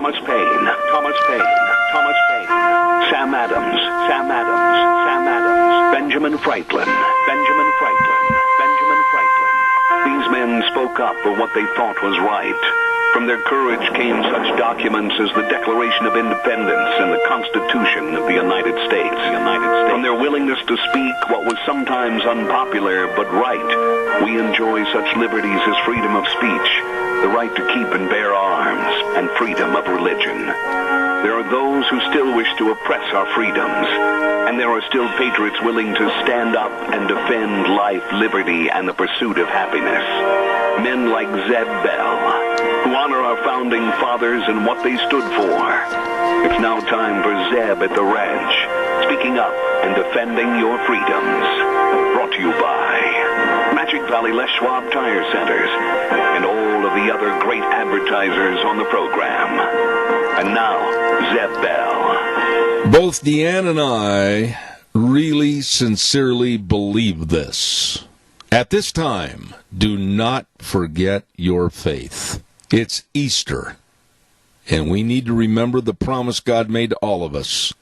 Thomas Paine, Thomas Paine, Thomas Paine, Sam Adams, Sam Adams, Sam Adams, Benjamin Franklin, Benjamin Franklin, Benjamin Franklin. These men spoke up for what they thought was right. From their courage came such documents as the Declaration of Independence and the Constitution of the United States. From their willingness to speak what was sometimes unpopular but right, we enjoy such liberties as freedom of speech, the right to keep and bear arms, and freedom of religion. There are those who still wish to oppress our freedoms, and there are still patriots willing to stand up and defend life, liberty, and the pursuit of happiness. Men like Zeb Bell, who honor our founding fathers and what they stood for. It's now time for Zeb at the Ranch, speaking up and defending your freedoms. Brought to you by Magic Valley Les Schwab Tire Centers and all of the other great advertisers on the program. And now, Zeb Bell. Both Deanne and I really sincerely believe this. At this time, do not forget your faith. It's Easter, and we need to remember the promise God made to all of us.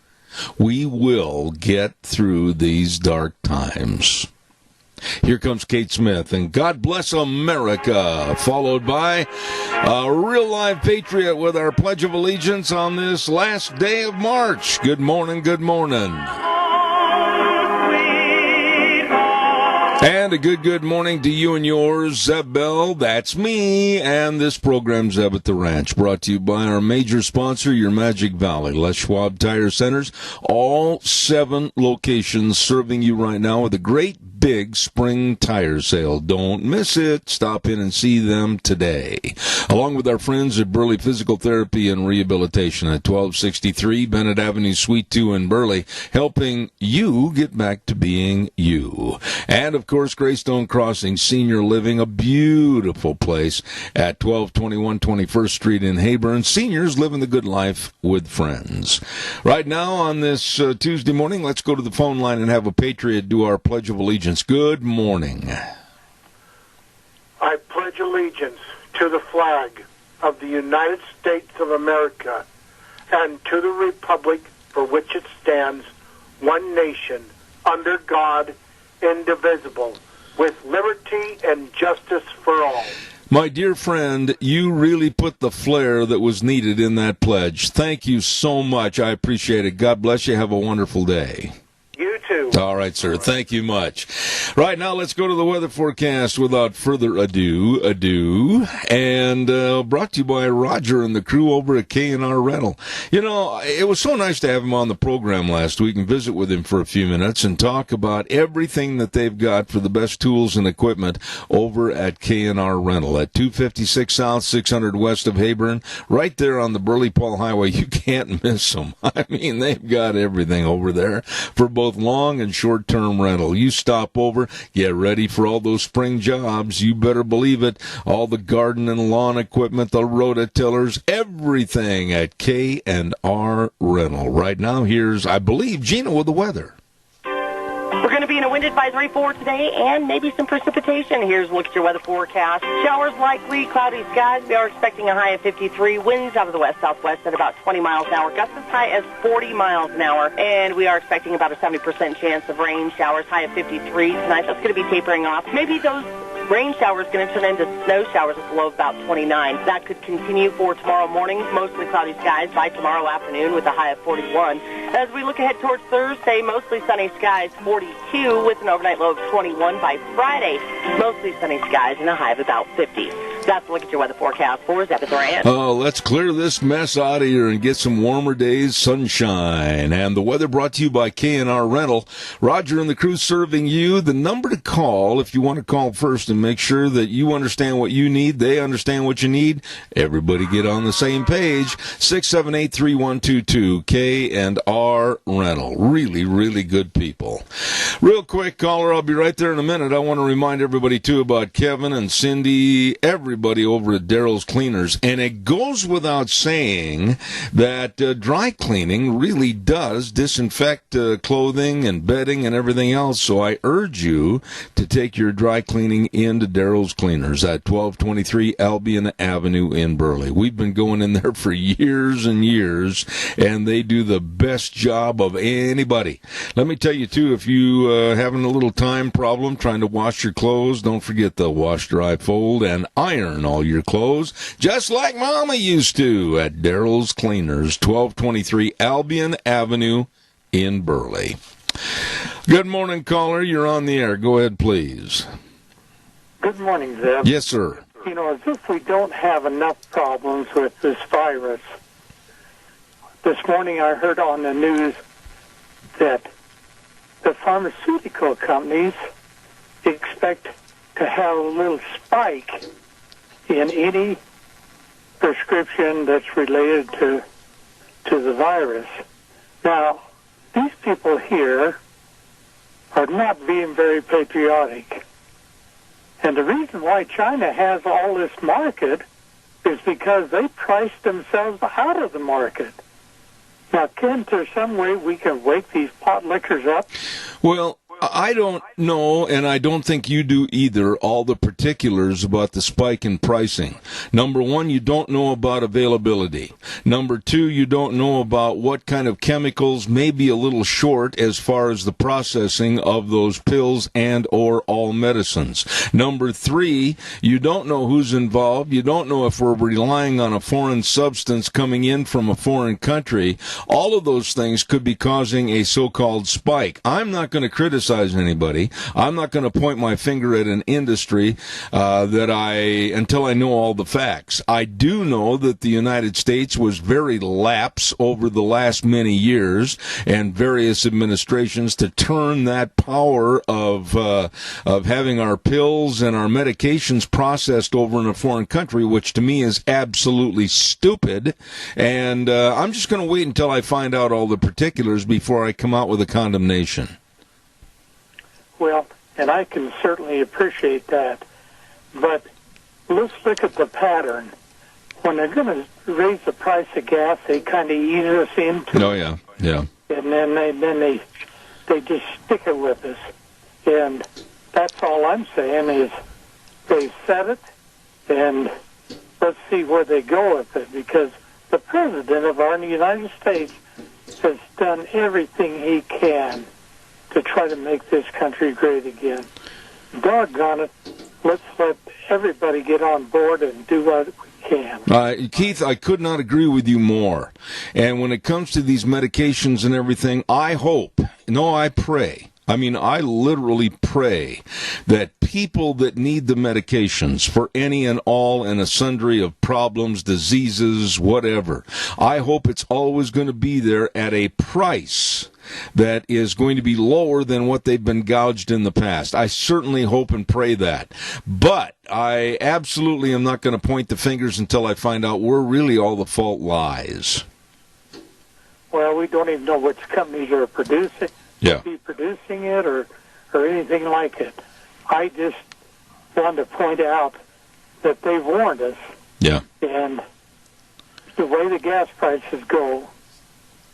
We will get through these dark times. Here comes Kate Smith, and God Bless America, followed by a real live patriot with our Pledge of Allegiance on this last day of March. Good morning, good morning. And a good morning to you and yours, Zeb Bell, that's me, and this program, Zeb at the Ranch, brought to you by our major sponsor, your Magic Valley, Les Schwab Tire Centers, all 7 locations serving you right now with a great big spring tire sale. Don't miss it. Stop in and see them today. Along with our friends at Burley Physical Therapy and Rehabilitation at 1263 Bennett Avenue, Suite 2 in Burley, helping you get back to being you. And, of course, Greystone Crossing Senior Living, a beautiful place at 1221 21st Street in Heyburn. Seniors living the good life with friends. Right now on this Tuesday morning, let's go to the phone line and have a patriot do our Pledge of Allegiance. Good morning. I pledge allegiance to the flag of the United States of America and to the republic for which it stands, one nation, under God, indivisible, with liberty and justice for all. My dear friend, you really put the flair that was needed in that pledge. Thank you so much. I appreciate it. God bless you. Have a wonderful day. You too. All right, sir. Thank you much. Right now, let's go to the weather forecast without further ado. And brought to you by Roger and the crew over at K&R Rental. You know, it was so nice to have him on the program last week and visit with him for a few minutes and talk about everything that they've got for the best tools and equipment over at K&R Rental at 256 South, 600 West of Heyburn, right there on the Burley-Paul Highway. You can't miss them. I mean, they've got everything over there for both long and short-term rental. You stop over, get ready for all those spring jobs. You better believe it. All the garden and lawn equipment, the rototillers, everything at K&R Rental. Right now, here's, I believe, Gina with the weather. We're going to be in a wind advisory for today and maybe some precipitation. Here's a look at your weather forecast. Showers likely, cloudy skies. We are expecting a high of 53. Winds out of the west-southwest at about 20 miles an hour. Gusts as high as 40 miles an hour. And we are expecting about a 70% chance of rain. Showers high of 53 tonight. That's going to be tapering off. Maybe those rain showers going to turn into snow showers at the low of about 29. That could continue for tomorrow morning. Mostly cloudy skies by tomorrow afternoon with a high of 41. As we look ahead towards Thursday, mostly sunny skies, 42 with an overnight low of 21. By Friday, mostly sunny skies and a high of about 50. That's a look at your weather forecast for Zeb at the Ranch. Let's clear this mess out of here and get some warmer days, sunshine. And the weather brought to you by K&R Rental. Roger and the crew serving you. The number to call if you want to call first and make sure that you understand what you need, they understand what you need. Everybody get on the same page. 678-3122, K&R Rental. Really, really good people. Real quick, caller, I'll be right there in a minute. I want to remind everybody, too, about Kevin and Cindy, everybody everybody over at Daryl's Cleaners. And it goes without saying that dry cleaning really does disinfect clothing and bedding and everything else. So I urge you to take your dry cleaning into Daryl's Cleaners at 1223 Albion Avenue in Burley. We've been going in there for years and years, and they do the best job of anybody. Let me tell you, too, if you having a little time problem trying to wash your clothes, don't forget the wash, dry, fold, and iron all your clothes, just like Mama used to at Daryl's Cleaners, 1223 Albion Avenue in Burley. Good morning, caller. You're on the air. Go ahead, please. Good morning, Zeb. Yes, sir. You know, as if we don't have enough problems with this virus. This morning I heard on the news that the pharmaceutical companies expect to have a little spike in any prescription that's related to the virus. Now, these people here are not being very patriotic. And the reason why China has all this market is because they priced themselves out of the market. Now, Kent, there's some way we can wake these pot lickers up? Well, I don't know, and I don't think you do either, all the particulars about the spike in pricing. Number one, you don't know about availability. Number two, you don't know about what kind of chemicals may be a little short as far as the processing of those pills and or all medicines. Number three, you don't know who's involved. You don't know if we're relying on a foreign substance coming in from a foreign country. All of those things could be causing a so-called spike. I'm not going to criticize anybody. I'm not going to point my finger at an industry until I know all the facts. I do know that the United States was very lax over the last many years and various administrations to turn that power of having our pills and our medications processed over in a foreign country, which to me is absolutely stupid. And I'm just going to wait until I find out all the particulars before I come out with a condemnation. Well, and I can certainly appreciate that. But let's look at the pattern. When they're going to raise the price of gas, they kind of ease us into Oh, yeah, yeah. And then they just stick it with us. And that's all I'm saying is they set it, and let's see where they go with it. Because the President of our United States has done everything he can to try to make this country great again. Doggone it, let's let everybody get on board and do what we can. Keith, I could not agree with you more. And when it comes to these medications and everything, I pray. I literally pray that people that need the medications for any and all and a sundry of problems, diseases, whatever, I hope it's always going to be there at a price that is going to be lower than what they've been gouged in the past. I certainly hope and pray that. But I absolutely am not going to point the fingers until I find out where really all the fault lies. Well, we don't even know which companies are producing it or anything like it. I just wanted to point out that they warned us. Yeah. And the way the gas prices go,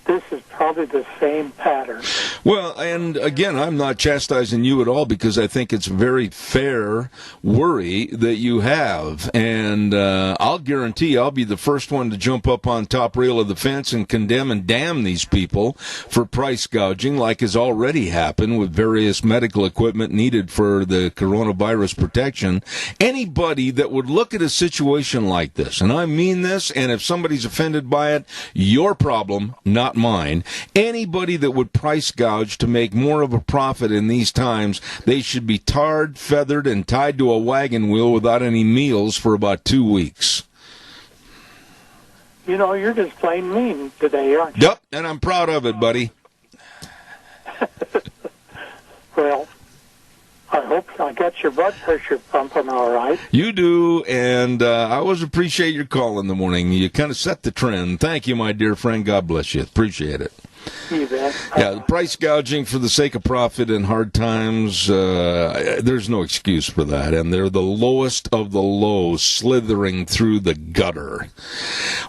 this is probably the same pattern. Well, and again, I'm not chastising you at all because I think it's a very fair worry that you have. And I'll guarantee I'll be the first one to jump up on top rail of the fence and condemn and damn these people for price gouging like has already happened with various medical equipment needed for the coronavirus protection. Anybody that would look at a situation like this, and I mean this, and if somebody's offended by it, your problem, not mine. Anybody that would price gouge to make more of a profit in these times, they should be tarred, feathered, and tied to a wagon wheel without any meals for about 2 weeks. You know, you're just plain mean today, aren't you? Yep, and I'm proud of it, buddy. Well, I hope I got your blood pressure pumping all right. You do, and I always appreciate your call in the morning. You kind of set the trend. Thank you, my dear friend. God bless you. Appreciate it. You bet. Yeah, the price gouging for the sake of profit in hard times, there's no excuse for that. And they're the lowest of the low, slithering through the gutter.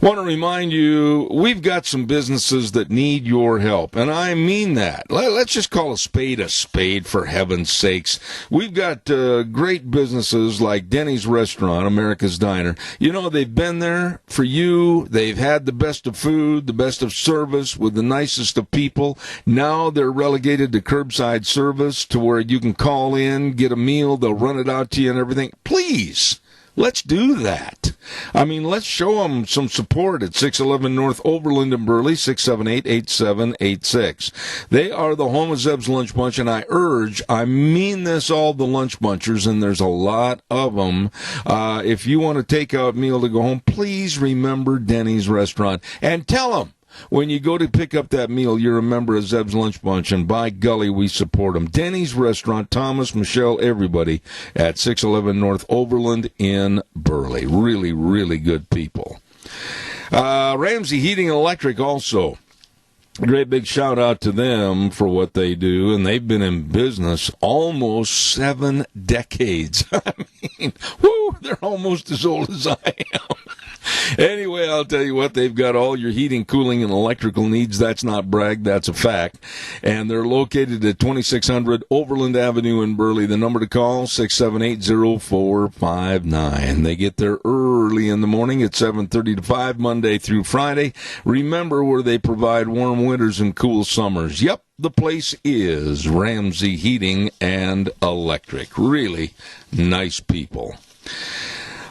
I want to remind you, we've got some businesses that need your help, and I mean that. Let's just call a spade, for heaven's sakes. We've got great businesses like Denny's Restaurant, America's Diner. You know, they've been there for you. They've had the best of food, the best of service with the nicest of people. Now they're relegated to curbside service to where you can call in, get a meal, they'll run it out to you and everything. Please, let's do that. I mean, let's show them some support at 611 North Overland in Burley, 678-8786. They are the home of Zeb's Lunch Bunch, and I mean this, all the lunch bunchers, and there's a lot of them. If you want a takeout meal to go home, please remember Denny's Restaurant, and tell them, when you go to pick up that meal, you're a member of Zeb's Lunch Bunch, and by golly, we support them. Denny's Restaurant, Thomas, Michelle, everybody at 611 North Overland in Burley. Really, really good people. Ramsey Heating and Electric also. A great big shout out to them for what they do, and they've been in business almost 7 decades. I mean, whoo, they're almost as old as I am. Anyway, I'll tell you what, they've got all your heating, cooling, and electrical needs. That's not brag, that's a fact. And they're located at 2600 Overland Avenue in Burley. The number to call, 678-0459. They get there early in the morning at 7:30 to 5, Monday through Friday. Remember, where they provide warm winters and cool summers. Yep, the place is Ramsey Heating and Electric. Really nice people.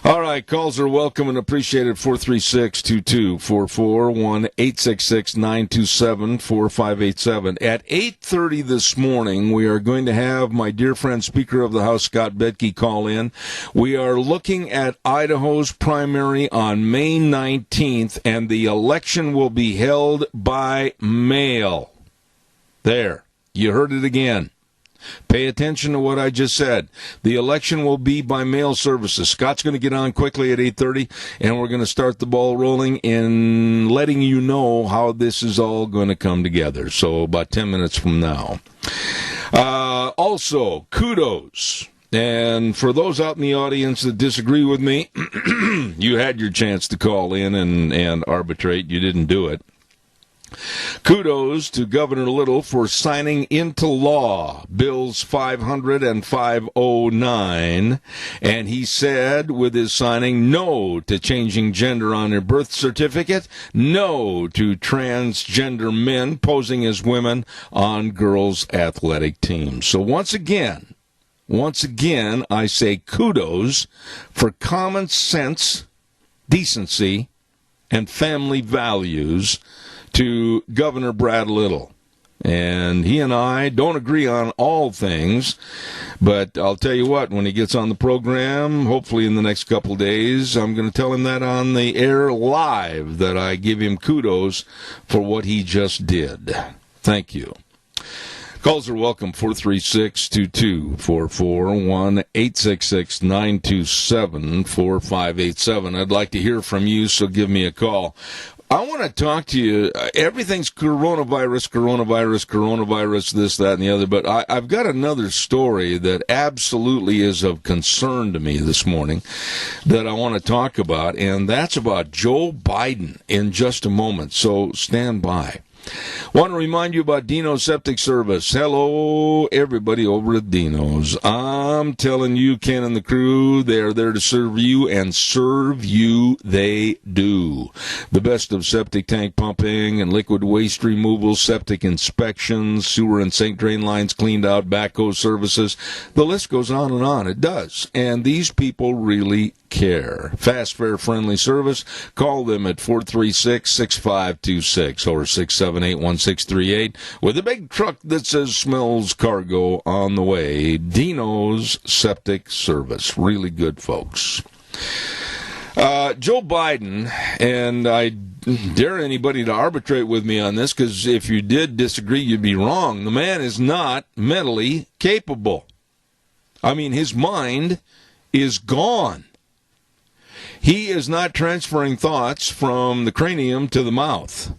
All right, calls are welcome and appreciated. 436-2244, 1-866-927-4587. At 8:30 this morning, we are going to have my dear friend, Speaker of the House, Scott Bedke, call in. We are looking at Idaho's primary on May 19th, and the election will be held by mail. There, you heard it again. Pay attention to what I just said. The election will be by mail services. Scott's going to get on quickly at 8:30, and we're going to start the ball rolling in letting you know how this is all going to come together. So about 10 minutes from now. Also, kudos. And for those out in the audience that disagree with me, you had your chance to call in and arbitrate. You didn't do it. Kudos to Governor Little for signing into law Bills 500 and 509, and he said with his signing, no to changing gender on their birth certificate, no to transgender men posing as women on girls' athletic teams. So once again, I say kudos for common sense, decency, and family values to Governor Brad Little. And he and I don't agree on all things, but I'll tell you what, when he gets on the program, hopefully in the next couple days, I'm going to tell him that on the air live, that I give him kudos for what he just did. Thank you. Calls are welcome, 436-2244, 1-866-927-4587. I'd like to hear from you, so give me a call. I want to talk to you. Everything's coronavirus, this, that, and the other. But I've got another story that absolutely is of concern to me this morning that I want to talk about, and that's about Joe Biden in just a moment. So stand by. Want to remind you about Dino's Septic Service. Hello, everybody over at Dino's. I'm telling you, Ken and the crew, they are there to serve you, and serve you they do. The best of septic tank pumping and liquid waste removal, septic inspections, sewer and sink drain lines cleaned out, backhoe services. The list goes on and on. It does. And these people really care. Fast, fair, friendly service. Call them at 436-6526 or 678-1638 with a big truck that says smells cargo on the way. Dino's Septic Service. Really good folks. Joe Biden, and I dare anybody to arbitrate with me on this, because if you did disagree, you'd be wrong. The man is not mentally capable. I mean, his mind is gone. He is not transferring thoughts from the cranium to the mouth.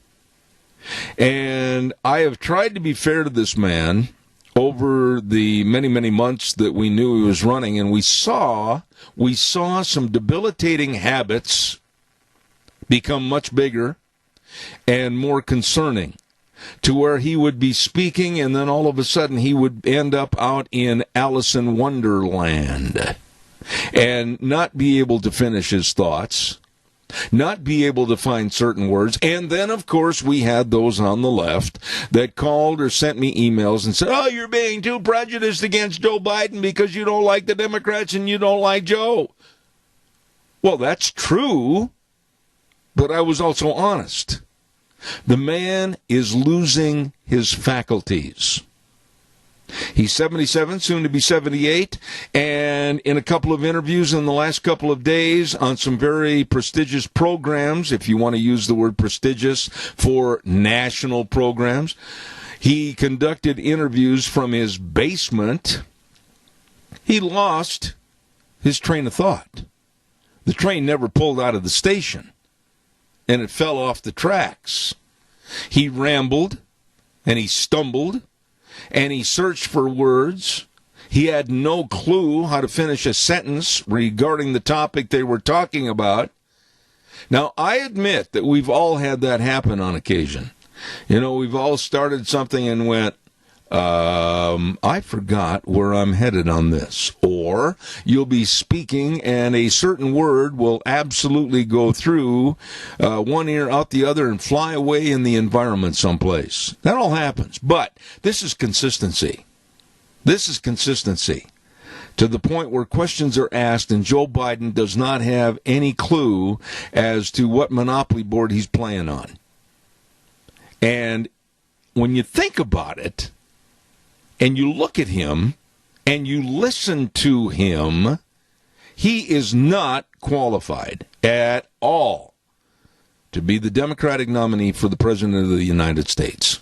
And I have tried to be fair to this man over the many, many months that we knew he was running, and we saw some debilitating habits become much bigger and more concerning, to where he would be speaking and then all of a sudden he would end up out in Alice in Wonderland and not be able to finish his thoughts, not be able to find certain words. And then, of course, we had those on the left that called or sent me emails and said, oh, you're being too prejudiced against Joe Biden because you don't like the Democrats and you don't like Joe. Well, that's true, but I was also honest. The man is losing his faculties. He's 77, soon to be 78, and in a couple of interviews in the last couple of days on some very prestigious programs, if you want to use the word prestigious for national programs, he conducted interviews from his basement. He lost his train of thought. The train never pulled out of the station, and it fell off the tracks. He rambled, and he stumbled, and he searched for words. He had no clue how to finish a sentence regarding the topic they were talking about. Now, I admit that we've all had that happen on occasion. You know, we've all started something and went, I forgot where I'm headed on this. Or you'll be speaking and a certain word will absolutely go through one ear out the other and fly away in the environment someplace. That all happens. But this is consistency. This is consistency to the point where questions are asked and Joe Biden does not have any clue as to what monopoly board he's playing on. And when you think about it, and you look at him, and you listen to him, he is not qualified at all to be the Democratic nominee for the President of the United States.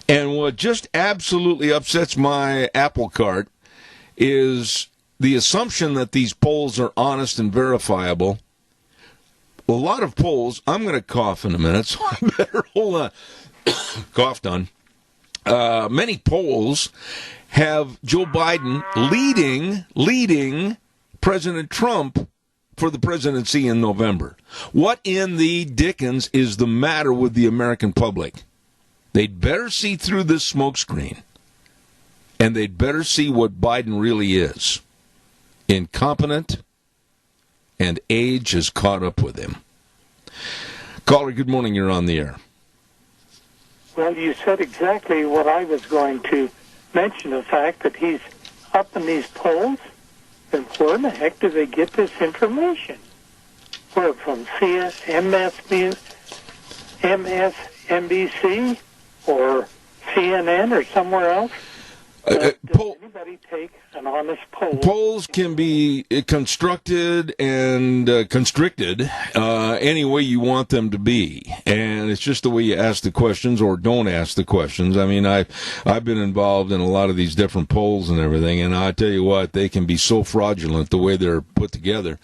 And what just absolutely upsets my apple cart is the assumption that these polls are honest and verifiable. A lot of polls, I'm going to cough in a minute, so I better hold on. Cough done. Many polls have Joe Biden leading President Trump for the presidency in November. What in the dickens is the matter with the American public? They'd better see through this smokescreen, and they'd better see what Biden really is. Incompetent, and age has caught up with him. Caller, good morning. You're on the air. Well, you said exactly what I was going to mention, the fact that he's up in these polls. And where in the heck do they get this information? Where, from MSNBC or CNN or somewhere else? Does anybody take an honest poll? Polls can be constructed and constricted any way you want them to be, and it's just the way you ask the questions or don't ask the questions. I mean, I've been involved in a lot of these different polls and everything, and I tell you what, they can be so fraudulent the way they're put together.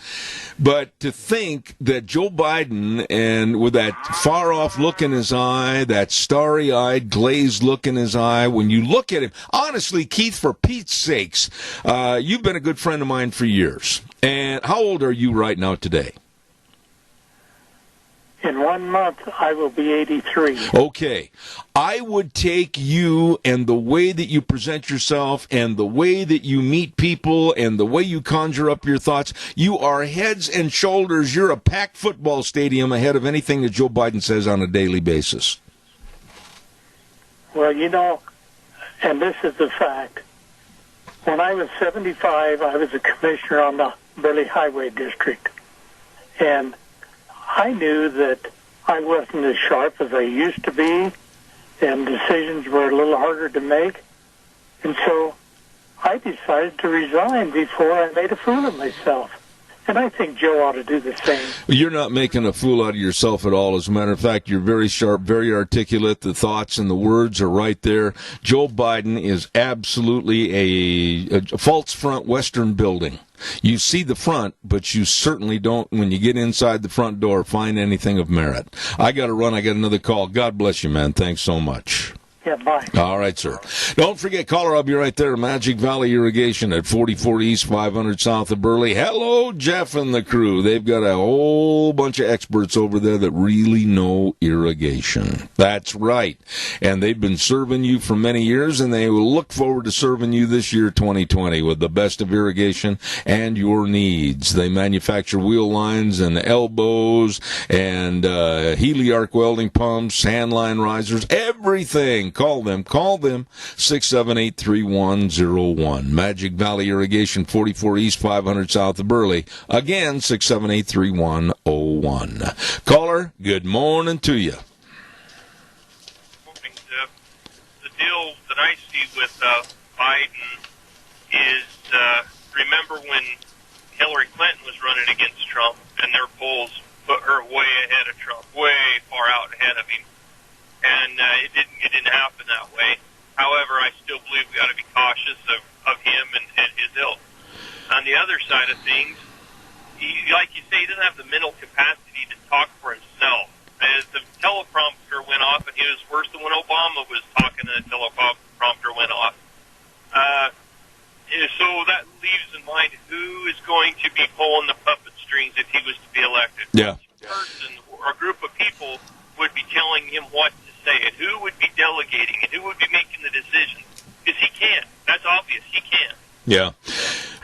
But to think that Joe Biden, and with that far-off look in his eye, that starry-eyed, glazed look in his eye, when you look at him, honestly, Keith, for Pete's sakes, you've been a good friend of mine for years. And how old are you right now today? In 1 month, I will be 83. Okay. I would take you and the way that you present yourself and the way that you meet people and the way you conjure up your thoughts. You are heads and shoulders. You're a packed football stadium ahead of anything that Joe Biden says on a daily basis. Well, you know, and this is the fact. When I was 75, I was a commissioner on the Burley Highway District. And I knew that I wasn't as sharp as I used to be, and decisions were a little harder to make. And so I decided to resign before I made a fool of myself. And I think Joe ought to do the same. You're not making a fool out of yourself at all. As a matter of fact, you're very sharp, very articulate. The thoughts and the words are right there. Joe Biden is absolutely a false front Western building. You see the front, but you certainly don't, when you get inside the front door, find anything of merit. I got to run. I got another call. God bless you, man. Thanks so much. Yeah, bye. All right, sir. Don't forget, caller, I'll be right there. Magic Valley Irrigation at 44 East, 500 South of Burley. Hello, Jeff and the crew. They've got a whole bunch of experts over there that really know irrigation. That's right. And they've been serving you for many years, and they will look forward to serving you this year, 2020, with the best of irrigation and your needs. They manufacture wheel lines and elbows and Heliarc welding pumps, hand line risers, everything. Call them, 678-3101. Magic Valley Irrigation, 44 East, 500 South of Burley. Again, 678-3101. Caller, good morning to you. Morning, Zeb. The deal that I see with Biden is, remember when Hillary Clinton was running against Trump and their polls put her way ahead of Trump, way far out ahead of him. And it didn't happen that way. However, I still believe we got to be cautious of him and his ilk. On the other side of things, like you say, he doesn't have the mental capacity to talk for himself. As the teleprompter went off, and he was worse than when Obama was talking and the teleprompter went off. So that leaves in mind who is going to be pulling the puppet strings if he was to be elected. Yeah. Which person or a group of people would be telling him what to say, and who would be delegating, and who would be making the decisions? Because he can't. That's obvious. He can't. Yeah.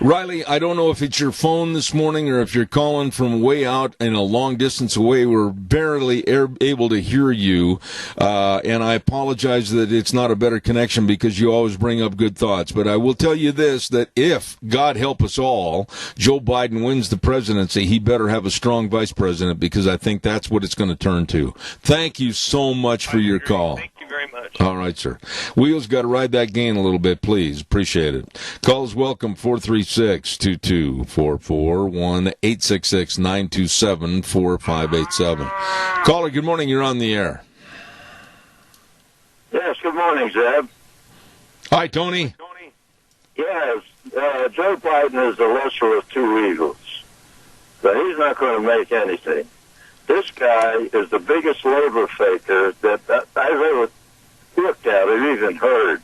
Riley, I don't know if it's your phone this morning or if you're calling from way out and a long distance away. We're barely able to hear you, and I apologize that it's not a better connection because you always bring up good thoughts. But I will tell you this, that if, God help us all, Joe Biden wins the presidency, he better have a strong vice president because I think that's what it's going to turn to. Thank you so much for your call. Thank you very much. All right, sir. Wheels got to ride that gain a little bit, please. Appreciate it. Calls welcome, 436-2244, 1-866-927-4587. Caller, good morning. You're on the air. Yes, good morning, Zeb. Hi, Tony. Yes, Joe Biden is the lesser of two evils, but he's not going to make anything. This guy is the biggest labor faker that I've ever looked at or even heard.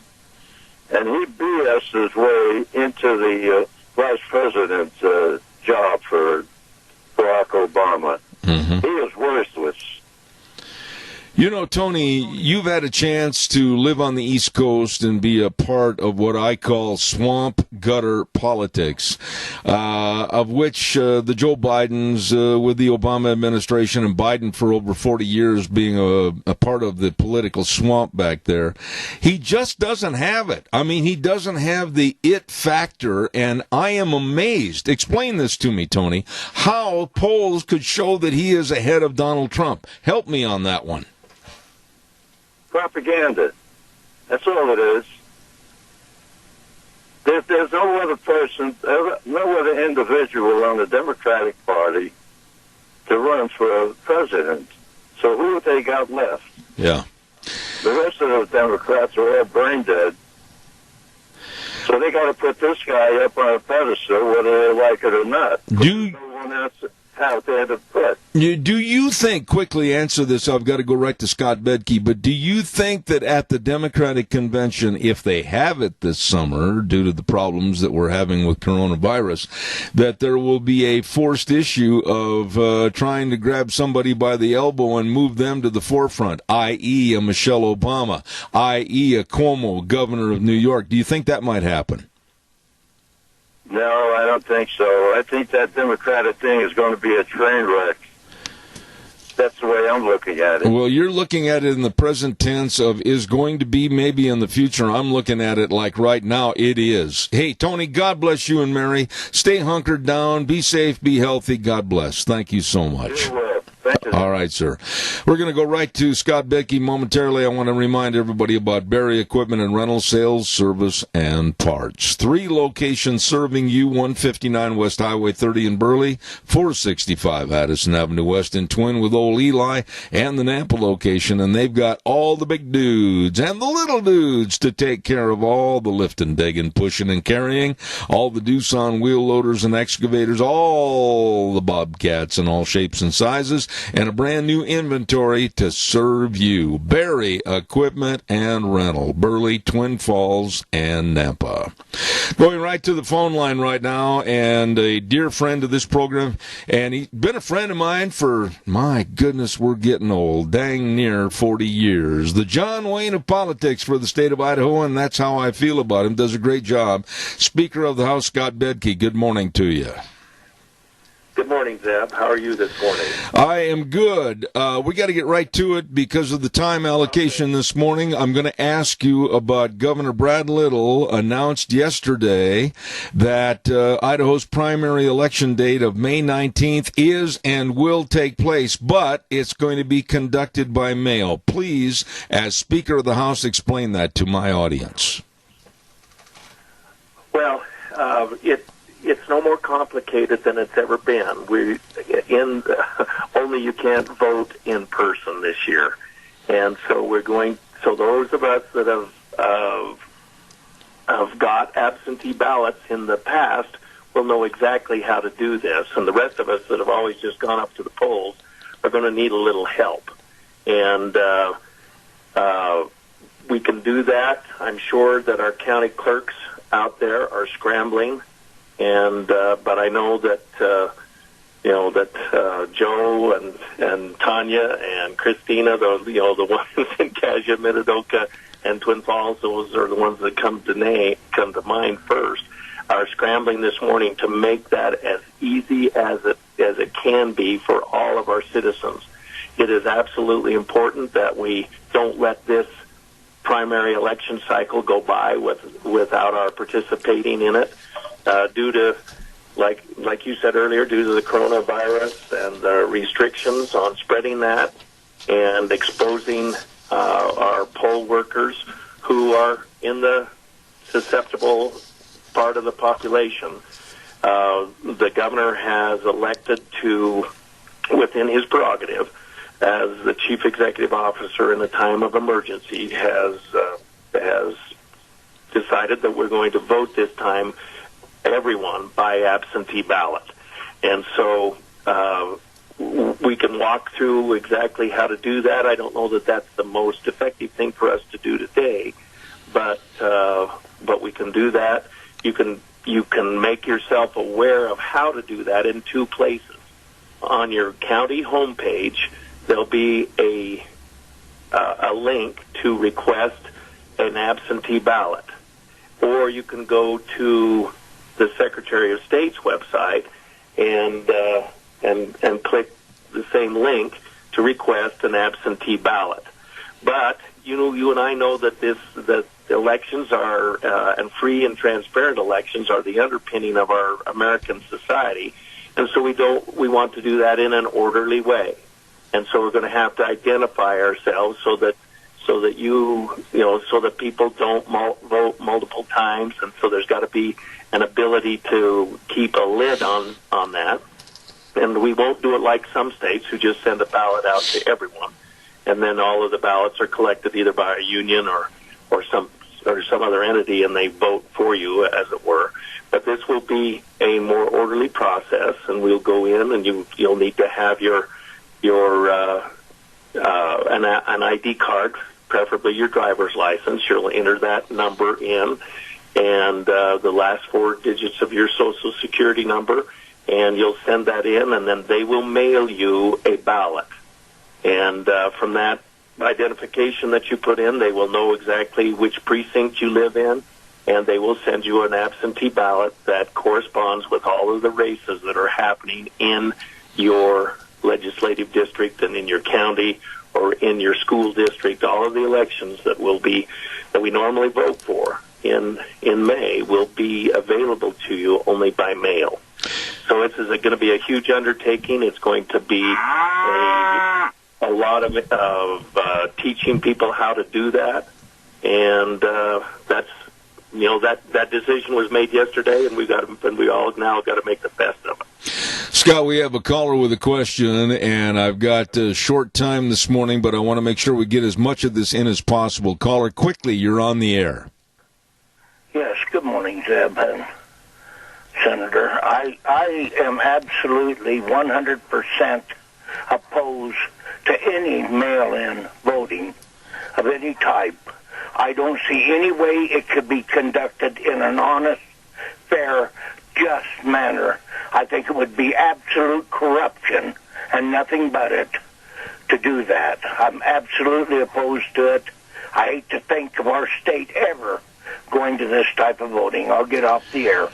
And he BS his way into the vice president's job for Barack Obama. Mm-hmm. He is worthless. You know, Tony, you've had a chance to live on the East Coast and be a part of what I call swamp gutter politics, of which the Joe Bidens with the Obama administration and Biden for over 40 years being a part of the political swamp back there. He just doesn't have it. I mean, he doesn't have the it factor, and I am amazed. Explain this to me, Tony, how polls could show that he is ahead of Donald Trump. Help me on that one. Propaganda. That's all it is. There's no other person, no other individual on the Democratic Party to run for president. So who have they got left? Yeah. The rest of the Democrats are all brain dead. So they got to put this guy up on a pedestal, whether they like it or not. There's no one else out there to put. Do you think, quickly answer this, I've got to go right to Scott Bedke, but do you think that at the Democratic Convention, if they have it this summer, due to the problems that we're having with coronavirus, that there will be a forced issue of trying to grab somebody by the elbow and move them to the forefront, i.e. a Michelle Obama, i.e. a Cuomo, governor of New York? Do you think that might happen? No, I don't think so. I think that Democratic thing is going to be a train wreck. That's the way I'm looking at it. Well, you're looking at it in the present tense of is going to be maybe in the future. I'm looking at it like right now it is. Hey, Tony, God bless you and Mary. Stay hunkered down. Be safe. Be healthy. God bless. Thank you so much. You will. Thank Thank you. All right, sir. We're going to go right to Scott Becky momentarily. I want to remind everybody about Barry Equipment and Rental, Sales, Service, and Parts. 3 locations serving you: 159 West Highway 30 in Burley, 465 Addison Avenue West in Twin with Old Eli, and the Nampa location. And they've got all the big dudes and the little dudes to take care of all the lifting, digging, pushing, and carrying, all the Doosan wheel loaders and excavators, all the Bobcats in all shapes and sizes, and a brand new inventory to serve you. Barry Equipment and Rental, Burley, Twin Falls, and Nampa. Going right to the phone line right now, and a dear friend of this program, and he's been a friend of mine for, my goodness, we're getting old, dang near 40 years. The John Wayne of politics for the state of Idaho, and that's how I feel about him. Does a great job. Speaker of the House, Scott Bedke, good morning to you. Good morning, Zeb. How are you this morning? I am good. We got to get right to it because of the time allocation this morning. I'm going to ask you about Governor Brad Little announced yesterday that Idaho's primary election date of May 19th is and will take place, but it's going to be conducted by mail. Please, as Speaker of the House, explain that to my audience. Well, it's no more complicated than it's ever been. Only you can't vote in person this year, and so So those of us that have got absentee ballots in the past will know exactly how to do this, and the rest of us that have always just gone up to the polls are going to need a little help, and we can do that. I'm sure that our county clerks out there are scrambling. And but I know that Joe and Tanya and Christina, the ones in Kasia, Minidoka, and Twin Falls, those are the ones that come to mind first, are scrambling this morning to make that as easy as it can be for all of our citizens. It is absolutely important that we don't let this primary election cycle go by without our participating in it. Due to, like you said earlier, due to the coronavirus and the restrictions on spreading that and exposing our poll workers who are in the susceptible part of the population. The governor has elected to, within his prerogative, as the chief executive officer in a time of emergency, has decided that we're going to vote this time everyone by absentee ballot. And so we can walk through exactly how to do that. I don't know that that's the most effective thing for us to do today, but we can do that. You can make yourself aware of how to do that in 2 places. On your county homepage, there'll be a link to request an absentee ballot, or you can go to the Secretary of State's website and click the same link to request an absentee ballot. But you and I know that elections are and free and transparent elections are the underpinning of our American society, and so we want to do that in an orderly way. And so we're going to have to identify ourselves so that so that people don't vote multiple times, and so there's got to be an ability to keep a lid on that. And we won't do it like some states who just send a ballot out to everyone, and then all of the ballots are collected either by a union or some other entity, and they vote for you, as it were. But this will be a more orderly process, and we'll go in, and you'll need to have your an ID card, preferably your driver's license. You'll enter that number in, and the last 4 digits of your Social Security number, and you'll send that in, and then they will mail you a ballot. And from that identification that you put in, they will know exactly which precinct you live in, and they will send you an absentee ballot that corresponds with all of the races that are happening in your legislative district and in your county or in your school district. All of the elections that we normally vote for in May will be available to you only by mail. So it's going to be a huge undertaking. It's going to be a lot of teaching people how to do that, and that's that decision was made yesterday, and we all now got to make the best of it. Scott, we have a caller with a question, and I've got a short time this morning, but I want to make sure we get as much of this in as possible. Caller, quickly, you're on the air. Yes, good morning, Zeb and Senator. I am absolutely 100% opposed to any mail-in voting of any type. I don't see any way it could be conducted in an honest, fair, just manner. I think it would be absolute corruption and nothing but it to do that. I'm absolutely opposed to it. I hate to think of our state ever going to this type of voting. I'll get off the air.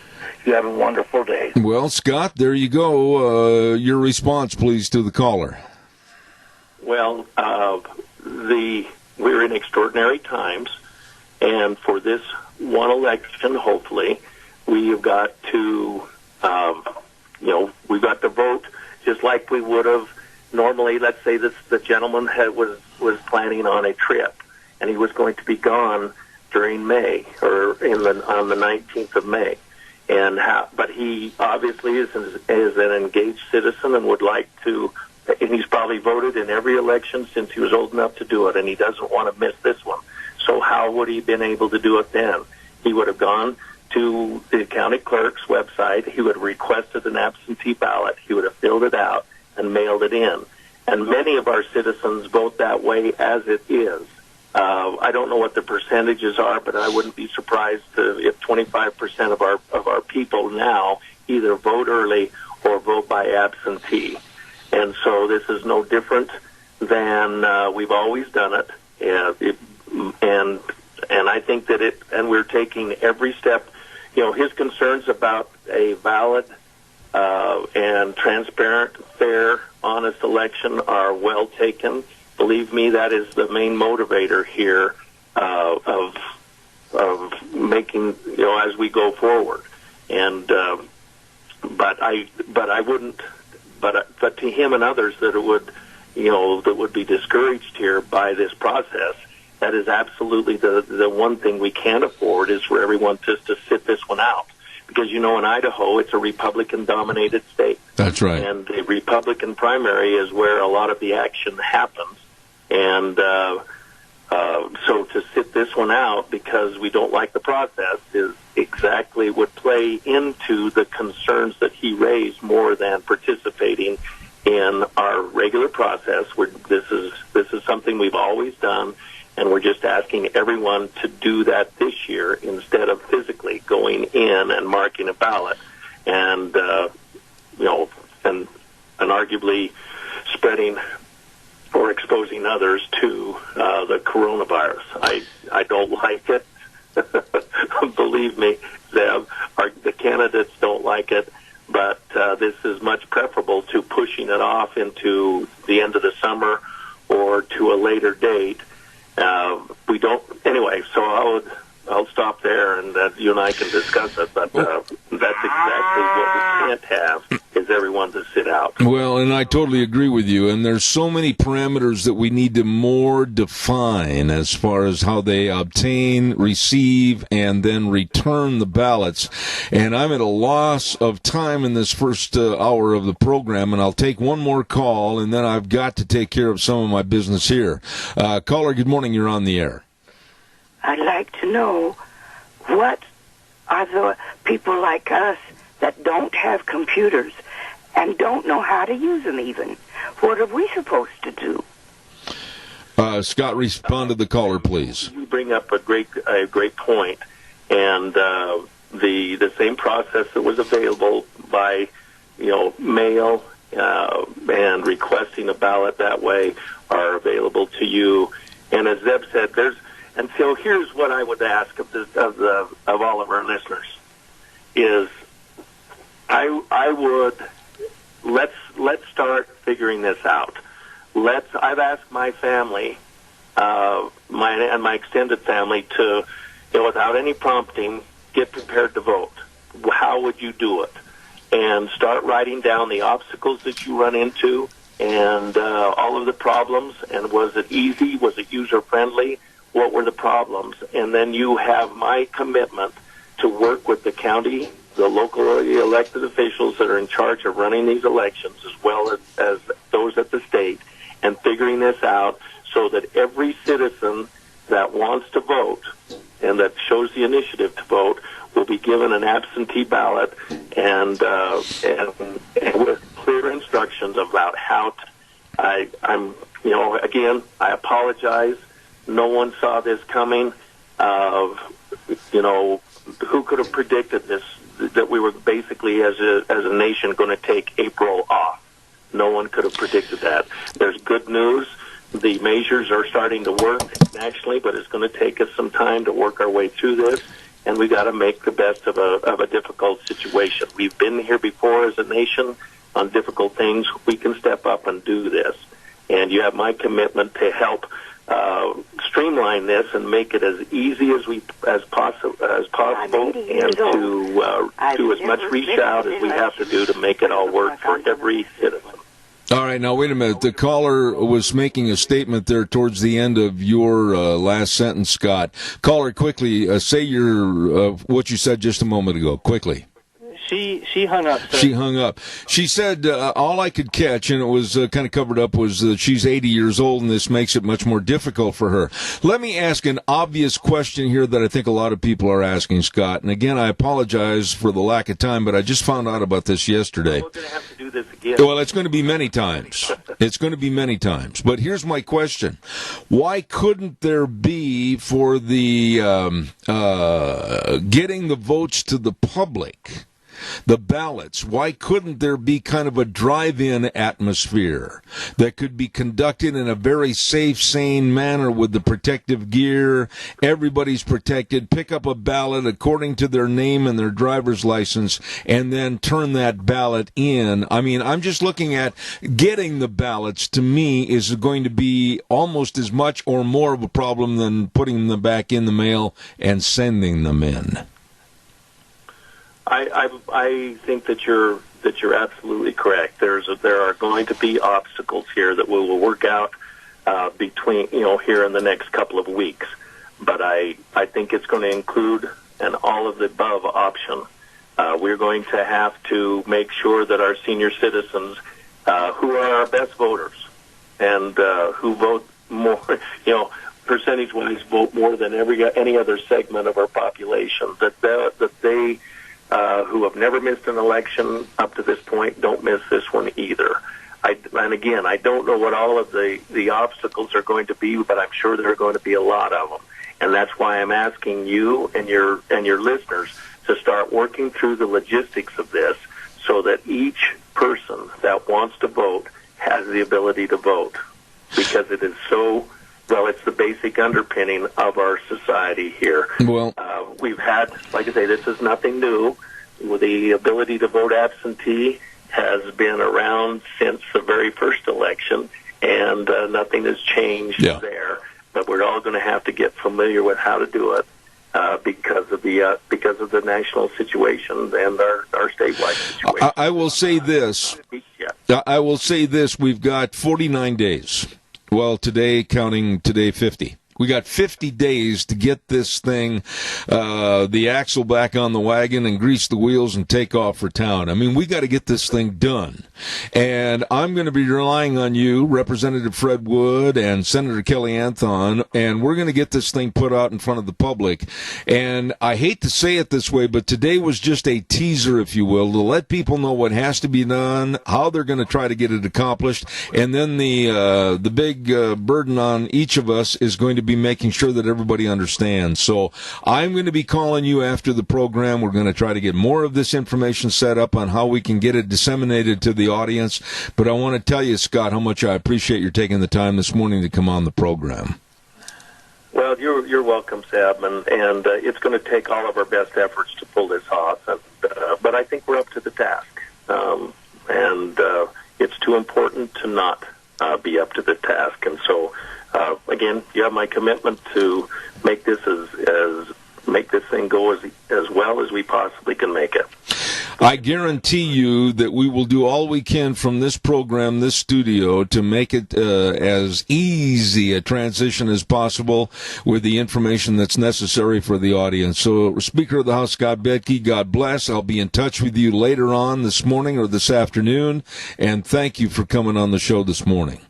You have a wonderful day. Well, Scott, there you go. Your response, please, to the caller. Well, we're in extraordinary times, and for this one election, hopefully, we have got to, we've got to vote just like we would have normally. Let's say the gentleman was planning on a trip, and he was going to be gone during May or on the 19th of May. But he obviously is an engaged citizen and would like to, and he's probably voted in every election since he was old enough to do it, and he doesn't want to miss this one. So how would he have been able to do it then? He would have gone to the county clerk's website. He would have requested an absentee ballot. He would have filled it out and mailed it in. And many of our citizens vote that way as it is. I don't know what the percentages are, but I wouldn't be surprised if 25% of our people now either vote early or vote by absentee. And so this is no different than we've always done it. And I think that and we're taking every step. His concerns about a valid and transparent, fair, honest election are well taken. Believe me, that is the main motivator here of making, as we go forward. And but I wouldn't. But to him and others that would be discouraged here by this process, that is absolutely the one thing we can't afford is for everyone just to sit this one out. Because, in Idaho, it's a Republican-dominated state. That's right. And the Republican primary is where a lot of the action happens. And so to sit this one out because we don't like the process is exactly would play into the concerns that he raised more than participating in our regular process. This is something we've always done. And we're just asking everyone to do that this year instead of physically going in and marking a ballot, and and arguably spreading or exposing others to the coronavirus. I don't like it. Believe me, the candidates don't like it. But this is much preferable to pushing it off into the end of the summer or to a later date. We don't anyway. So I'll stop there, and you and I can discuss it. But that's exactly what we can't have is everyone to sit out. Well, and I totally agree with you. And there's so many parameters that we need to more define as far as how they obtain, receive, and then return the ballots. And I'm at a loss of time in this first hour of the program, and I'll take one more call, and then I've got to take care of some of my business here. Caller, good morning. You're on the air. I'd like to know what are the people like us that don't have computers and don't know how to use them even. What are we supposed to do? Scott, respond to the caller, please. You bring up a great point, and the same process that was available by mail and requesting a ballot that way are available to you. And as Zeb said, and so here's what I would ask of all of our listeners is I would let's start figuring this out. I've asked my family, my extended family to, without any prompting, get prepared to vote. How would you do it? and start writing down the obstacles that you run into and all of the problems. And was it easy? Was it user-friendly? What were the problems? And then you have my commitment to work with the county, the locally elected officials that are in charge of running these elections, as well as those at the state, and figuring this out so that every citizen that wants to vote and that shows the initiative to vote will be given an absentee ballot and with clear instructions about how to. Again, I apologize. No one saw this coming. Who could have predicted this? That we were basically, as a nation, going to take April off. No one could have predicted that. There's good news. The measures are starting to work nationally, but it's going to take us some time to work our way through this, and we got to make the best of a difficult situation. We've been here before as a nation on difficult things. We can step up and do this, and you have my commitment to help streamline this and make it as easy as possible, and to do as much reach out as we have to do to make it all work for every citizen. All right, now wait a minute. The caller was making a statement there towards the end of your last sentence, Scott. Caller, quickly, say your what you said just a moment ago. Quickly. She hung up. Sir. She hung up. She said all I could catch, and it was kind of covered up, was that she's 80 years old, and this makes it much more difficult for her. Let me ask an obvious question here that I think a lot of people are asking, Scott. And again, I apologize for the lack of time, but I just found out about this yesterday. We're going to have to do this again. Well, it's going to be many times. It's going to be many times. But here's my question. Why couldn't there be, for the getting the votes to the public, the ballots, why couldn't there be kind of a drive-in atmosphere that could be conducted in a very safe, sane manner with the protective gear? Everybody's protected. Pick up a ballot according to their name and their driver's license, and then turn that ballot in. I mean, I'm just looking at getting the ballots, to me, is going to be almost as much or more of a problem than putting them back in the mail and sending them in. I think that you're absolutely correct. There are going to be obstacles here that we will work out between here in the next couple of weeks. But I think it's going to include an all of the above option. We're going to have to make sure that our senior citizens, who are our best voters and who vote more, percentage-wise vote more than any other segment of our population, that they who have never missed an election up to this point don't miss this one either. And again, I don't know what all of the obstacles are going to be, but I'm sure there are going to be a lot of them. And that's why I'm asking you and your listeners to start working through the logistics of this so that each person that wants to vote has the ability to vote, because it is so, well, it's the basic underpinning of our society here. Well, we've had, like I say, this is nothing new. The ability to vote absentee has been around since the very first election, and nothing has changed there. But we're all going to have to get familiar with how to do it because of the national situation and our statewide situation. I will say this. I will say this. We've got 49 days. Well, today, counting today, 50. We got 50 days to get this thing, the axle back on the wagon and grease the wheels and take off for town. I mean, we got to get this thing done. And I'm going to be relying on you, Representative Fred Wood and Senator Kelly Anthon, and we're going to get this thing put out in front of the public. And I hate to say it this way, but today was just a teaser, if you will, to let people know what has to be done, how they're going to try to get it accomplished, and then the big burden on each of us is going to be making sure that everybody understands. So I'm going to be calling you after the program. We're going to try to get more of this information set up on how we can get it disseminated to the audience. But I want to tell you, Scott, how much I appreciate your taking the time this morning to come on the program. Well, you're welcome, Sam, and it's going to take all of our best efforts to pull this off. But I think we're up to the task, and it's too important to not be up to the task. And so, again, you have my commitment to make this make this thing go as well as we possibly can make it. I guarantee you that we will do all we can from this program, this studio, to make it as easy a transition as possible with the information that's necessary for the audience. So, Speaker of the House, Scott Bedke, God bless. I'll be in touch with you later on this morning or this afternoon, and thank you for coming on the show this morning.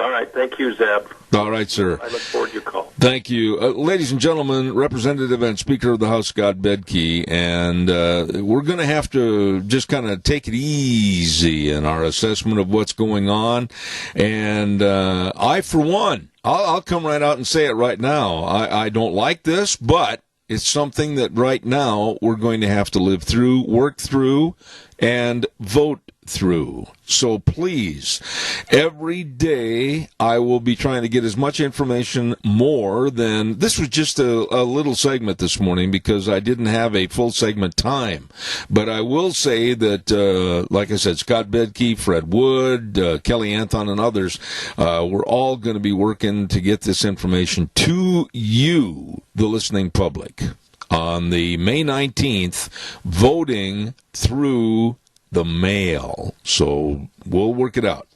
All right. Thank you, Zeb. All right, sir. I look forward to your call. Thank you. Ladies and gentlemen, Representative and Speaker of the House, Scott Bedke, and we're going to have to just kind of take it easy in our assessment of what's going on. And I, for one, I'll come right out and say it right now. I don't like this, but it's something that right now we're going to have to live through, work through, and vote through. So please, every day I will be trying to get as much information more than, this was just a little segment this morning because I didn't have a full segment time. But I will say that, like I said, Scott Bedke, Fred Wood, Kelly Anthon, and others, we're all going to be working to get this information to you, the listening public, on the May 19th, voting through the mail. So we'll work it out.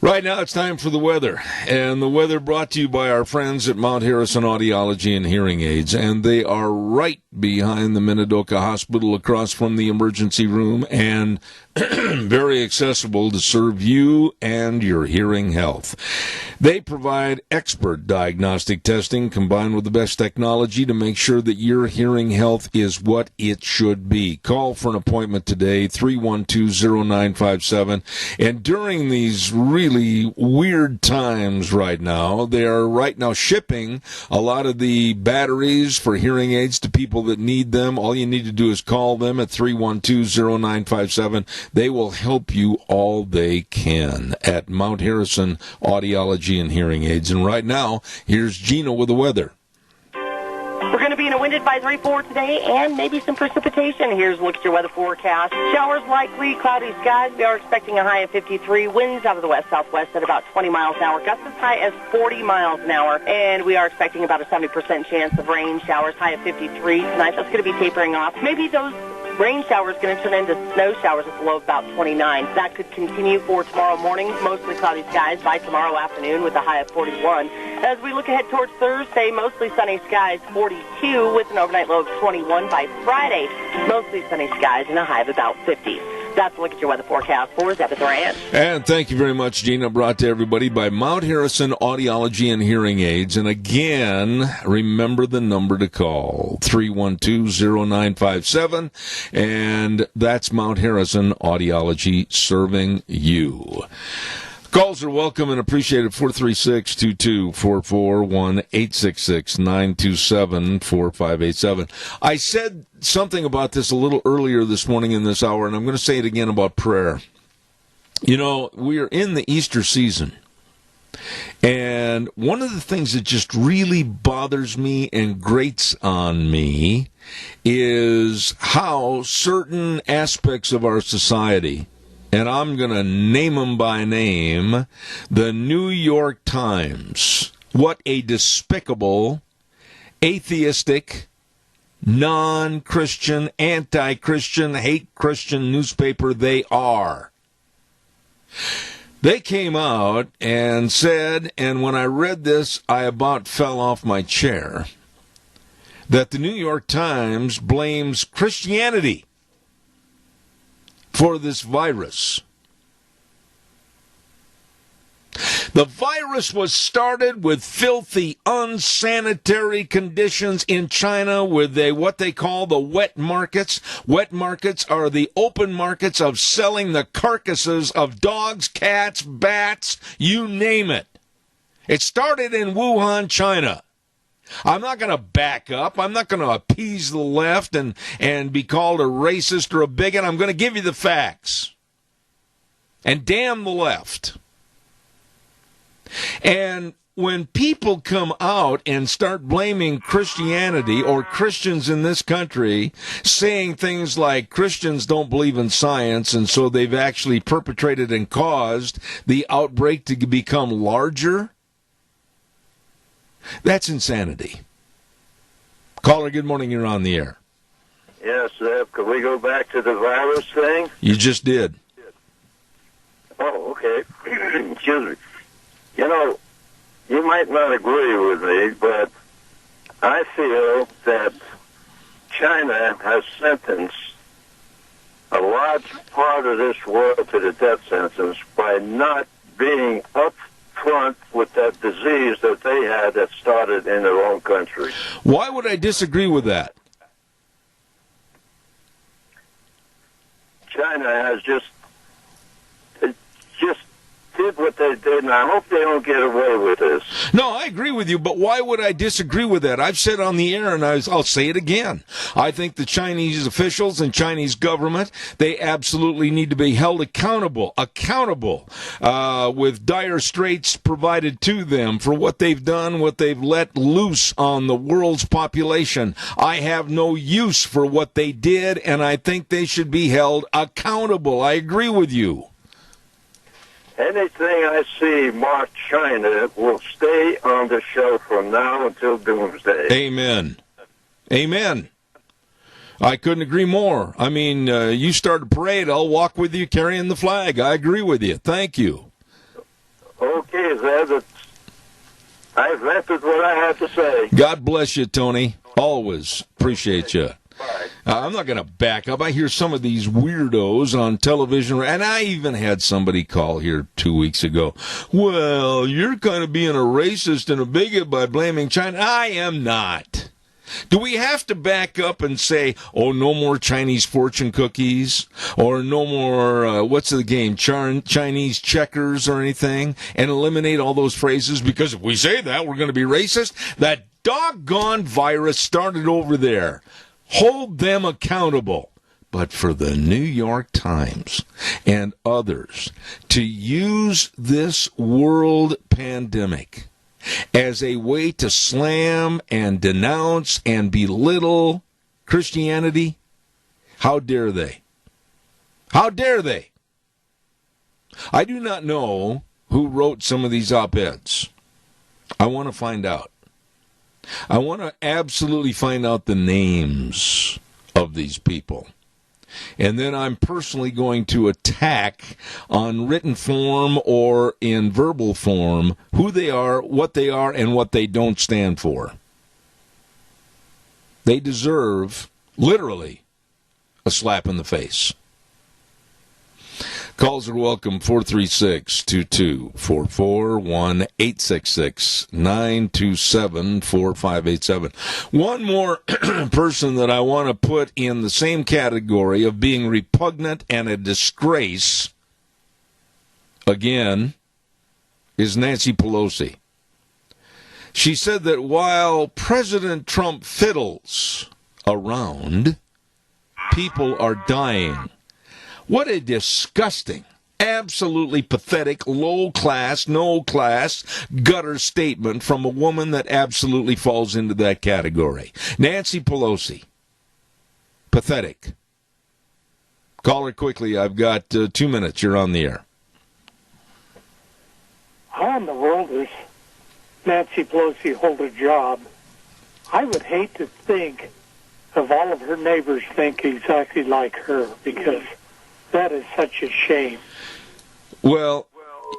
Right now it's time for the weather, and the weather brought to you by our friends at Mount Harrison Audiology and Hearing Aids, and they are right behind the Minidoka Hospital across from the emergency room and very accessible to serve you and your hearing health. They provide expert diagnostic testing combined with the best technology to make sure that your hearing health is what it should be. Call for an appointment today, 312-0957. And during these really weird times right now, they are right now shipping a lot of the batteries for hearing aids to people that need them. All you need to do is call them at 312-0957. They will help you all they can at Mount Harrison Audiology and Hearing Aids. And right now, here's Gina with the weather. We're going to be in a wind advisory for today and maybe some precipitation. Here's a look at your weather forecast. Showers likely, cloudy skies. We are expecting a high of 53. Winds out of the west-southwest at about 20 miles an hour. Gusts as high as 40 miles an hour. And we are expecting about a 70% chance of rain. Showers high of 53 tonight. That's going to be tapering off. Maybe those rain showers going to turn into snow showers at the low of about 29. That could continue for tomorrow morning. Mostly cloudy skies by tomorrow afternoon with a high of 41. As we look ahead towards Thursday, mostly sunny skies, 42 with an overnight low of 21 by Friday. Mostly sunny skies and a high of about 50. That's a look at your weather forecast for Zeb at the Ranch. And thank you very much, Gina. Brought to everybody by Mount Harrison Audiology and Hearing Aids. And again, remember the number to call, 312-0957. And that's Mount Harrison Audiology serving you. Calls are welcome and appreciated. 436-2244, 1-866-927-4587. I said something about this a little earlier this morning in this hour, and I'm going to say it again about prayer. You know, we are in the Easter season, and one of the things that just really bothers me and grates on me is how certain aspects of our society, and I'm going to name them by name, the New York Times, what a despicable, atheistic, non-Christian, anti-Christian, hate Christian newspaper they are. They came out and said, and when I read this, I about fell off my chair, that the New York Times blames Christianity for this virus. The virus was started with filthy, unsanitary conditions in China with what they call the wet markets. Wet markets are the open markets of selling the carcasses of dogs, cats, bats, you name it. It started in Wuhan, China. I'm not going to back up. I'm not going to appease the left and be called a racist or a bigot. I'm going to give you the facts. And damn the left. And when people come out and start blaming Christianity or Christians in this country, saying things like Christians don't believe in science, and so they've actually perpetrated and caused the outbreak to become larger, that's insanity. Caller, good morning. You're on the air. Yes, Zeb, could we go back to the virus thing? You just did. Oh, okay. Excuse me. You know, you might not agree with me, but I feel that China has sentenced a large part of this world to the death sentence by not being up front with that disease that they had that started in their own country. Why would I disagree with that? China has just did what they did, and I hope they don't get away with this. No, I agree with you, but why would I disagree with that? I've said on the air, and I'll say it again. I think the Chinese officials and Chinese government, they absolutely need to be held accountable with dire straits provided to them for what they've done, what they've let loose on the world's population. I have no use for what they did, and I think they should be held accountable. I agree with you. Anything I see marked China will stay on the shelf from now until doomsday. Amen. Amen. I couldn't agree more. I mean, you start a parade, I'll walk with you carrying the flag. I agree with you. Thank you. Okay, Zeb. I've vented what I have to say. God bless you, Tony. Always appreciate you. I'm not going to back up. I hear some of these weirdos on television, and I even had somebody call here 2 weeks ago. Well, you're kind of being a racist and a bigot by blaming China. I am not. Do we have to back up and say, oh, no more Chinese fortune cookies, or no more, what's the game, Chinese checkers or anything, and eliminate all those phrases? Because if we say that, we're going to be racist. That doggone virus started over there. Hold them accountable. But for the New York Times and others to use this world pandemic as a way to slam and denounce and belittle Christianity, how dare they? How dare they? I do not know who wrote some of these op-eds. I want to find out. I want to absolutely find out the names of these people. And then I'm personally going to attack on written form or in verbal form who they are, and what they don't stand for. They deserve, literally, a slap in the face. Calls are welcome, 436-2244, 1-866-927-4587. One more person that I want to put in the same category of being repugnant and a disgrace, again, is Nancy Pelosi. She said that while President Trump fiddles around, people are dying. What a disgusting, absolutely pathetic, low-class, no-class, gutter statement from a woman that absolutely falls into that category. Nancy Pelosi. Pathetic. Call her quickly. I've got 2 minutes. You're on the air. How in the world does Nancy Pelosi hold a job? I would hate to think of all of her neighbors think exactly like her, because that is such a shame. Well,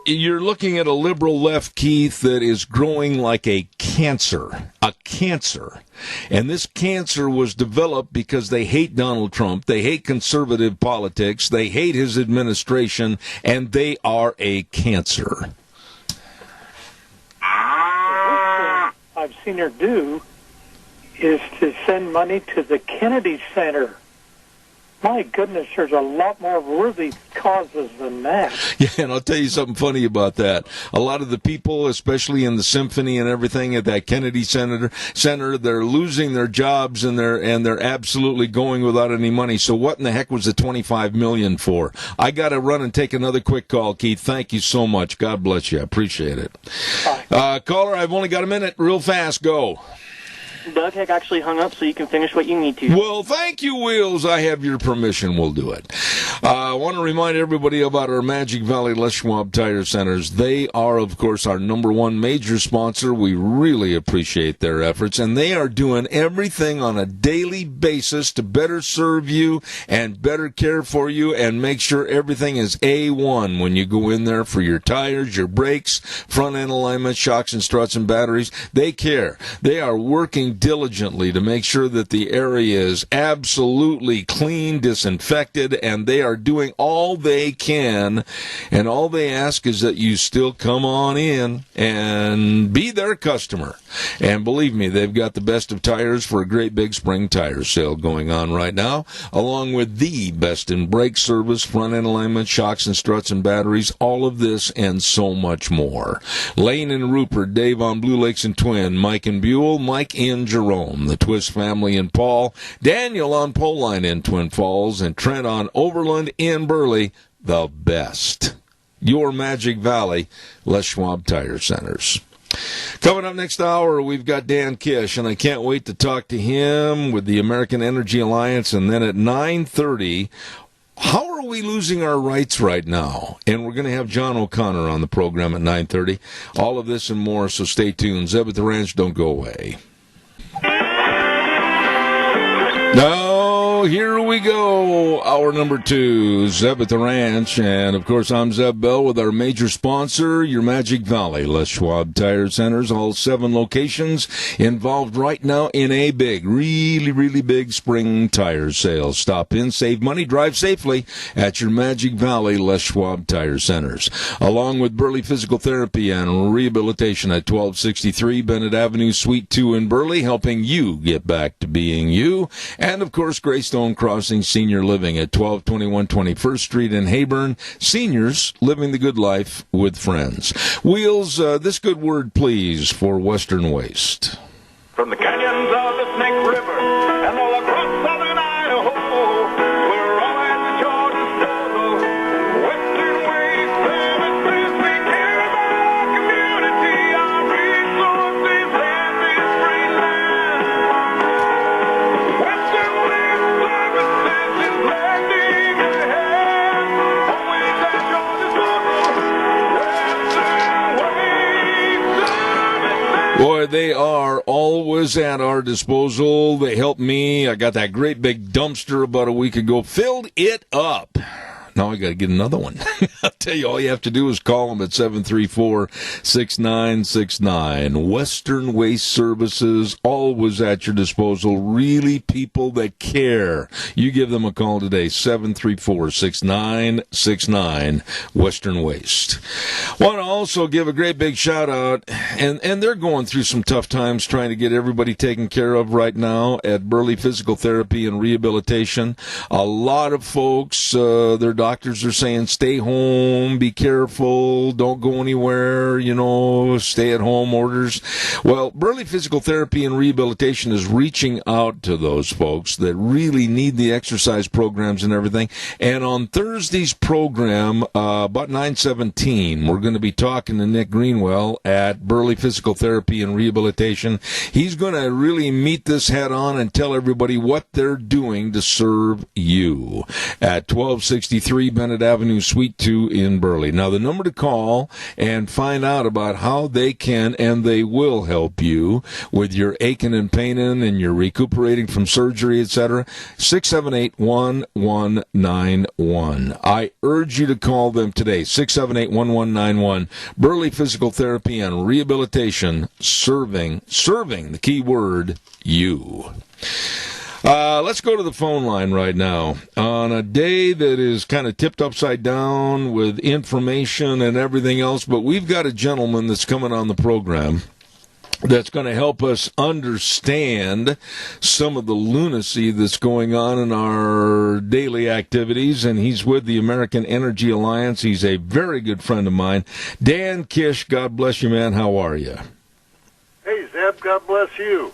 you're looking at a liberal left, Keith, that is growing like a cancer. A cancer. And this cancer was developed because they hate Donald Trump, they hate conservative politics, they hate his administration, and they are a cancer. I've seen her do is to send money to the Kennedy Center. My goodness, there's a lot more worthy causes than that. Yeah, and I'll tell you something funny about that. A lot of the people, especially in the symphony and everything at that Kennedy Center, they're losing their jobs and they're absolutely going without any money. So what in the heck was the $25 million for? I got to run and take another quick call, Keith. Thank you so much. God bless you. I appreciate it. Caller, I've only got a minute. Real fast. Go. Doug had actually hung up, so you can finish what you need to. Well, thank you, Wheels. I have your permission. We'll do it. I want to remind everybody about our Magic Valley Les Schwab Tire Centers. They are, of course, our number one major sponsor. We really appreciate their efforts, and they are doing everything on a daily basis to better serve you and better care for you and make sure everything is A1 when you go in there for your tires, your brakes, front end alignment, shocks and struts and batteries. They care. They are working diligently to make sure that the area is absolutely clean, disinfected, and they are doing all they can, and all they ask is that you still come on in and be their customer. And believe me, they've got the best of tires for a great big spring tire sale going on right now, along with the best in brake service, front end alignment, shocks and struts and batteries, all of this and so much more. Lane and Rupert, Dave on Blue Lakes and Twin, Mike and Buell, Mike and Jerome, the Twist family in Paul, Daniel on Pole Line in Twin Falls, and Trent on Overland in Burley, the best. Your Magic Valley Les Schwab Tire Centers. Coming up next hour, we've got Dan Kish, and I can't wait to talk to him with the American Energy Alliance. And then at 9:30, how are we losing our rights right now? And we're going to have John O'Connor on the program at 9:30. All of this and more, so stay tuned. Zeb at the Ranch, don't go away. Now, here we go. Hour number 2, Zeb at the Ranch. And, of course, I'm Zeb Bell with our major sponsor, your Magic Valley Les Schwab Tire Centers. All 7 locations involved right now in a big, really big spring tire sale. Stop in, save money, drive safely at your Magic Valley Les Schwab Tire Centers. Along with Burley Physical Therapy and Rehabilitation at 1263 Bennett Avenue, Suite 2 in Burley, helping you get back to being you. And, of course, Greystone Crossing Senior Living at 1221 21st Street in Hayburn. Seniors living the good life with friends. Wheels, this good word, please, for Western Waste. From the canyons of the Snake River and all across southern Idaho, we're all at your disposal. Western Waste Services, we care about our community, our resources, and this great land. Western Waste Services is landing ahead, always at your disposal. Western Waste Services. Boy, they are always at our disposal. They helped me. I got that great big dumpster about a week ago. Filled it up. Now I got to get another one. I'll tell you, all you have to do is call them at 734-6969. Western Waste Services, always at your disposal. Really people that care. You give them a call today, 734-6969, Western Waste. Want to also give a great big shout out, and they're going through some tough times trying to get everybody taken care of right now at Burley Physical Therapy and Rehabilitation. A lot of folks, their doctors are saying stay home, be careful, don't go anywhere, stay at home orders. Well, Burley Physical Therapy and Rehabilitation is reaching out to those folks that really need the exercise programs and everything. And on Thursday's program, about 9:17, we're going to be talking to Nick Greenwell at Burley Physical Therapy and Rehabilitation. He's going to really meet this head on and tell everybody what they're doing to serve you at 1263 Bennett Avenue, Suite 2 in Burley. Now, the number to call and find out about how they can and they will help you with your aching and paining and your recuperating from surgery, etc., 678-1191. I urge you to call them today, 678-1191. Burley Physical Therapy and Rehabilitation, serving, the key word, you. Let's go to the phone line right now. On a day that is kind of tipped upside down with information and everything else, but we've got a gentleman that's coming on the program that's going to help us understand some of the lunacy that's going on in our daily activities, and he's with the American Energy Alliance. He's a very good friend of mine. Dan Kish, God bless you, man. How are you? Hey, Zeb, God bless you.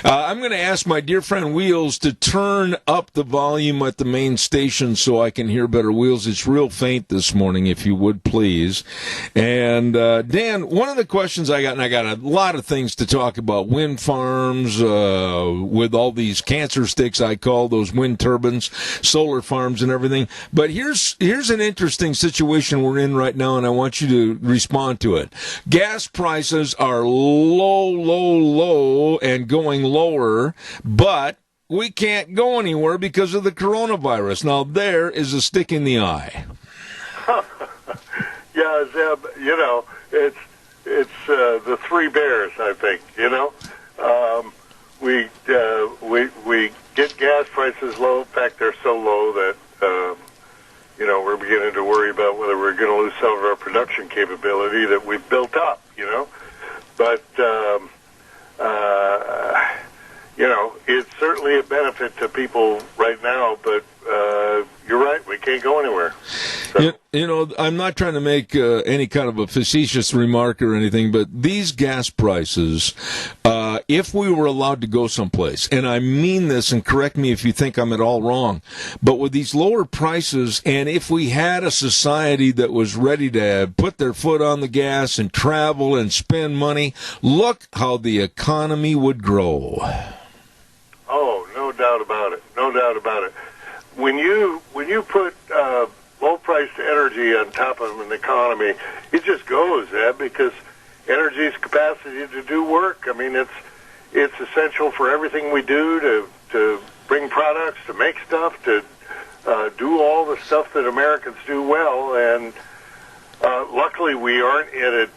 I'm going to ask my dear friend Wheels to turn up the volume at the main station so I can hear better. Wheels, it's real faint this morning, if you would please. And Dan, one of the questions I got, and I got a lot of things to talk about, wind farms, with all these cancer sticks I call those wind turbines, solar farms and everything. But here's an interesting situation we're in right now, and I want you to respond to it. Gas prices are low, and going lower, but we can't go anywhere because of the coronavirus. Now, there is a stick in the eye. Yeah, Zeb, it's the three bears, I think, we get gas prices low. In fact, they're so low that, we're beginning to worry about whether we're going to lose some of our production capability that we've built up, But, it's certainly a benefit to people right now, but you're right, we can't go anywhere. So. I'm not trying to make any kind of a facetious remark or anything, but these gas prices, if we were allowed to go someplace, and I mean this, and correct me if you think I'm at all wrong, but with these lower prices, and if we had a society that was ready to put their foot on the gas and travel and spend money, look how the economy would grow. Oh, no doubt about it. No doubt about it. When you put low-priced energy on top of an economy, it just goes, because energy's capacity to do work. I mean, it's essential for everything we do to bring products, to make stuff, to do all the stuff that Americans do well. And luckily, we aren't at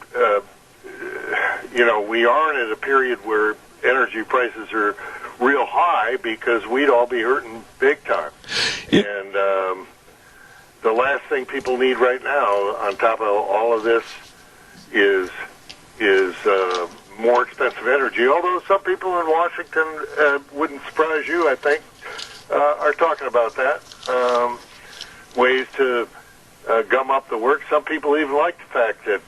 a period where energy prices are real high, because we'd all be hurting big time. And the last thing people need right now, on top of all of this, is more expensive energy. Although some people in Washington, wouldn't surprise you, I think, are talking about that. Ways to gum up the work. Some people even like the fact that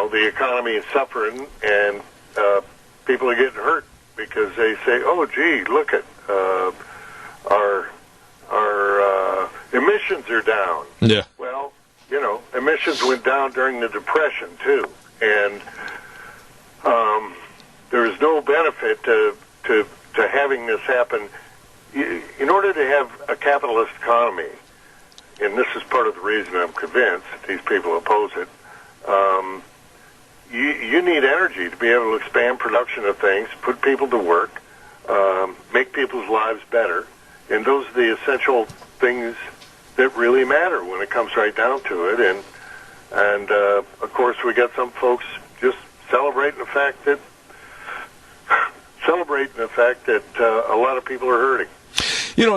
the economy is suffering, and people are getting hurt because they say, "Oh, gee, look at our emissions are down." Yeah. Well, emissions went down during the Depression too, and there is no benefit to having this happen. In order to have a capitalist economy, and this is part of the reason I'm convinced that these people oppose it, you need energy to be able to expand production of things, put people to work, make people's lives better, and those are the essential things that really matter when it comes right down to it. And of course, we got some folks just celebrating the fact that a lot of people are hurting.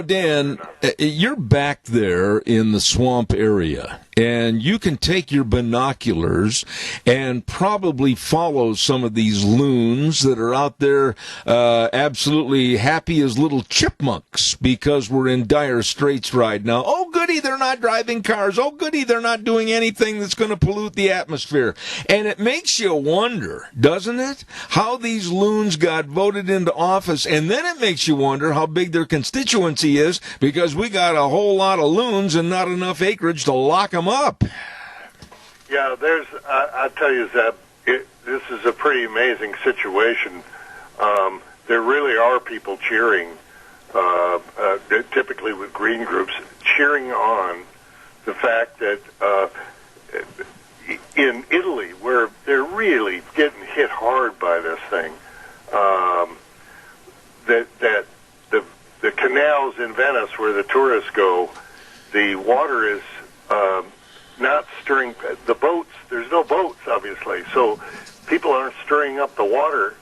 Dan, you're back there in the swamp area, and you can take your binoculars and probably follow some of these loons that are out there absolutely happy as little chipmunks because we're in dire straits right now. Oh, goody, they're not driving cars. Oh, goody, they're not doing anything that's going to pollute the atmosphere. And it makes you wonder, doesn't it, how these loons got voted into office, and then it makes you wonder how big their constituency is, because we got a whole lot of loons and not enough acreage to lock them up. Yeah, I tell you, Zeb, this is a pretty amazing situation. There really are people cheering, typically with green groups, cheering on the fact that in Italy, where they're really getting hit hard by this thing, that the canals in Venice where the tourists go, the water is not stirring the boats. There's no boats, obviously, so people aren't stirring up the water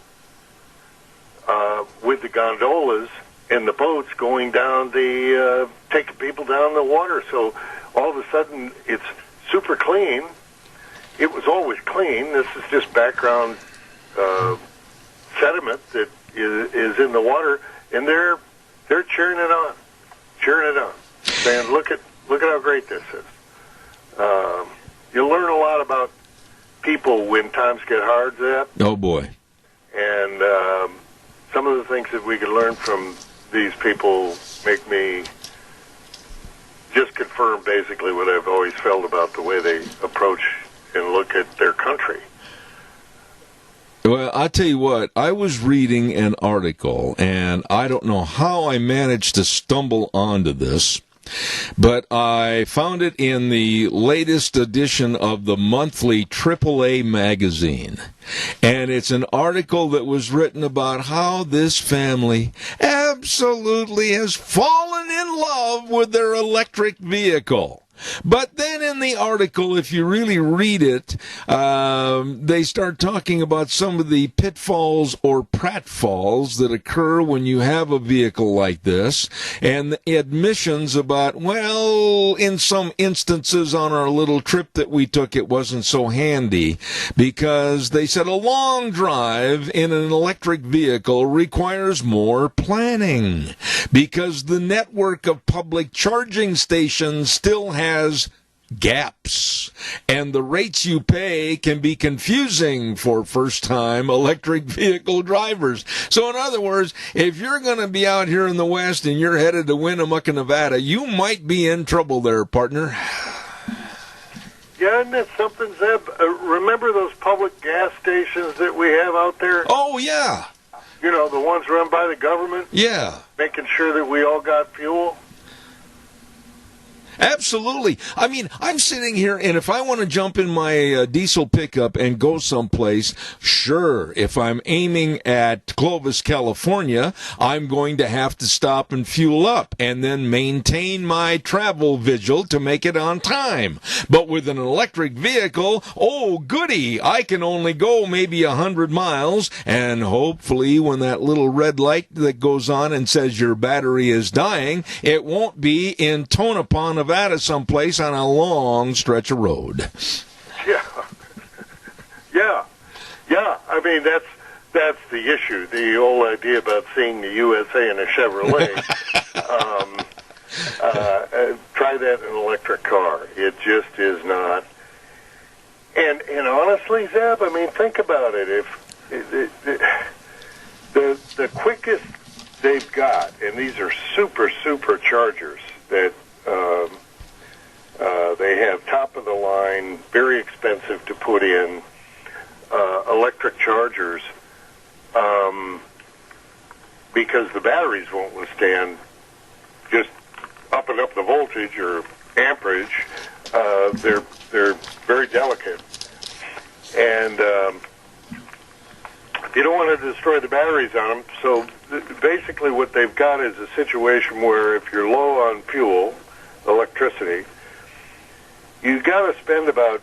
with the gondolas and the boats going down taking people down the water. So all of a sudden, it's super clean. It was always clean. This is just background sediment that is in the water, and they're cheering it on, saying, "Look at how great this is." You'll learn a lot about people when times get hard, Zeb. Oh, boy. And some of the things that we can learn from these people make me just confirm basically what I've always felt about the way they approach and look at their country. Well, I tell you what, I was reading an article, and I don't know how I managed to stumble onto this, but I found it in the latest edition of the monthly AAA magazine. And it's an article that was written about how this family absolutely has fallen in love with their electric vehicle. But then in the article, if you really read it, they start talking about some of the pitfalls or pratfalls that occur when you have a vehicle like this, and the admissions about, well, in some instances on our little trip that we took, it wasn't so handy, because they said a long drive in an electric vehicle requires more planning, because the network of public charging stations still has gaps, and the rates you pay can be confusing for first-time electric vehicle drivers. So in other words, if you're going to be out here in the West and you're headed to Winnemucca, Nevada, you might be in trouble there, partner. Yeah, isn't that something, Zeb? Remember those public gas stations that we have out there? Oh, yeah. You know, the ones run by the government? Yeah. Making sure that we all got fuel? Absolutely. I mean, I'm sitting here, and if I want to jump in my diesel pickup and go someplace, sure, if I'm aiming at Clovis, California, I'm going to have to stop and fuel up and then maintain my travel vigil to make it on time. But with an electric vehicle, oh, goody, I can only go maybe 100 miles, and hopefully when that little red light that goes on and says your battery is dying, it won't be in Tonopah, Nevada, someplace on a long stretch of road. Yeah. I mean, that's the issue. The old idea about seeing the USA in a Chevrolet. Try that in an electric car. It just is not. And honestly, Zeb, I mean, think about it. If the quickest they've got, and these are super chargers that they have top of the line, very expensive to put in electric chargers because the batteries won't withstand just up and up the voltage or amperage. They're very delicate, and you don't want to destroy the batteries on them. So basically, what they've got is a situation where if you're low on fuel, electricity, you've got to spend about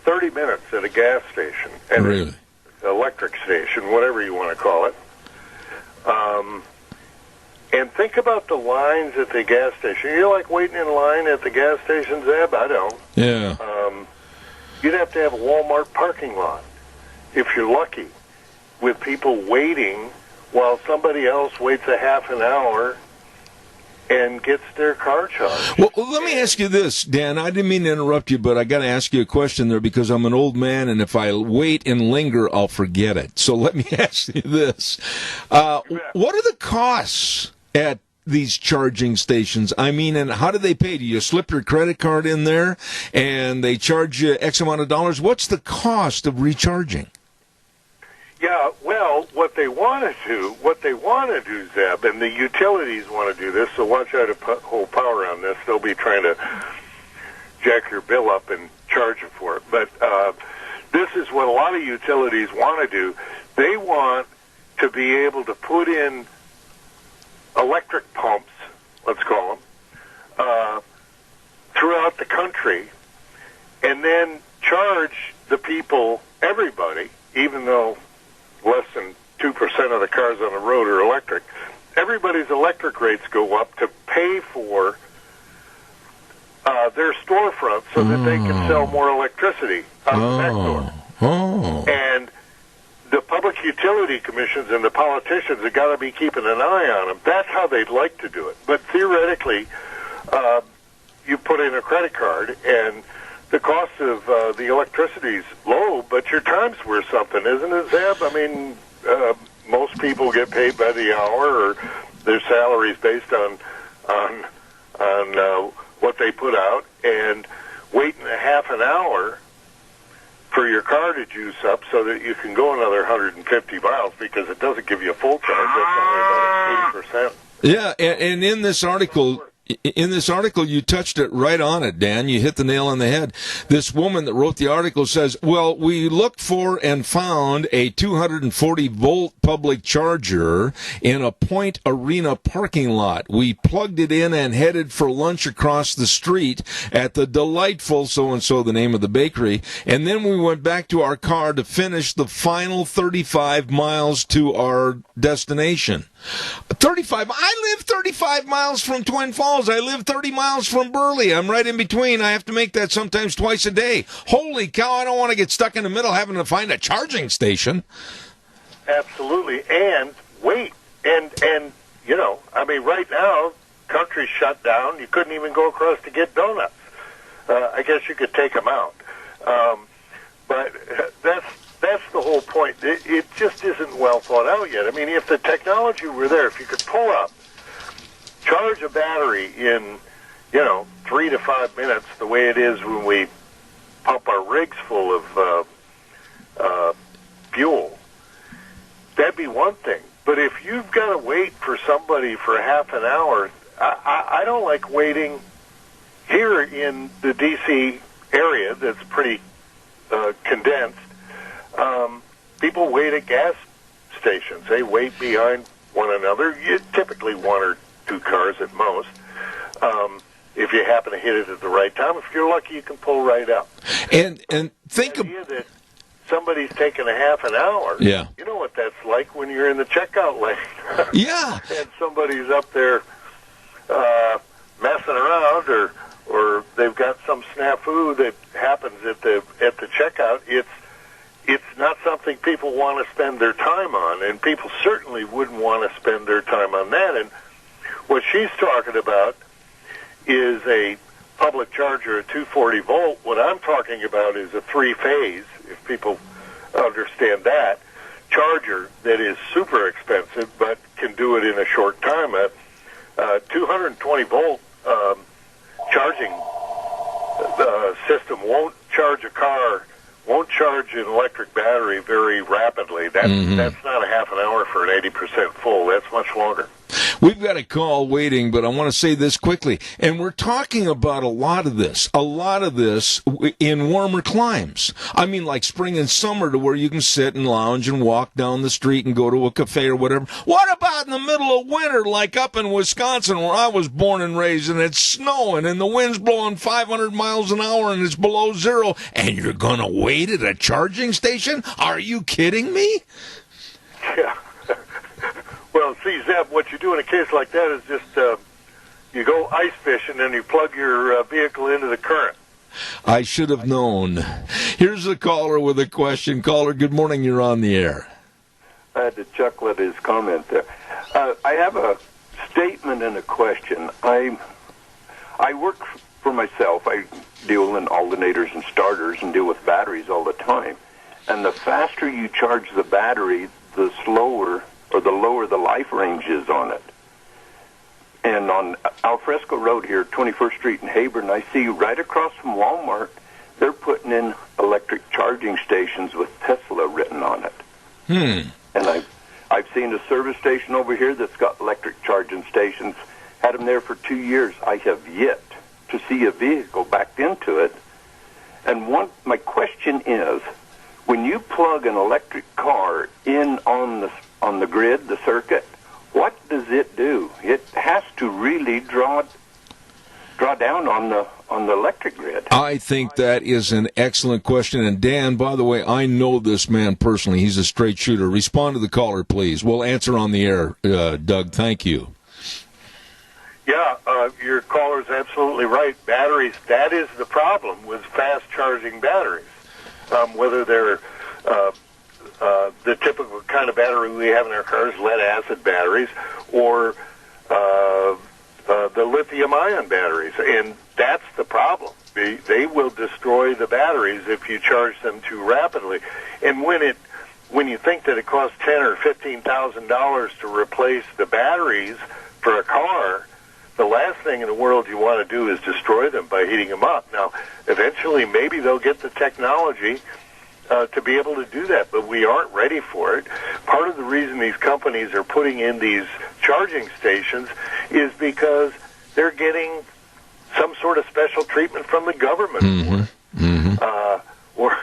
30 minutes at a gas station, at an electric station, whatever you want to call it. And think about the lines at the gas station. You like waiting in line at the gas station, Zeb? I don't. Yeah. You'd have to have a Walmart parking lot, if you're lucky, with people waiting while somebody else waits a half an hour and gets their car charged. Well, let me ask you this, Dan. I didn't mean to interrupt you, but I got to ask you a question there because I'm an old man, and if I wait and linger, I'll forget it. So let me ask you this. What are the costs at these charging stations? I mean, and how do they pay? Do you slip your credit card in there, and they charge you X amount of dollars? What's the cost of recharging? Yeah, well, what they want to do, Zeb, and the utilities want to do this, so watch out to hold power on this. They'll be trying to jack your bill up and charge you for it. But this is what a lot of utilities want to do. They want to be able to put in electric pumps, let's call them, throughout the country, and then charge the people, everybody, even though less than 2% of the cars on the road are electric, everybody's electric rates go up to pay for their storefront so that they can sell more electricity out the back door. And the public utility commissions and the politicians have got to be keeping an eye on them. That's how they'd like to do it. But theoretically, you put in a credit card, and the cost of the electricity's low, but your time's worth something, isn't it, Zeb? I mean, most people get paid by the hour, or their salary's based on what they put out, and waiting a half an hour for your car to juice up so that you can go another 150 miles, because it doesn't give you a full charge. That's only about 80%. Yeah, and in this article, you touched it right on it, Dan. You hit the nail on the head. This woman that wrote the article says, well, we looked for and found a 240-volt public charger in a Point Arena parking lot. We plugged it in and headed for lunch across the street at the delightful so-and-so, the name of the bakery, and then we went back to our car to finish the final 35 miles to our destination. 35. I live 35 miles from Twin Falls. I live 30 miles from Burley. I'm right in between. I have to make that sometimes twice a day. Holy cow, I don't want to get stuck in the middle having to find a charging station. Absolutely. And wait. And you know, I mean, right now, country's shut down. You couldn't even go across to get donuts. I guess you could take them out. But that's the whole point. It just isn't well thought out yet. I mean, if the technology were there, if you could pull up, charge a battery in, 3 to 5 minutes, the way it is when we pump our rigs full of fuel, that'd be one thing. But if you've got to wait for somebody for half an hour, I don't like waiting here in the D.C. area that's pretty condensed. People wait at gas stations. They wait behind one another, typically one or two cars at most. If you happen to hit it at the right time, if you're lucky, you can pull right up. And think of the idea that somebody's taking a half an hour. Yeah. You know what that's like when you're in the checkout lane. Yeah. And somebody's up there messing around, or they've got some snafu that happens at the checkout. It's not something people want to spend their time on, and people certainly wouldn't want to spend their time on that. And what she's talking about is a public charger at 240 volt. What I'm talking about is a three-phase, if people understand that, charger that is super expensive but can do it in a short time. A 220 volt charging system won't charge a car, won't charge an electric battery very rapidly. That's not a half an hour for an 80% full. That's much longer. We've got a call waiting, but I want to say this quickly. And we're talking about a lot of this in warmer climes. I mean, like spring and summer, to where you can sit and lounge and walk down the street and go to a cafe or whatever. What about in the middle of winter, like up in Wisconsin where I was born and raised, and it's snowing and the wind's blowing 500 miles an hour and it's below zero, and you're going to wait at a charging station? Are you kidding me? Yeah. Well, see, Zeb, what you do in a case like that is just you go ice fishing and you plug your vehicle into the current. I should have known. Here's a caller with a question. Caller, good morning. You're on the air. I had to chuckle at his comment there. I have a statement and a question. I work for myself. I deal in alternators and starters and deal with batteries all the time. And the faster you charge the battery, the slower or the lower the life range is on it. And on Alfresco Road here, 21st Street in Hayburn, I see right across from Walmart, they're putting in electric charging stations with Tesla written on it. And I've seen a service station over here that's got electric charging stations, had them there for 2 years. I have yet to see a vehicle backed into it. And my question is, when you plug an electric car in on the grid, the circuit, what does it do? It has to really draw down on the electric grid. I think that is an excellent question. And Dan, by the way, I know this man personally. He's a straight shooter. Respond to the caller, please. We'll answer on the air, Doug. Thank you. Yeah, your caller's absolutely right. Batteries, that is the problem with fast-charging batteries. Whether they're the typical kind of battery we have in our cars, lead-acid batteries, or the lithium-ion batteries. And that's the problem, they will destroy the batteries if you charge them too rapidly. And when you think that it costs $10,000 or $15,000 to replace the batteries for a car, the last thing in the world you want to do is destroy them by heating them up. Now, eventually, maybe they'll get the technology to be able to do that, but we aren't ready for it. Part of the reason these companies are putting in these charging stations is because they're getting some sort of special treatment from the government. Or,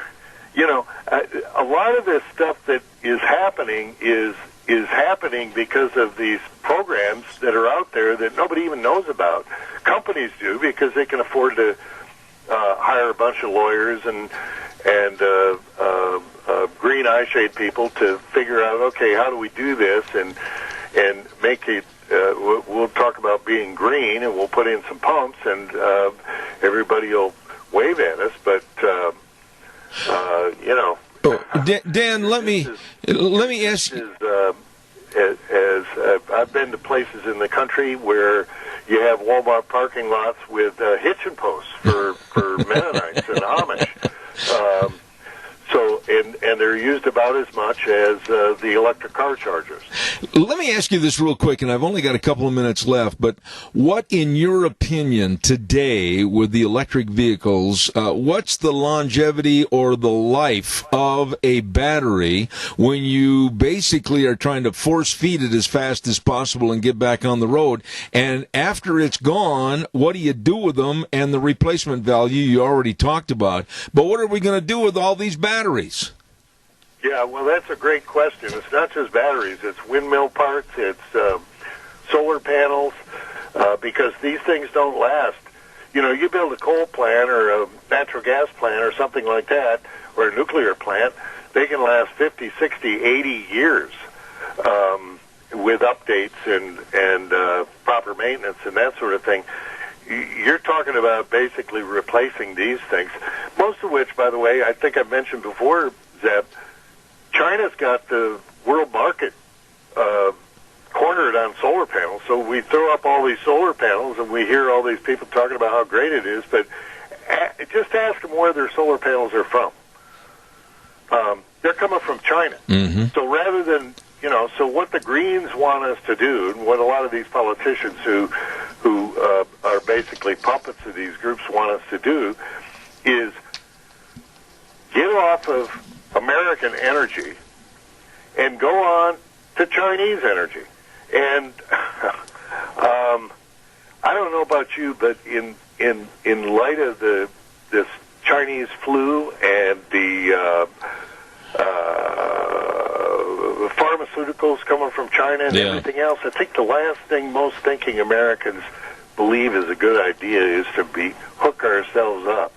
you know, a lot of this stuff that is happening is happening because of these programs that are out there that nobody even knows about. Companies do because they can afford to hire a bunch of lawyers and green eye shade people to figure out, okay, how do we do this and make it. We'll talk about being green, and we'll put in some pumps, and everybody will wave at us. But you know, Dan, let me ask. I've been to places in the country where you have Walmart parking lots with hitching posts for Mennonites and Amish. So and they're used about as much as the electric car chargers. Let me ask you this real quick, and I've only got a couple of minutes left, but what, in your opinion, today with the electric vehicles, what's the longevity or the life of a battery when you basically are trying to force feed it as fast as possible and get back on the road? And after it's gone, what do you do with them and the replacement value you already talked about? But what are we going to do with all these batteries? Yeah, well, that's a great question. It's not just batteries. It's windmill parts. It's solar panels, because these things don't last. You know, you build a coal plant or a natural gas plant or something like that, or a nuclear plant, they can last 50, 60, 80 years with updates and proper maintenance and that sort of thing. You're talking about basically replacing these things, most of which, by the way, I think I've mentioned before, Zeb, China's got the world market cornered on solar panels. So we throw up all these solar panels and we hear all these people talking about how great it is, but just ask them where their solar panels are from. They're coming from China. So rather than, you know, so what the Greens want us to do, and what a lot of these politicians who are basically puppets of these groups want us to do, is get off of American energy and go on to Chinese energy. And I don't know about you, but in light of this Chinese flu and the pharmaceuticals coming from China and everything else, I think the last thing most thinking Americans believe is a good idea is to hook ourselves up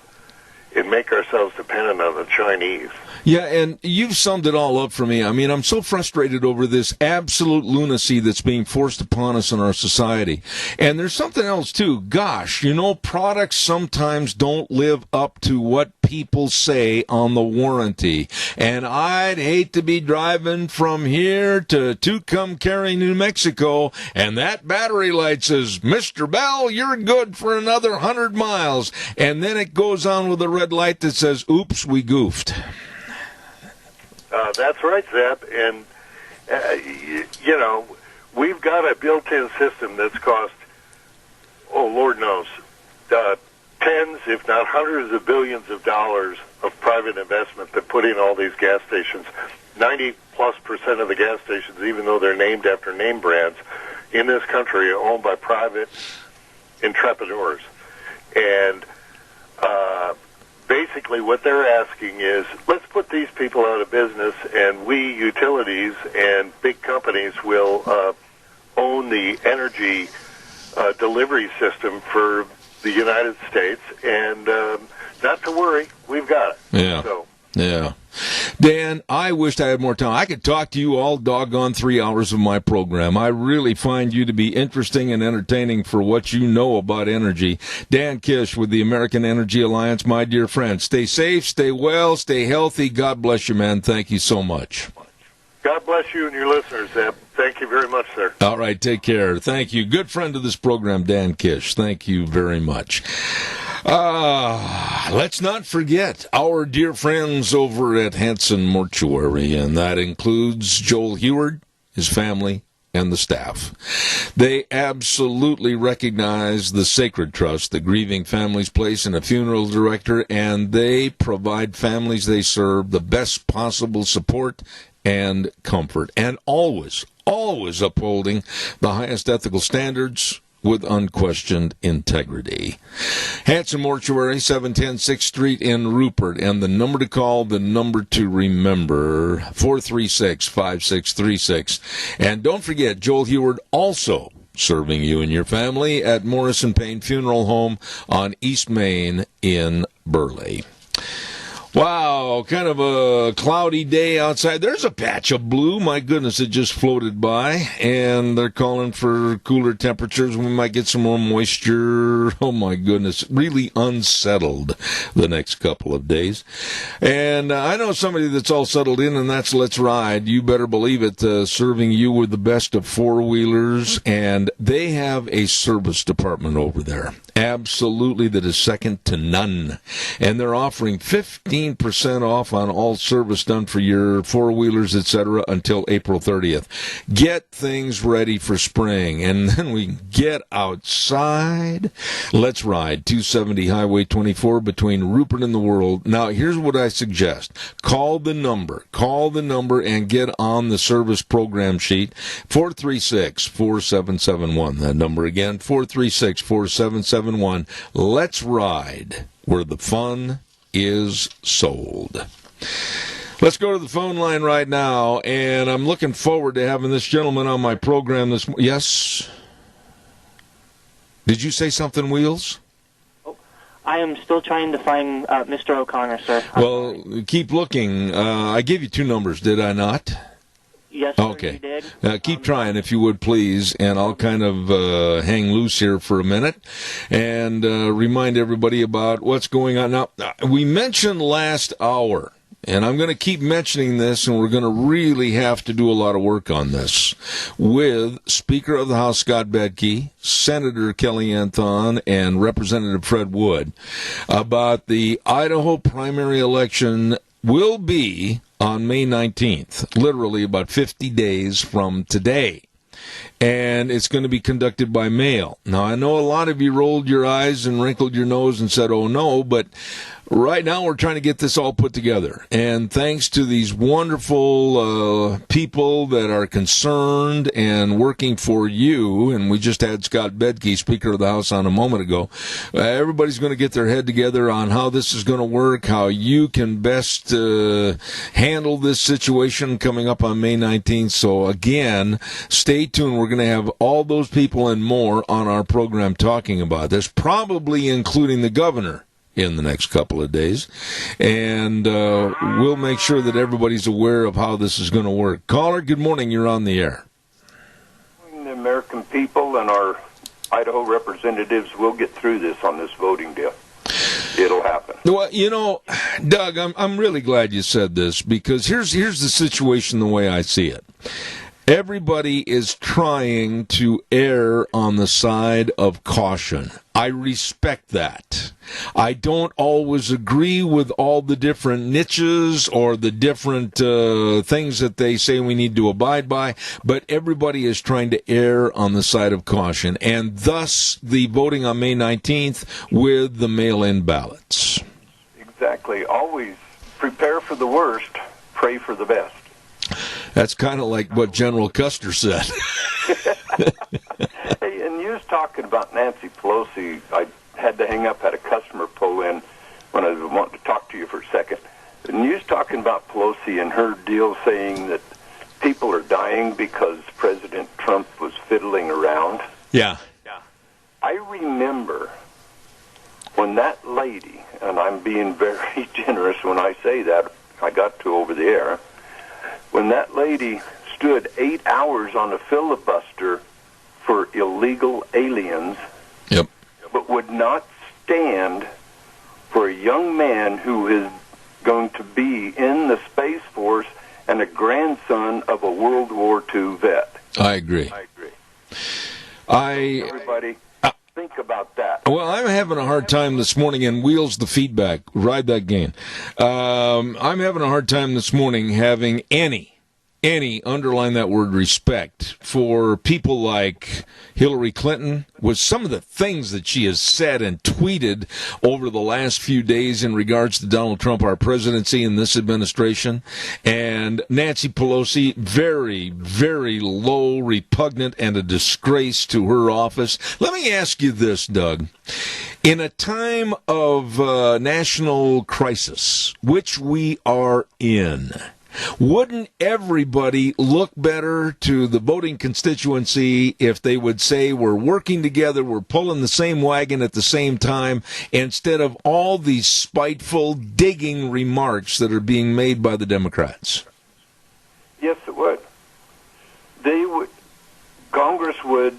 and make ourselves dependent on the Chinese. Yeah, and you've summed it all up for me. I mean, I'm so frustrated over this absolute lunacy that's being forced upon us in our society. And there's something else, too. Gosh, you know, products sometimes don't live up to what people say on the warranty. And I'd hate to be driving from here to Tucumcari, New Mexico, and that battery light says, Mr. Bell, you're good for another 100 miles. And then it goes on with a red light that says, oops, we goofed. That's right, Zeb. And, you know, we've got a built-in system that's cost, oh, Lord knows, tens, if not hundreds of billions of dollars of private investment that put in all these gas stations. 90+% of the gas stations, even though they're named after name brands, in this country are owned by private entrepreneurs. And basically what they're asking is, let's put these people out of business, and we, utilities and big companies, will own the energy delivery system for the United States, and not to worry, we've got it. Yeah. Yeah. Dan, I wished I had more time. I could talk to you all doggone 3 hours of my program. I really find you to be interesting and entertaining for what you know about energy. Dan Kish with the American Energy Alliance, my dear friend. Stay safe, stay well, stay healthy. God bless you, man. Thank you so much. God bless you and your listeners, Zeb. Thank you very much, sir. All right, take care. Thank you. Good friend of this program, Dan Kish. Thank you very much. Let's not forget our dear friends over at Hanson Mortuary, and that includes Joel Heward, his family, and the staff. They absolutely recognize the sacred trust the grieving families place in a funeral director, and they provide families they serve the best possible support and comfort, and always upholding the highest ethical standards with unquestioned integrity. Hanson Mortuary, 710 6th Street in Rupert, and the number to call, the number to remember, 436-5636. And don't forget, Joel Heward also serving you and your family at Morrison Payne Funeral Home on East Main in Burley. Wow, kind of a cloudy day outside. There's a patch of blue. My goodness, it just floated by. And they're calling for cooler temperatures. We might get some more moisture. Oh, my goodness. Really unsettled the next couple of days. And I know somebody that's all settled in, and that's Let's Ride. You better believe it, serving you with the best of four-wheelers. And they have a service department over there. Absolutely, that is second to none. And they're offering 15% off on all service done for your four-wheelers, etc., until April 30th. Get things ready for spring, and then we get outside. Let's Ride, 270 Highway 24 between Rupert and the World. Now, here's what I suggest. Call the number and get on the service program sheet, 436-4771. That number again, 436-4771. Let's Ride, where the fun is sold. Let's go to the phone line right now, and I'm looking forward to having this gentleman on my program this morning. Yes? Did you say something, Wheels? I am still trying to find Mr. O'Connor, sir. Well, keep looking. I gave you two numbers, did I not? Yes, sir, okay. you did. Keep trying, if you would, please, and I'll kind of hang loose here for a minute and remind everybody about what's going on. Now, we mentioned last hour, and I'm going to keep mentioning this, and we're going to really have to do a lot of work on this, with Speaker of the House Scott Bedke, Senator Kellyanne Thon, and Representative Fred Wood, about the Idaho primary election will be on May 19th, literally about 50 days from today. And it's going to be conducted by mail. Now, I know a lot of you rolled your eyes and wrinkled your nose and said, oh, no, but right now we're trying to get this all put together. And thanks to these wonderful people that are concerned and working for you, and we just had Scott Bedke, Speaker of the House, on a moment ago, everybody's going to get their head together on how this is going to work, how you can best handle this situation coming up on May 19th. So, again, stay tuned. We're going to have all those people and more on our program talking about this, probably including the governor in the next couple of days. And we'll make sure that everybody's aware of how this is going to work. Caller, good morning. You're on the air. The American people and our Idaho representatives will get through this on this voting deal. It'll happen. Well, you know, Doug, I'm really glad you said this, because here's the situation the way I see it. Everybody is trying to err on the side of caution. I respect that. I don't always agree with all the different niches or the different things that they say we need to abide by, but everybody is trying to err on the side of caution, and thus the voting on May 19th with the mail-in ballots. Exactly. Always prepare for the worst, pray for the best. That's kind of like what General Custer said. Hey, and you was talking about Nancy Pelosi. I had to hang up, had a customer pull in when I wanted to talk to you for a second. And you was talking about Pelosi and her deal saying that people are dying because President Trump was fiddling around. Yeah. I remember when that lady, and I'm being very generous when I say that, I got to over the air, when that lady stood 8 hours on a filibuster for illegal aliens, yep, but would not stand for a young man who is going to be in the Space Force and a grandson of a World War II vet. I agree. Everybody, think about that? Well, I'm having a hard time this morning, and Wheels the feedback. Ride that gain. I'm having a hard time this morning having any, underline that word, respect for people like Hillary Clinton with some of the things that she has said and tweeted over the last few days in regards to Donald Trump, our presidency, and this administration, and Nancy Pelosi, very, very low, repugnant, and a disgrace to her office. Let me ask you this, Doug. In a time of national crisis, which we are in, wouldn't everybody look better to the voting constituency if they would say we're working together, we're pulling the same wagon at the same time, instead of all these spiteful, digging remarks that are being made by the Democrats? Yes, it would. Congress would,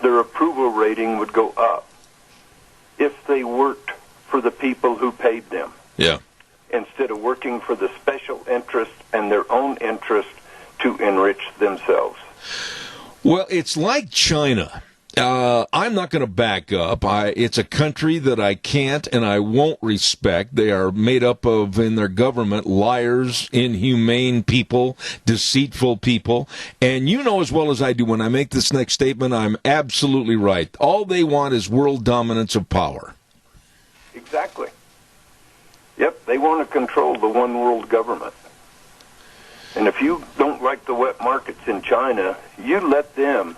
their approval rating would go up if they worked for the people who paid them. Yeah. Instead of working for the special interest and their own interest to enrich themselves. Well, it's like China. I'm not going to back up. It's a country that I can't and I won't respect. They are made up of, in their government, liars, inhumane people, deceitful people. And you know as well as I do, when I make this next statement, I'm absolutely right. All they want is world dominance of power. Exactly. Yep, they want to control the one world government. And if you don't like the wet markets in China, you let them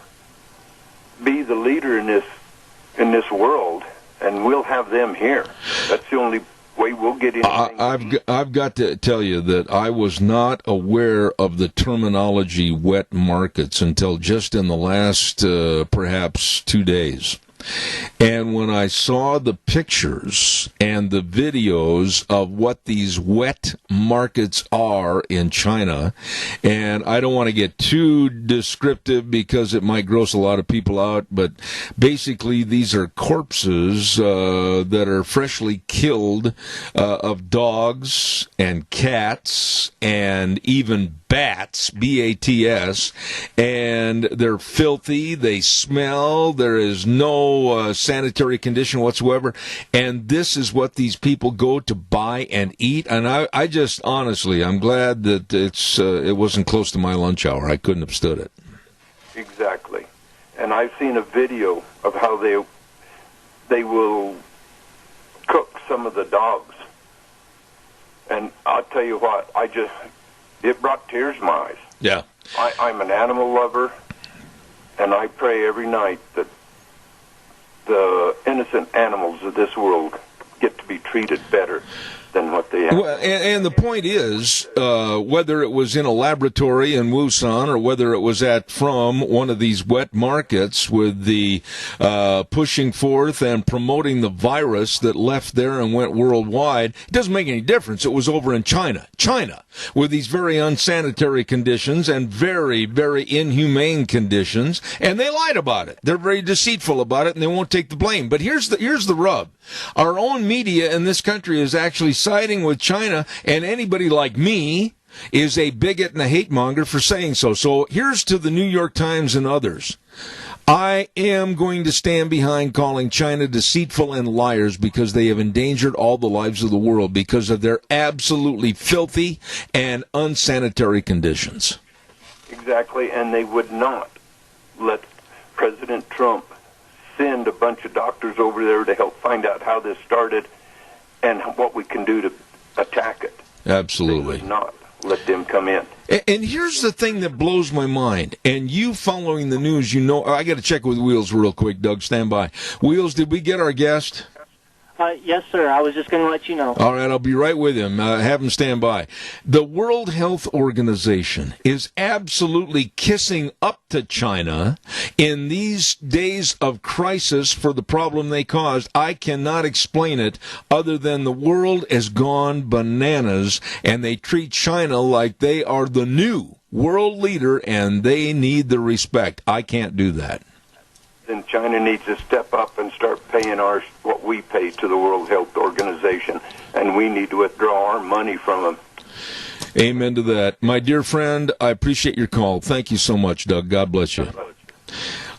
be the leader in this world, and we'll have them here. That's the only way we'll get anything. I've got to tell you that I was not aware of the terminology wet markets until just in the last perhaps 2 days. And when I saw the pictures and the videos of what these wet markets are in China, and I don't want to get too descriptive because it might gross a lot of people out, but basically these are corpses that are freshly killed of dogs and cats and even bats, B-A-T-S, and they're filthy, they smell, there is no sanitary condition whatsoever, and this is what these people go to buy and eat, and I just, honestly, I'm glad that it wasn't close to my lunch hour. I couldn't have stood it. Exactly. And I've seen a video of how they will cook some of the dogs, and I'll tell you what, it brought tears to my eyes. Yeah. I'm an animal lover, and I pray every night that the innocent animals of this world get to be treated better than what they have. Well, and the point is, whether it was in a laboratory in Wuhan or whether it was from one of these wet markets with the pushing forth and promoting the virus that left there and went worldwide, it doesn't make any difference. It was over in China, with these very unsanitary conditions and very, very inhumane conditions, and they lied about it. They're very deceitful about it, and they won't take the blame. But here's the rub. Our own media in this country is actually siding with China, and anybody like me is a bigot and a hate monger for saying so. So here's to the New York Times and others. I am going to stand behind calling China deceitful and liars because they have endangered all the lives of the world because of their absolutely filthy and unsanitary conditions. Exactly, and they would not let President Trump send a bunch of doctors over there to help find out how this started and what we can do to attack it. Absolutely. They would not let them come in. And here's the thing that blows my mind. And you following the news, you know, I got to check with Wheels real quick, Doug. Stand by. Wheels, did we get our guest? Yes, sir. I was just going to let you know. All right, I'll be right with him. Have him stand by. The World Health Organization is absolutely kissing up to China in these days of crisis for the problem they caused. I cannot explain it other than the world has gone bananas, and they treat China like they are the new world leader, and they need the respect. I can't do that. Then China needs to step up and start paying what we pay to the World Health Organization, and we need to withdraw our money from them. Amen to that. My dear friend, I appreciate your call. Thank you so much, Doug. God bless you.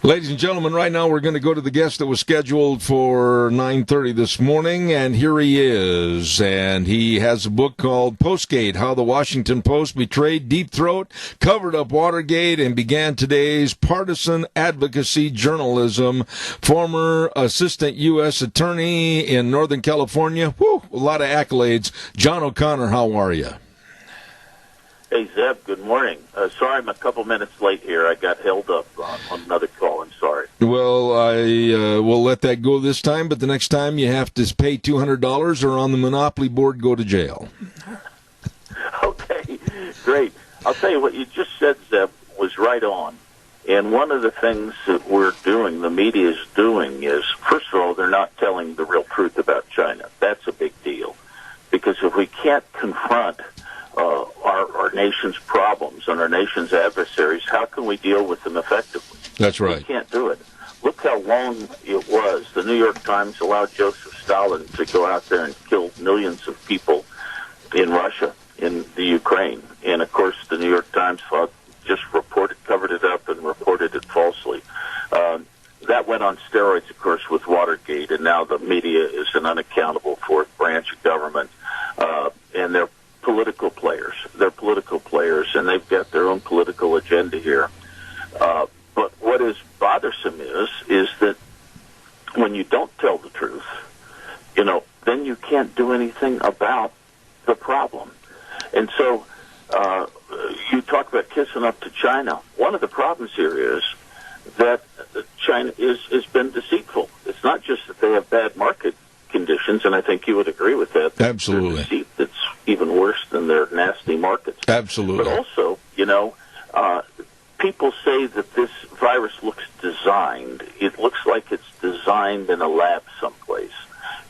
Ladies and gentlemen, right now we're going to go to the guest that was scheduled for 9:30 this morning, and here he is. And he has a book called Postgate, How the Washington Post Betrayed Deep Throat, Covered Up Watergate, and Began Today's Partisan Advocacy Journalism. Former Assistant U.S. Attorney in Northern California. Whew, a lot of accolades. John O'Connor, how are you? Hey, Zeb, good morning. Sorry I'm a couple minutes late here. I got held up on another call. I'm sorry. Well, I will let that go this time, but the next time you have to pay $200 or on the Monopoly board, go to jail. Okay, great. I'll tell you what you just said, Zeb, was right on. And one of the things that we're doing, the media is doing, is, first of all, they're not telling the real truth about China. That's a big deal. Because if we can't confront our nation's problems and our nation's adversaries, how can we deal with them effectively? That's right. We can't do it. Look how long it was. The New York Times allowed Joseph Stalin to go out there and kill millions of people in Russia, in the Ukraine. And, of course, the New York Times just covered it up and reported it falsely. That went on steroids, of course, with Watergate, and now the media is an unaccountable fourth branch of government. And they're political players. They're political players, and they've got their own political agenda here. But what is bothersome is that when you don't tell the truth, then you can't do anything about the problem. And so you talk about kissing up to China. One of the problems here is that China has been deceitful. It's not just that they have bad market conditions, and I think you would agree with that. Absolutely. Deceit that's even worse than their nasty markets. Absolutely. But also, people say that this virus looks designed. It looks like it's designed in a lab someplace.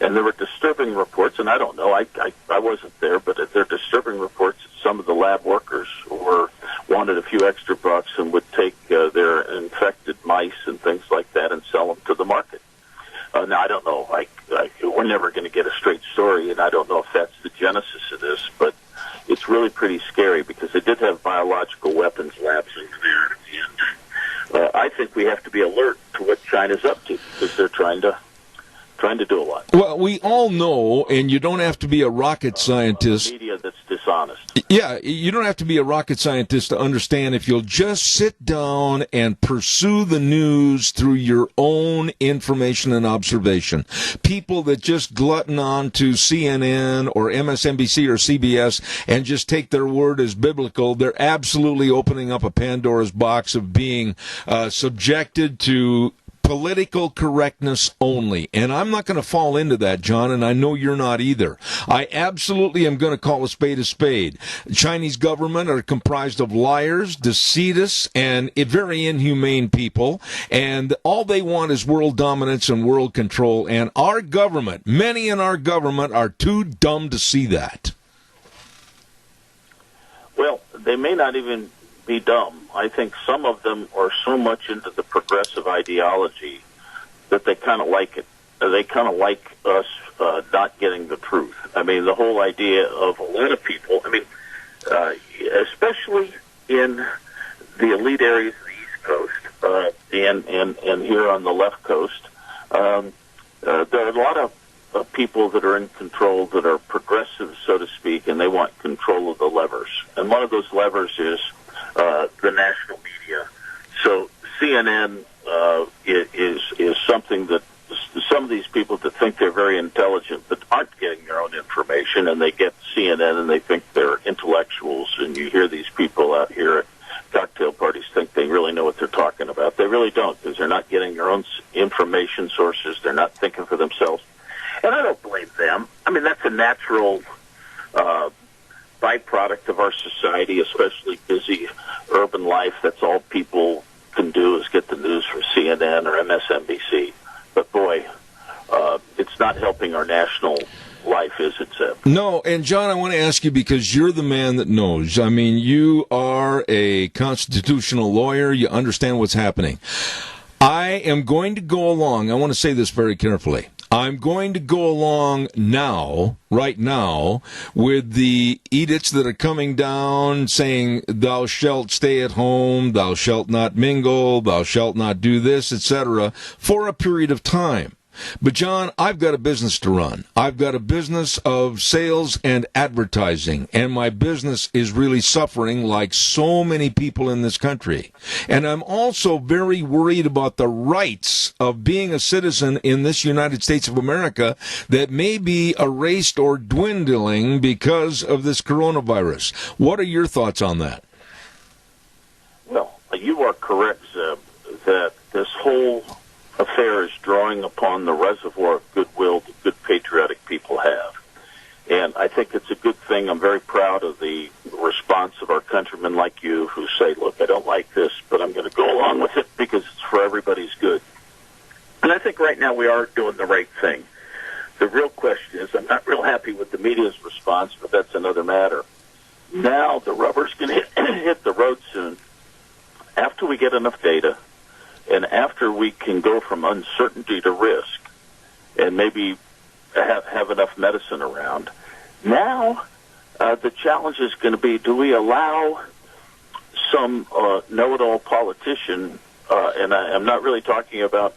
And there were disturbing reports, and I don't know, I wasn't there, but there are disturbing reports that some of the lab workers wanted a few extra bucks and would take their infected mice and things like that and sell them to the market. Now, I don't know. We're never going to get a straight story, and I don't know if that's the genesis of this, but it's really pretty scary because they did have biological weapons labs over there. And I think we have to be alert to what China's up to because they're trying to do a lot. Well, we all know, and you don't have to be a rocket scientist. Media that's dishonest. Yeah, you don't have to be a rocket scientist to understand if you'll just sit down and pursue the news through your own information and observation. People that just glutton on to CNN or MSNBC or CBS and just take their word as biblical, they're absolutely opening up a Pandora's box of being subjected to political correctness only. And I'm not going to fall into that, John, and I know you're not either. I absolutely am going to call a spade a spade. The Chinese government are comprised of liars, deceitists, and very inhumane people, and all they want is world dominance and world control, and our government, many in our government, are too dumb to see that. Well, they may not even be dumb. I think some of them are so much into the progressive ideology that they kind of like it. They kind of like us not getting the truth. I mean, the whole idea of a lot of people, especially in the elite areas of the East Coast and here on the left coast, there are a lot of people that are in control that are progressive, so to speak, and they want control of the levers. And one of those levers is the national media. So CNN is something that some of these people that think they're very intelligent but aren't getting their own information, and they get CNN and they think they're intellectuals, and you hear these people out here at cocktail parties think they really know what they're talking about. They really don't, because they're not getting their own information sources. They're not thinking for themselves. And I don't blame them. I mean, that's a natural byproduct of our society, especially busy urban life. That's all people can do is get the news from CNN or MSNBC. But boy, it's not helping our national life, is it, Zeb? No, and John, I want to ask you, because you're the man that knows. I mean, you are a constitutional lawyer. You understand what's happening. I am going to go along. I want to say this very carefully. I'm going to go along now, right now, with the edicts that are coming down saying, thou shalt stay at home, thou shalt not mingle, thou shalt not do this, etc., for a period of time. But, John, I've got a business to run. I've got a business of sales and advertising, and my business is really suffering like so many people in this country. And I'm also very worried about the rights of being a citizen in this United States of America that may be erased or dwindling because of this coronavirus. What are your thoughts on that? Well, you are correct, Zeb, that this whole affair is drawing upon the reservoir of goodwill that good patriotic people have. And I think it's a good thing. I'm very proud of the response of our countrymen like you who say, look, I don't like this, but I'm going to go along with it because it's for everybody's good. And I think right now we are doing the right thing. The real question is, I'm not real happy with the media's response, but that's another matter. Now the rubber's going to hit the road soon. After we get enough data, and after we can go from uncertainty to risk and maybe have enough medicine around, now the challenge is going to be, do we allow some know-it-all politician, and I'm not really talking about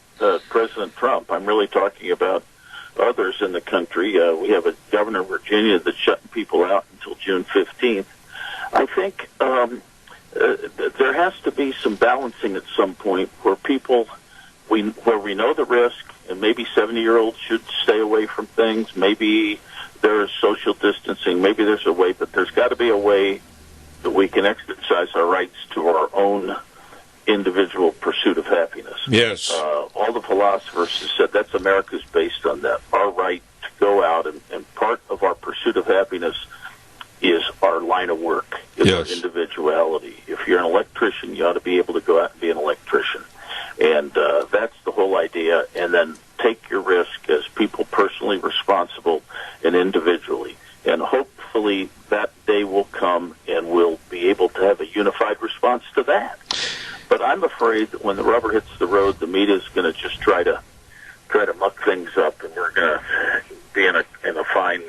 President Trump, I'm really talking about others in the country. We have a governor of Virginia that's shutting people out until June 15th. I think there has to be some balancing at some point where where we know the risk, and maybe 70-year-olds should stay away from things. Maybe there's social distancing. Maybe there's a way, but there's got to be a way that we can exercise our rights to our own individual pursuit of happiness. Yes. All the philosophers have said that's America's based on that, our right to go out, and part of our pursuit of happiness is our line of work, is our individuality. If you're an electrician, you ought to be able to go out and be an electrician. And that's the whole idea. And then take your risk as people personally responsible and individually. And hopefully that day will come and we'll be able to have a unified response to that. But I'm afraid that when the rubber hits the road, the media is going to just try to muck things up, and we're going to be in a fine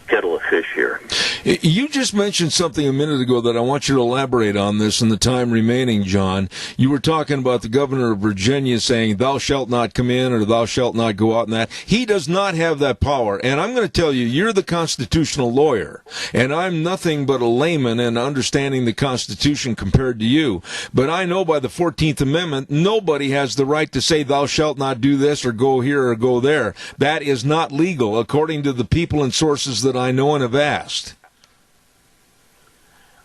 kettle of fish here. You just mentioned something a minute ago that I want you to elaborate on this in the time remaining, John. You were talking about the governor of Virginia saying, thou shalt not come in or thou shalt not go out, and that. He does not have that power. And I'm going to tell you, you're the constitutional lawyer, and I'm nothing but a layman in understanding the Constitution compared to you. But I know by the 14th Amendment, nobody has the right to say thou shalt not do this or go here or go there. That is not legal, according to the people and sources that I know and have asked.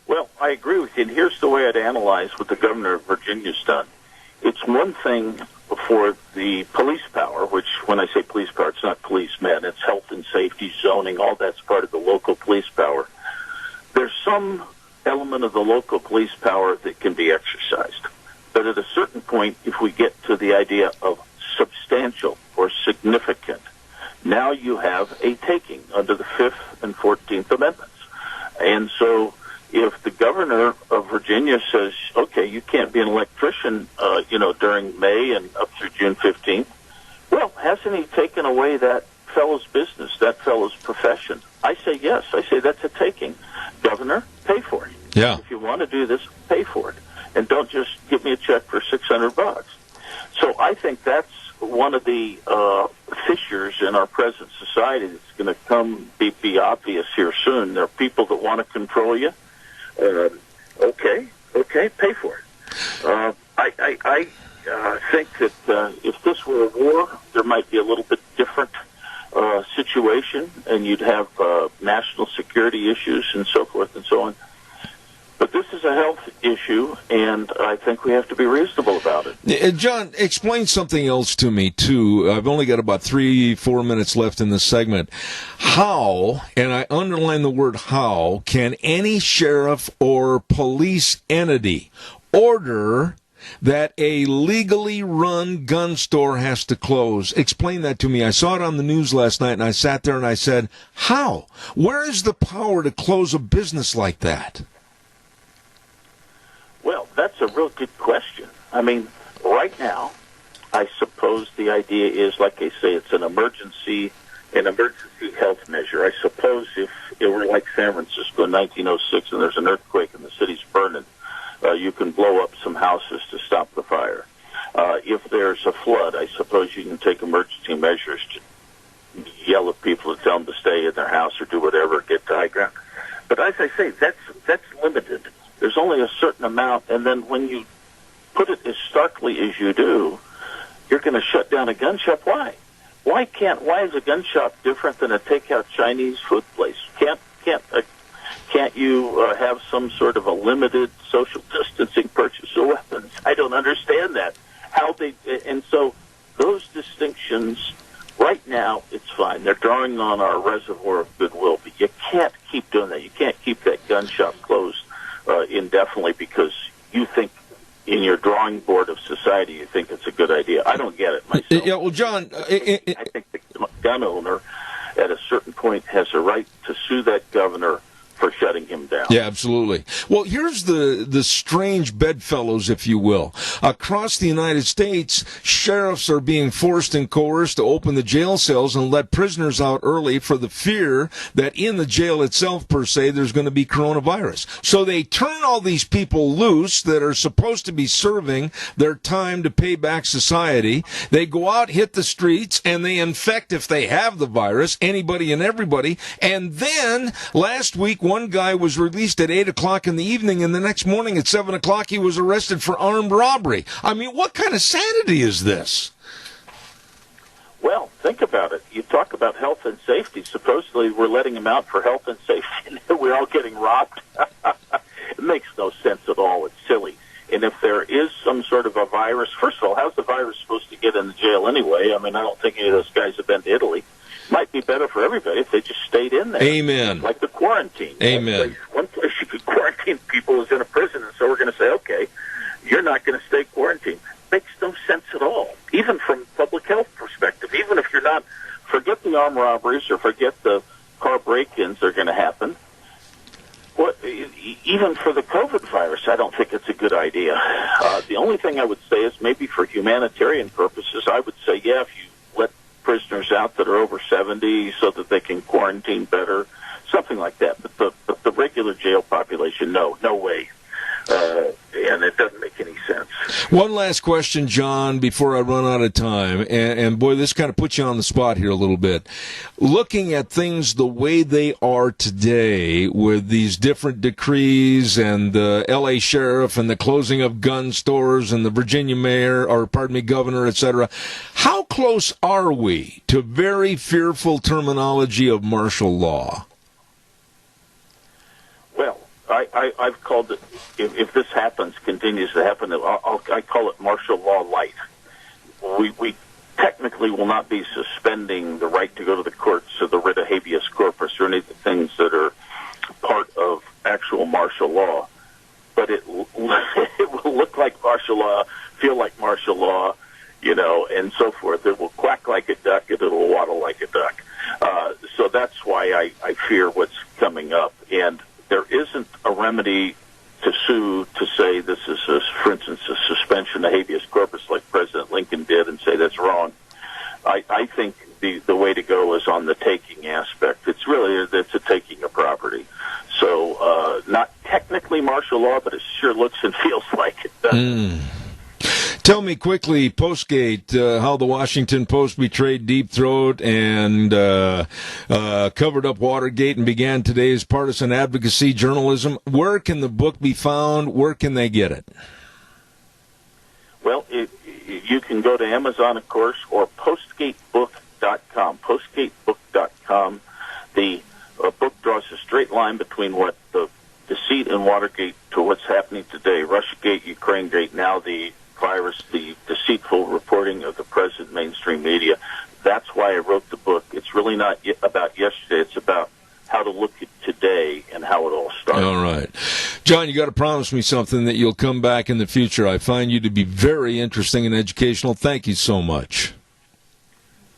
Well, I agree with you, and here's the way I'd analyze what the governor of Virginia's done. It's one thing for the police power, which when I say police power, it's not policemen, it's health and safety, zoning, all that's part of the local police power. There's some element of the local police power that can be exercised. But at a certain point, if we get to the idea of substantial or significant, now you have a taking under the 5th and 14th Amendments. And so if the governor of Virginia says, okay, you can't be an electrician, during May and up through June 15th, well, hasn't he taken away that fellow's business, that fellow's profession? I say yes. I say that's a taking. Governor, pay for it. Yeah. If you want to do this, pay for it. And don't just give me a check for $600. So I think that's one of the fissures in our present society that's going to be obvious here soon. There are people that want to control you. Okay, pay for it. I think that if this were a war, there might be a little bit different situation, and you'd have national security issues and so forth and so on. But this is a health issue, and I think we have to be reasonable about it. John, explain something else to me, too. I've only got about 3-4 minutes left in this segment. How, and I underline the word how, can any sheriff or police entity order that a legally run gun store has to close? Explain that to me. I saw it on the news last night, and I sat there and I said, how? Where is the power to close a business like that? Well, that's a real good question. I mean, right now, I suppose the idea is, like I say, it's an emergency health measure. I suppose if it were like San Francisco in 1906 and there's an earthquake and the city's burning, you can blow up some houses to stop the fire. If there's a flood, I suppose you can take emergency measures to yell at people to tell them to stay in their house or do whatever, get to high ground. But as I say, that's limited. There's only a certain amount, and then when you put it as starkly as you do, you're going to shut down a gun shop. Why? Why is a gun shop different than a takeout Chinese food place? Can't you have some sort of a limited social distancing purchase of weapons? I don't understand that. And so those distinctions, right now, it's fine. They're drawing on our reservoir of goodwill, but you can't keep doing that. You can't keep that gun shop closed indefinitely because you think in your drawing board of society, you think it's a good idea. I don't get it myself. Yeah, well, John, I think the gun owner at a certain point has a right to sue that governor for shutting him down. Yeah, absolutely. Well, here's the strange bedfellows, if you will. Across the United States, sheriffs are being forced and coerced to open the jail cells and let prisoners out early for the fear that in the jail itself, per se, there's going to be coronavirus. So they turn all these people loose that are supposed to be serving their time to pay back society. They go out, hit the streets, and they infect, if they have the virus, anybody and everybody. And then, last week, one guy was released at 8 o'clock in the evening, and the next morning at 7 o'clock he was arrested for armed robbery. I mean, what kind of sanity is this? Well, think about it. You talk about health and safety. Supposedly we're letting him out for health and safety, and we're all getting robbed. It makes no sense at all. It's silly. And if there is some sort of a virus, first of all, how's the virus supposed to get in the jail anyway? I mean, I don't think any of those guys have been to Italy. Might be better for everybody if they just stayed in there. Amen. Like the quarantine. Amen. One place you could quarantine people is in a prison, and so we're going to say, okay, you're not going to stay quarantined. Makes no sense at all, even from public health perspective. Even if you're not, forget the armed robberies or forget the car break-ins that are going to happen. Even for the COVID virus, I don't think it's a good idea. The only thing I would say is maybe for humanitarian purposes, I would say, yeah, if you let prisoners out that are over 70 so that they can quarantine better, something like that. But the regular jail population, no way. And it doesn't make any sense. One last question, John, before I run out of time. And boy, this kind of puts you on the spot here a little bit. Looking at things the way they are today with these different decrees and the L.A. sheriff and the closing of gun stores and the Virginia governor, etc., how close are we to very fearful terminology of martial law? Well, I've called it, if this continues to happen, I call it martial law light. We technically will not be suspending the right to go to the courts or the writ of habeas corpus or any of the things that are part of actual martial law. But it will look like martial law, feel like martial law, and so forth. It will quack like a duck and it will waddle like a duck. So that's why I fear what's coming up. And there isn't a remedy to sue to say this is, for instance, a suspension of habeas corpus like President Lincoln did and say that's wrong. I think the way to go is on the taking aspect. It's a taking of property. So not technically martial law, but it sure looks and feels like it does. Tell me quickly, Postgate, how the Washington Post betrayed Deep Throat and covered up Watergate and began today's partisan advocacy journalism. Where can the book be found? Where can they get it? Well, you can go to Amazon, of course, or postgatebook.com. Postgatebook.com. The book draws a straight line between what the deceit in Watergate to what's happening today, Russiagate, Ukrainegate, now the virus, the deceitful reporting of the present mainstream media. That's why I wrote the book. It's really not about yesterday. It's about how to look at today and how it all started. All right. John, you got to promise me something that you'll come back in the future. I find you to be very interesting and educational. Thank you so much.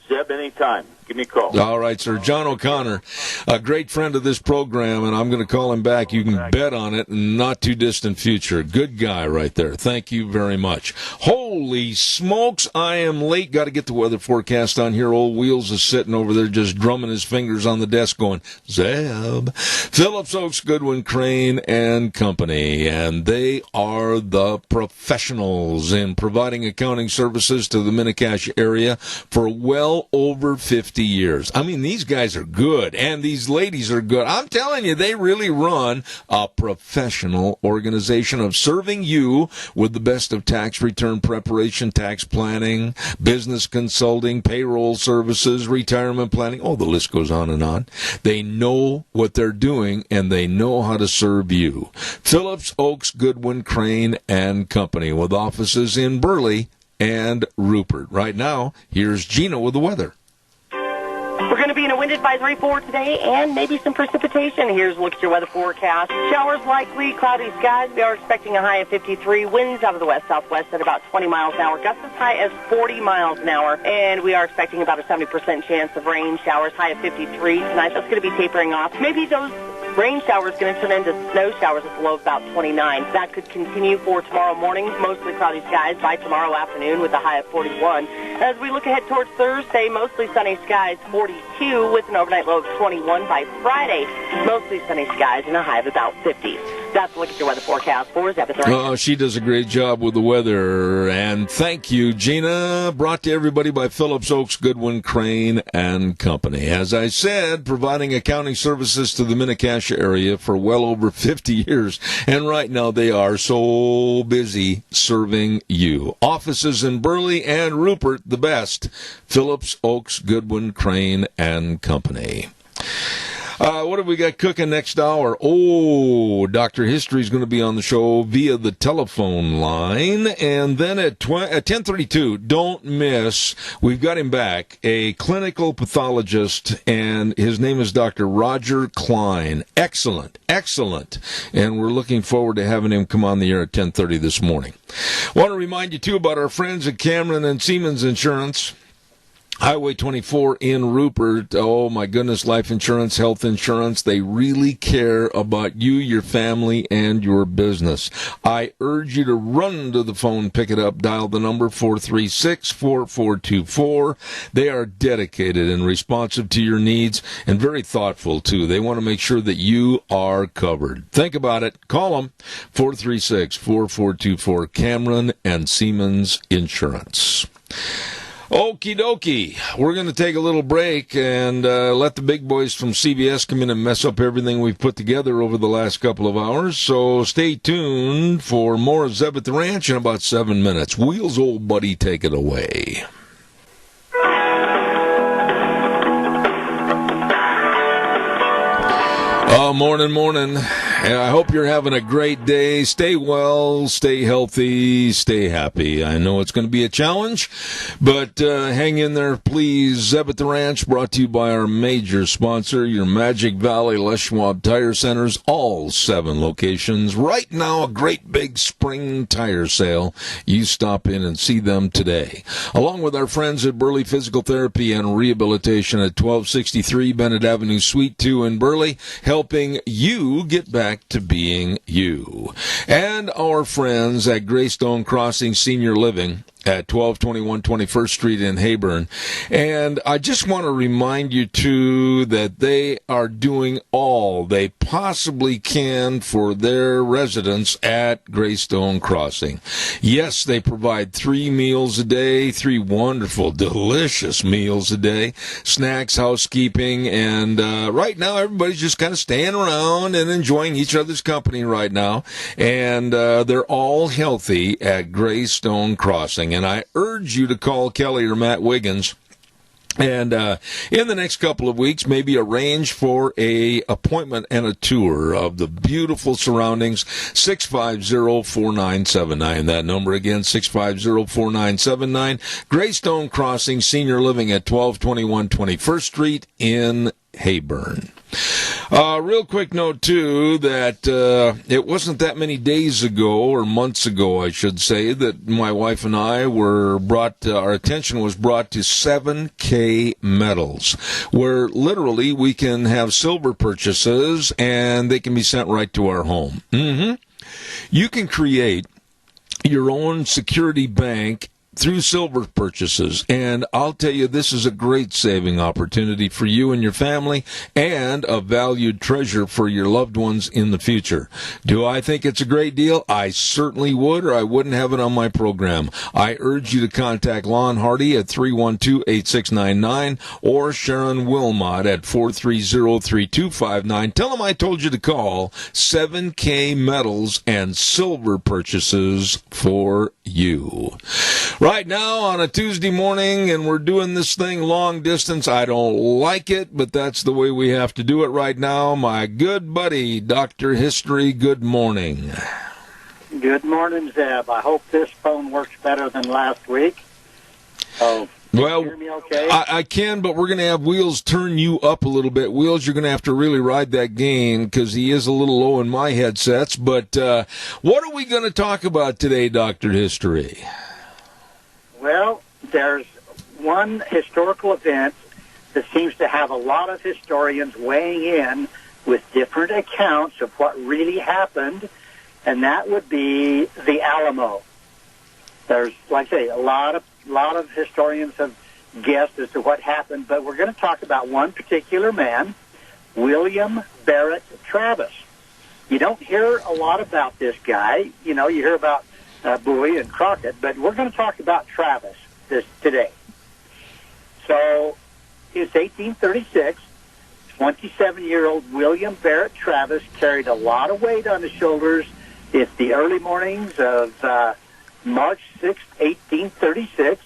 Zeb, anytime. Give me a call. All right, sir. John O'Connor, a great friend of this program, and I'm going to call him back. You can bet on it in not too distant future. Good guy right there. Thank you very much. Holy smokes, I am late. Got to get the weather forecast on here. Old Wheels is sitting over there just drumming his fingers on the desk going, Zeb. Phillips Oaks, Goodwin, Crane, and Company, and they are the professionals in providing accounting services to the Mini-Cash area for well over 50 years. I mean, these guys are good, and these ladies are good. I'm telling you, they really run a professional organization of serving you with the best of tax return preparation, tax planning, business consulting, payroll services, retirement planning. Oh, the list goes on and on. They know what they're doing, and they know how to serve you. Phillips Oaks, Goodwin, Crane, and Company, with offices in Burley and Rupert. Right now, here's Gina with the weather. We're going to be in a wind advisory for today and maybe some precipitation. Here's a look at your weather forecast. Showers likely, cloudy skies. We are expecting a high of 53. Winds out of the west-southwest at about 20 miles an hour. Gusts as high as 40 miles an hour. And we are expecting about a 70% chance of rain showers, high of 53 tonight. That's going to be tapering off. Maybe those rain showers going to turn into snow showers at the low of about 29. That could continue for tomorrow morning. Mostly cloudy skies by tomorrow afternoon with a high of 41. As we look ahead towards Thursday, mostly sunny skies, 42 with an overnight low of 21 by Friday. Mostly sunny skies and a high of about 50. That's a look at your weather forecast for Zeb. Oh, she does a great job with the weather. And thank you, Gina. Brought to everybody by Phillips Oaks, Goodwin, Crane, and Company. As I said, providing accounting services to the Mini-Cash area for well over 50 years. And right now they are so busy serving you. Offices in Burley and Rupert, the best. Phillips Oaks, Goodwin, Crane, and Company. What have we got cooking next hour? Oh, Dr. History is going to be on the show via the telephone line. And then at 10:32, don't miss, we've got him back, a clinical pathologist, and his name is Dr. Roger Klein. Excellent, excellent. And we're looking forward to having him come on the air at 10:30 this morning. Want to remind you, too, about our friends at Cameron and Siemens Insurance. Highway 24 in Rupert. Oh, my goodness, life insurance, health insurance. They really care about you, your family, and your business. I urge you to run to the phone, pick it up, dial the number 436-4424. They are dedicated and responsive to your needs and very thoughtful, too. They want to make sure that you are covered. Think about it. Call them, 436-4424, Cameron and Siemens Insurance. Okie dokie. We're going to take a little break and let the big boys from CBS come in and mess up everything we've put together over the last couple of hours. So stay tuned for more of Zeb at the Ranch in about 7 minutes. Wheels, old buddy, take it away. Morning. I hope you're having a great day. Stay well, stay healthy, stay happy. I know it's going to be a challenge, but hang in there, please. Zeb at the Ranch, brought to you by our major sponsor, your Magic Valley Les Schwab Tire Centers, all 7 locations. Right now, a great big spring tire sale. You stop in and see them today. Along with our friends at Burley Physical Therapy and Rehabilitation at 1263 Bennett Avenue, Suite 2 in Burley, helping you get back to being you. And our friends at Greystone Crossing Senior Living at 1221 21st Street in Heyburn. And I just want to remind you, too, that they are doing all they possibly can for their residents at Greystone Crossing. Yes, they provide 3 meals a day, 3 wonderful, delicious meals a day, snacks, housekeeping, and right now everybody's just kind of staying around and enjoying each other's company right now. And they're all healthy at Greystone Crossing. And I urge you to call Kelly or Matt Wiggins and in the next couple of weeks, maybe arrange for a appointment and a tour of the beautiful surroundings. 650-4979. That number again, 650-4979. Greystone Crossing Senior Living at 1221 21st Street in Heyburn. Real quick note, too, that it wasn't that many days ago, or months ago, I should say, that my wife and I our attention was brought to 7K Metals, where literally we can have silver purchases and they can be sent right to our home. You can create your own security bank through silver purchases, and I'll tell you, this is a great saving opportunity for you and your family, and a valued treasure for your loved ones in the future. Do I think it's a great deal? I certainly would, or I wouldn't have it on my program. I urge you to contact Lon Hardy at 312-8699 or Sharon Wilmot at 430-3259. Tell them I told you to call 7K Metals and silver purchases for you. Right now on a Tuesday morning, and we're doing this thing long distance. I don't like it, but that's the way we have to do it right now. My good buddy, Dr. History, good morning. Good morning, Zeb. I hope this phone works better than last week. Oh, well, can you hear me okay? I can, but we're going to have Wheels turn you up a little bit. Wheels, you're going to have to really ride that gain because he is a little low in my headsets. But what are we going to talk about today, Dr. History? Well, there's one historical event that seems to have a lot of historians weighing in with different accounts of what really happened, and that would be the Alamo. There's, like I say, a lot of historians have guessed as to what happened, but we're going to talk about one particular man, William Barrett Travis. You don't hear a lot about this guy. You know, you hear about Bowie and Crockett, but we're going to talk about Travis today. So it's 1836. 27-year-old William Barrett Travis carried a lot of weight on his shoulders. It's the early mornings of March 6, 1836.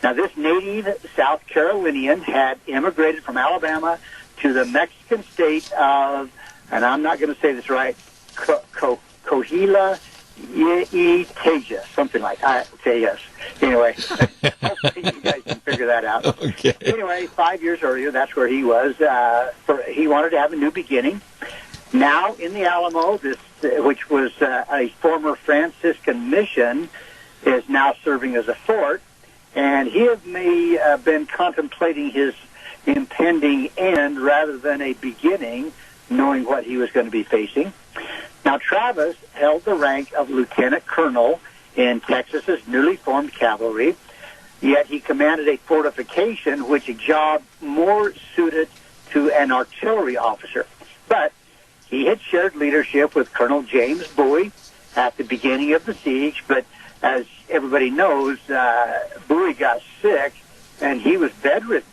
Now, this native South Carolinian had immigrated from Alabama to the Mexican state of, and I'm not going to say this right, Coahuila, Teja, something like that. I say yes. Anyway, hopefully you guys can figure that out. Okay. Anyway, 5 years earlier, that's where he was. He wanted to have a new beginning. Now, in the Alamo, which was a former Franciscan mission, is now serving as a fort, and he had been contemplating his impending end rather than a beginning, knowing what he was going to be facing. Now, Travis held the rank of lieutenant colonel in Texas's newly formed cavalry, yet he commanded a fortification, which a job more suited to an artillery officer. But he had shared leadership with Colonel James Bowie at the beginning of the siege, but as everybody knows, Bowie got sick, and he was bedridden.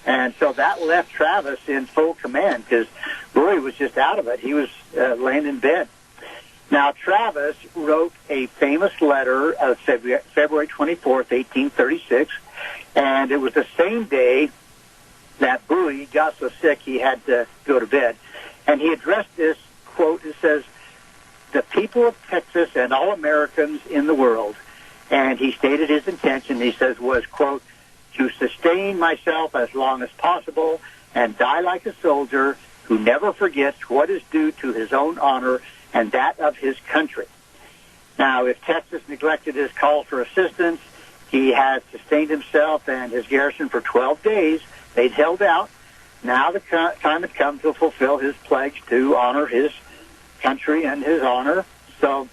And so that left Travis in full command because Bowie was just out of it. He was laying in bed. Now, Travis wrote a famous letter of February 24th, 1836, and it was the same day that Bowie got so sick he had to go to bed. And he addressed this, quote, it says, "The people of Texas and all Americans in the world," and he stated his intention, he says, was, quote, "to sustain myself as long as possible and die like a soldier who never forgets what is due to his own honor and that of his country." Now, if Texas neglected his call for assistance, he had sustained himself and his garrison for 12 days. They'd held out. Now the time had come to fulfill his pledge to honor his country and his honor. So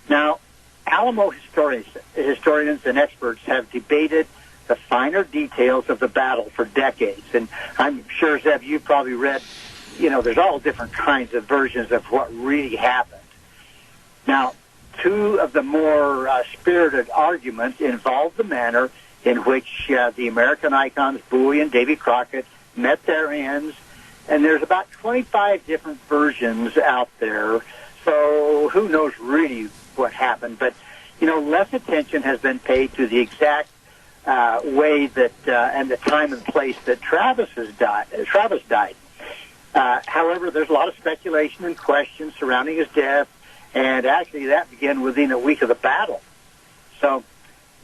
now, Alamo historians and experts have debated the finer details of the battle for decades. And I'm sure, Zeb, you've probably read, there's all different kinds of versions of what really happened. Now, two of the more spirited arguments involve the manner in which the American icons Bowie and Davy Crockett met their ends, and there's about 25 different versions out there, so who knows really what happened. But, less attention has been paid to the exact way that and the time and place that Travis died. However, there's a lot of speculation and questions surrounding his death, and actually that began within a week of the battle. So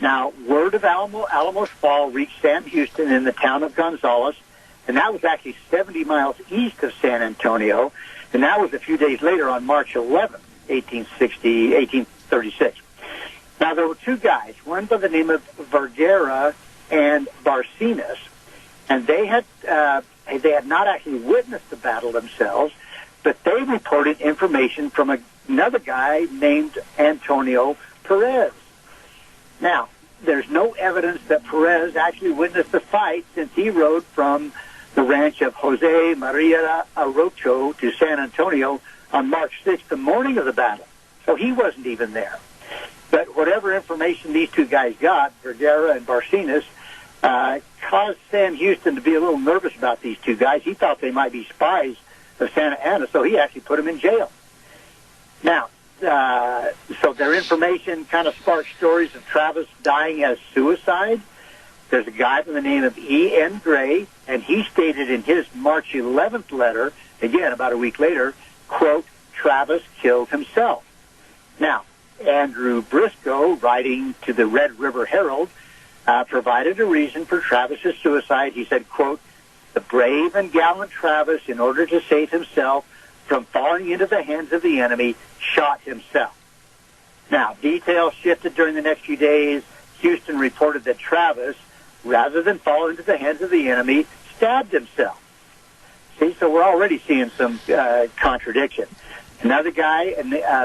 now, word of Alamo's fall reached Sam Houston in the town of Gonzales, and that was actually 70 miles east of San Antonio, and that was a few days later on March 11th, 1836. Now, there were two guys, one by the name of Vergara and Barcenas, and they had not actually witnessed the battle themselves, but they reported information from another guy named Antonio Perez. Now, there's no evidence that Perez actually witnessed the fight since he rode from the ranch of Jose Maria Arocho to San Antonio on March 6th, the morning of the battle. So he wasn't even there. But whatever information these two guys got, Vergara and Barcenas, caused Sam Houston to be a little nervous about these two guys. He thought they might be spies of Santa Anna, so he actually put them in jail. Now, so their information kind of sparked stories of Travis dying as suicide. There's a guy by the name of E.N. Gray, and he stated in his March 11th letter, again about a week later, quote, Travis killed himself. Now, Andrew Briscoe, writing to the Red River Herald, provided a reason for Travis's suicide. He said, quote, the brave and gallant Travis, in order to save himself from falling into the hands of the enemy, shot himself. Now, details shifted during the next few days. Houston reported that Travis, rather than fall into the hands of the enemy, stabbed himself. See, so we're already seeing some contradiction. Another guy,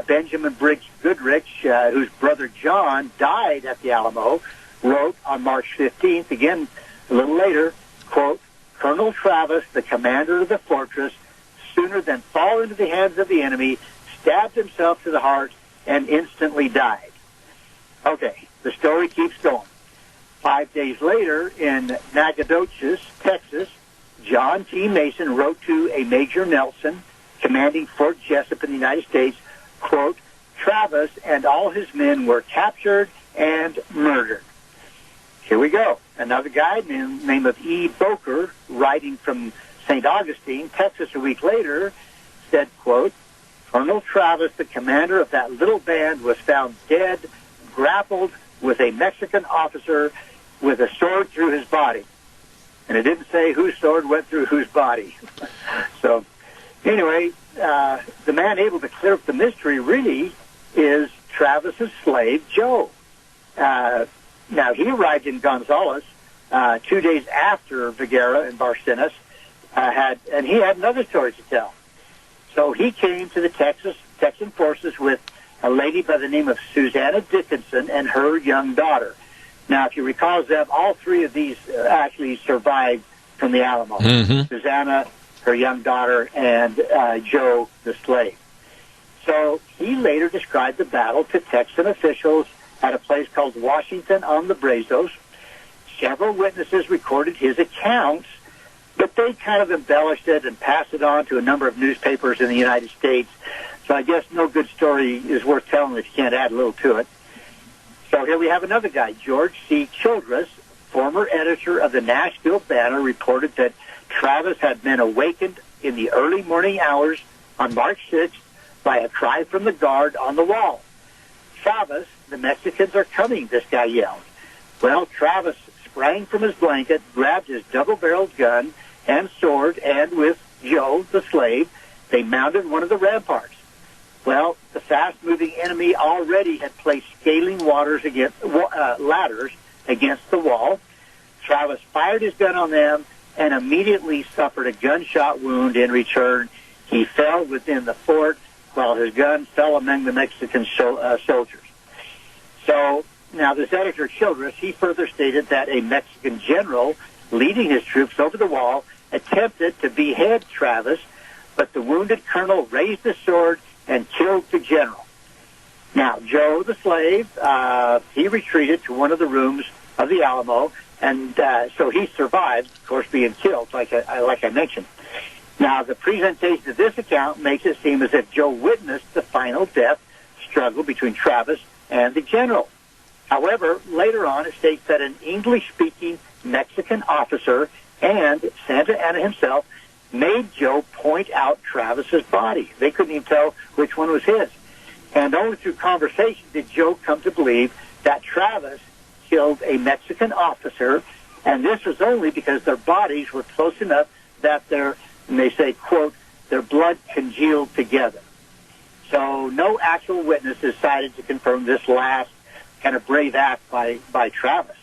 Benjamin Briggs Goodrich, whose brother John died at the Alamo, wrote on March 15th, again a little later, quote, Colonel Travis, the commander of the fortress, sooner than fall into the hands of the enemy, stabbed himself to the heart and instantly died. Okay, the story keeps going. 5 days later, in Nacogdoches, Texas, John T. Mason wrote to a Major Nelson, commanding Fort Jessup in the United States, quote, Travis and all his men were captured and murdered. Here we go. Another guy named of E. Boker, writing from St. Augustine, Texas, a week later, said, quote, Colonel Travis, the commander of that little band, was found dead, grappled with a Mexican officer with a sword through his body. And it didn't say whose sword went through whose body. So, anyway, the man able to clear up the mystery really is Travis's slave, Joe. Now, he arrived in Gonzales 2 days after Vergara and Barcenas and he had another story to tell. So he came to the Texan forces with a lady by the name of Susanna Dickinson and her young daughter. Now, if you recall, Zeb, all three of these actually survived from the Alamo. Mm-hmm. Susanna, her young daughter, and Joe, the slave. So he later described the battle to Texan officials at a place called Washington on the Brazos. Several witnesses recorded his accounts, but they kind of embellished it and passed it on to a number of newspapers in the United States. So I guess no good story is worth telling if you can't add a little to it. So here we have another guy, George C. Childress, former editor of the Nashville Banner, reported that Travis had been awakened in the early morning hours on March 6th by a cry from the guard on the wall. Travis, the Mexicans are coming, this guy yelled. Well, Travis sprang from his blanket, grabbed his double-barreled gun and sword, and with Joe, the slave, they mounted one of the ramparts. Well, the fast-moving enemy already had placed scaling ladders against the wall. Travis fired his gun on them and immediately suffered a gunshot wound in return. He fell within the fort while his gun fell among the Mexican soldiers. So now this editor Childress, he further stated that a Mexican general leading his troops over the wall attempted to behead Travis, but the wounded colonel raised his sword and killed the general. Now, Joe, the slave, he retreated to one of the rooms of the Alamo, and so he survived, of course, being killed, like I mentioned. Now, the presentation of this account makes it seem as if Joe witnessed the final death struggle between Travis and the general. However, later on, it states that an English-speaking Mexican officer and Santa Anna himself made Joe point out Travis's body. They couldn't even tell which one was his. And only through conversation did Joe come to believe that Travis killed a Mexican officer And this was only because their bodies were close enough that and they say, quote, their blood congealed together. So no actual witness decided to confirm this last kind of brave act by Travis.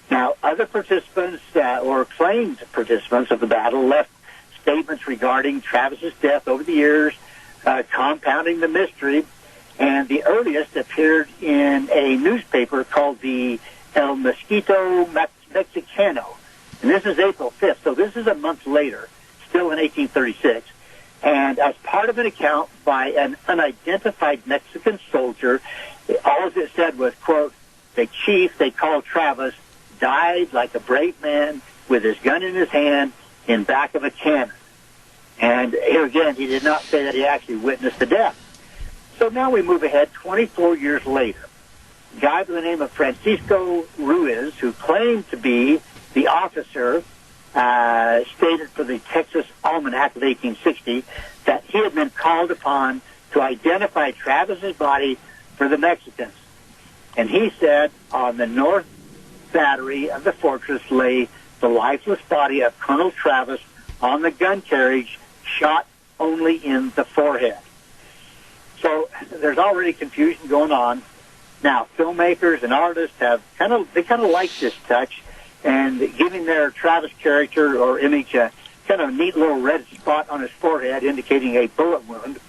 Now, other participants or claimed participants of the battle left statements regarding Travis's death over the years, compounding the mystery, and the earliest appeared in a newspaper called the El Mosquito Mexicano. And this is April 5th, so this is a month later, still in 1836. And as part of an account by an unidentified Mexican soldier, all it said was, quote, the chief they called Travis died like a brave man with his gun in his hand in back of a cannon. And here again, he did not say that he actually witnessed the death. So now we move ahead 24 years later. A guy by the name of Francisco Ruiz, who claimed to be the officer stated for the Texas Almanac of 1860 that he had been called upon to identify Travis's body for the Mexicans. And he said on the north battery of the fortress lay the lifeless body of Colonel Travis on the gun carriage, shot only in the forehead. So there's already confusion going on. Now, filmmakers and artists have kind of like this touch, and giving their Travis character or image a kind of neat little red spot on his forehead indicating a bullet wound.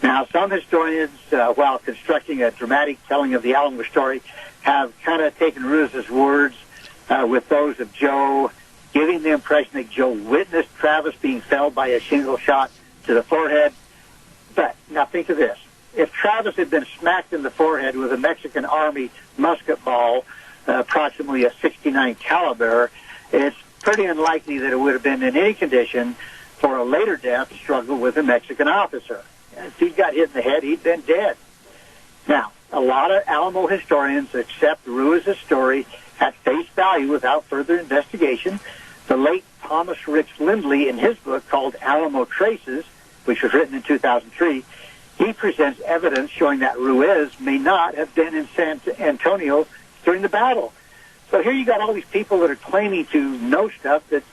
Now, some historians, while constructing a dramatic telling of the Alamo story, have kind of taken Ruiz's words with those of Joe, giving the impression that Joe witnessed Travis being felled by a shingle shot to the forehead. But now think of this. If Travis had been smacked in the forehead with a Mexican Army musket ball, approximately a 69 caliber, it's pretty unlikely that it would have been in any condition for a later death struggle with a Mexican officer. If he got hit in the head, he'd been dead. Now, a lot of Alamo historians accept Ruiz's story at face value without further investigation. The late Thomas Ricks Lindley, in his book called Alamo Traces, which was written in 2003, he presents evidence showing that Ruiz may not have been in San Antonio during the battle. So here you got all these people that are claiming to know stuff that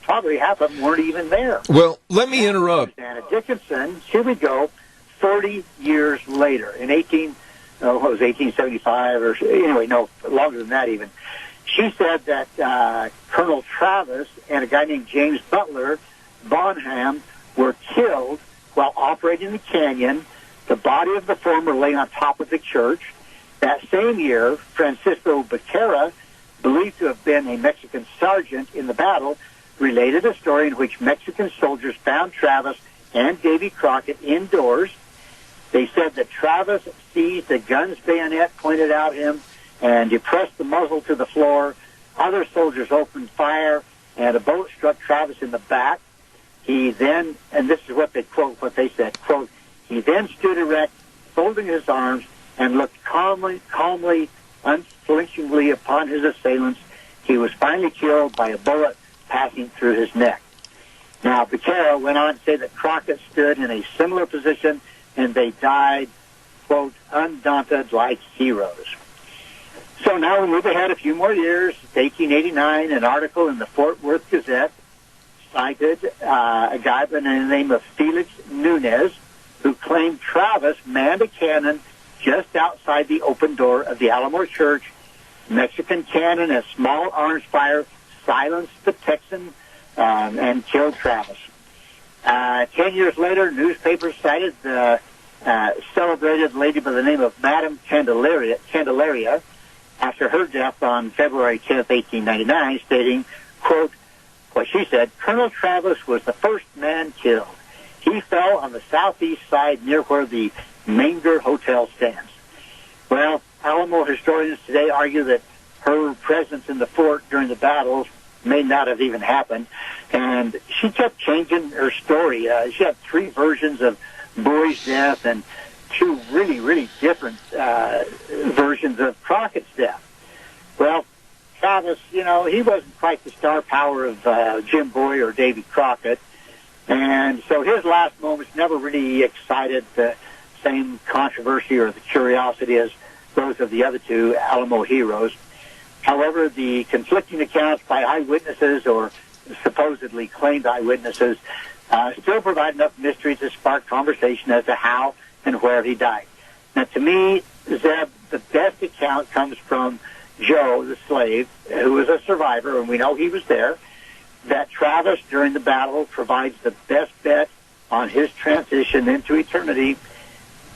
probably half of them weren't even there. Well, let me interrupt. Anna Dickinson, here we go, 40 years later, in 1875, or anyway, no, longer than that even. She said that Colonel Travis and a guy named James Butler Bonham were killed while operating the canyon. The body of the former lay on top of the church. That same year, Francisco Becerra, believed to have been a Mexican sergeant in the battle, related a story in which Mexican soldiers found Travis and Davy Crockett indoors. They said that Travis seized a gun's bayonet pointed at him and depressed the muzzle to the floor. Other soldiers opened fire, and a bullet struck Travis in the back. He then, and this is what they quote, what they said, quote, he then stood erect, folding his arms, and looked calmly, unflinchingly upon his assailants. He was finally killed by a bullet passing through his neck. Now, Becerra went on to say that Crockett stood in a similar position, and they died, quote, undaunted like heroes. So now we move ahead a few more years. 1889, an article in the Fort Worth Gazette cited a guy by the name of Felix Nunez, who claimed Travis manned a cannon just outside the open door of the Alamo Church. Mexican cannon and small arms fire silenced the Texan and killed Travis. 10 years later, newspapers cited the celebrated lady by the name of Madame Candelaria after her death on February 10th, 1899, stating, quote, what she said, Colonel Travis was the first man killed. He fell on the southeast side near where the Manger Hotel stands. Well, Alamo historians today argue that her presence in the fort during the battles may not have even happened, and she kept changing her story. She had 3 versions of Bowie's death and 2 really, really different versions of Crockett's death. Well, Travis, you know, he wasn't quite the star power of Jim Bowie or Davy Crockett, and so his last moments never really excited the same controversy or the curiosity as those of the other 2 Alamo heroes. However, the conflicting accounts by eyewitnesses or supposedly claimed eyewitnesses still provide enough mystery to spark conversation as to how and where he died. Now, to me, Zeb, the best account comes from Joe, the slave, who was a survivor, and we know he was there, that Travis, during the battle, provides the best bet on his transition into eternity.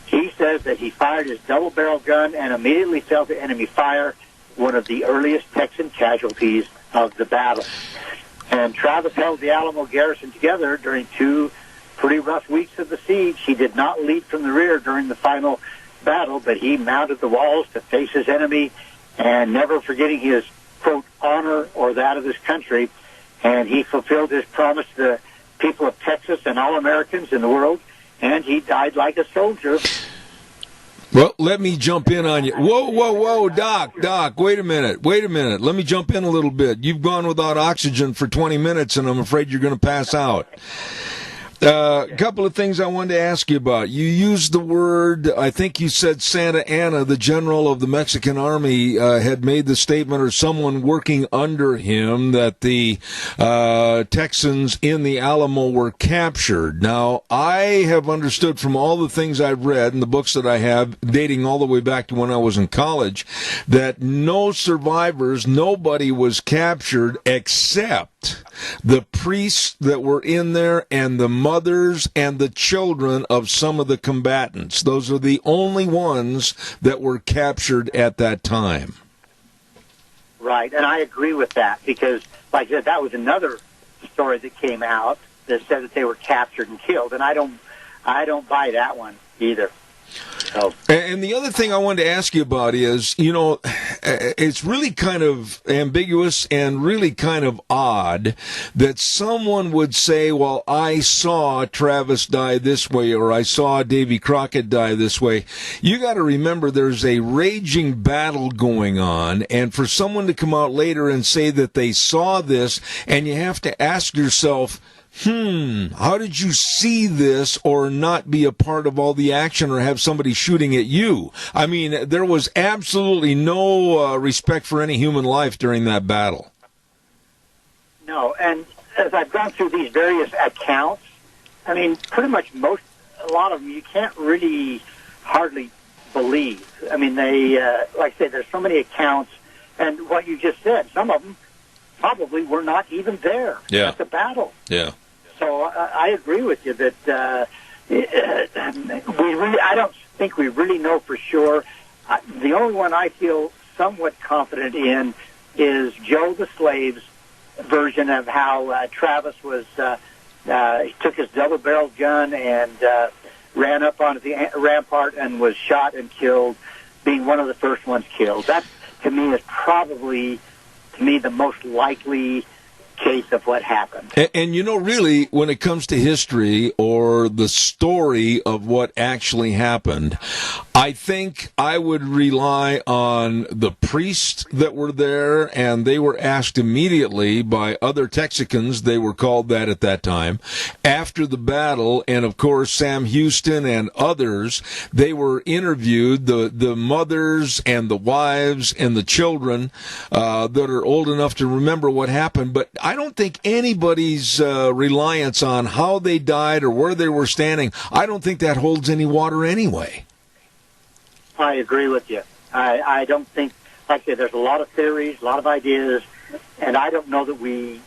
He says that he fired his double-barrel gun and immediately fell to enemy fire, one of the earliest Texan casualties of the battle. And Travis held the Alamo garrison together during 2 pretty rough weeks of the siege. He did not lead from the rear during the final battle, but he mounted the walls to face his enemy, and never forgetting his, quote, honor or that of his country. And he fulfilled his promise to the people of Texas and all Americans in the world, and he died like a soldier. Well, let me jump in on you. Whoa, Doc, wait a minute. Let me jump in a little bit. You've gone without oxygen for 20 minutes, and I'm afraid you're going to pass out. A couple of things I wanted to ask you about. You used the word, I think you said Santa Anna, the general of the Mexican army, had made the statement, or someone working under him, that the Texans in the Alamo were captured. Now, I have understood from all the things I've read and the books that I have, dating all the way back to when I was in college, that no survivors, nobody was captured except the priests that were in there and the mothers and the children of some of the combatants. Those are the only ones that were captured at that time. Right, and I agree with that because, like I said, that was another story that came out that said that they were captured and killed, and I don't buy that one either. So. And the other thing I wanted to ask you about is, you know, it's really kind of ambiguous and really kind of odd that someone would say, well, I saw Travis die this way, or I saw Davy Crockett die this way. You got to remember there's a raging battle going on, and for someone to come out later and say that they saw this, and you have to ask yourself, how did you see this or not be a part of all the action or have somebody shooting at you? I mean, there was absolutely no respect for any human life during that battle. No, and as I've gone through these various accounts, I mean, pretty much a lot of them you can't really hardly believe. I mean, they, like I say, there's so many accounts, and what you just said, some of them probably were not even there at the battle. Yeah. So I agree with you that I don't think we really know for sure. The only one I feel somewhat confident in is Joe the Slave's version of how Travis was. He took his double-barreled gun and ran up onto the rampart and was shot and killed, being one of the first ones killed. That, to me, is probably, the most likely case of what happened. And you know, really, when it comes to history or the story of what actually happened, I think I would rely on the priests that were there, and they were asked immediately by other Texicans, they were called that at that time, after the battle, and of course Sam Houston and others, they were interviewed, the mothers and the wives and the children that are old enough to remember what happened, but I don't think anybody's reliance on how they died or where they were standing, I don't think that holds any water anyway. I agree with you. I don't think, like I said, there's a lot of theories, a lot of ideas, and I don't know that we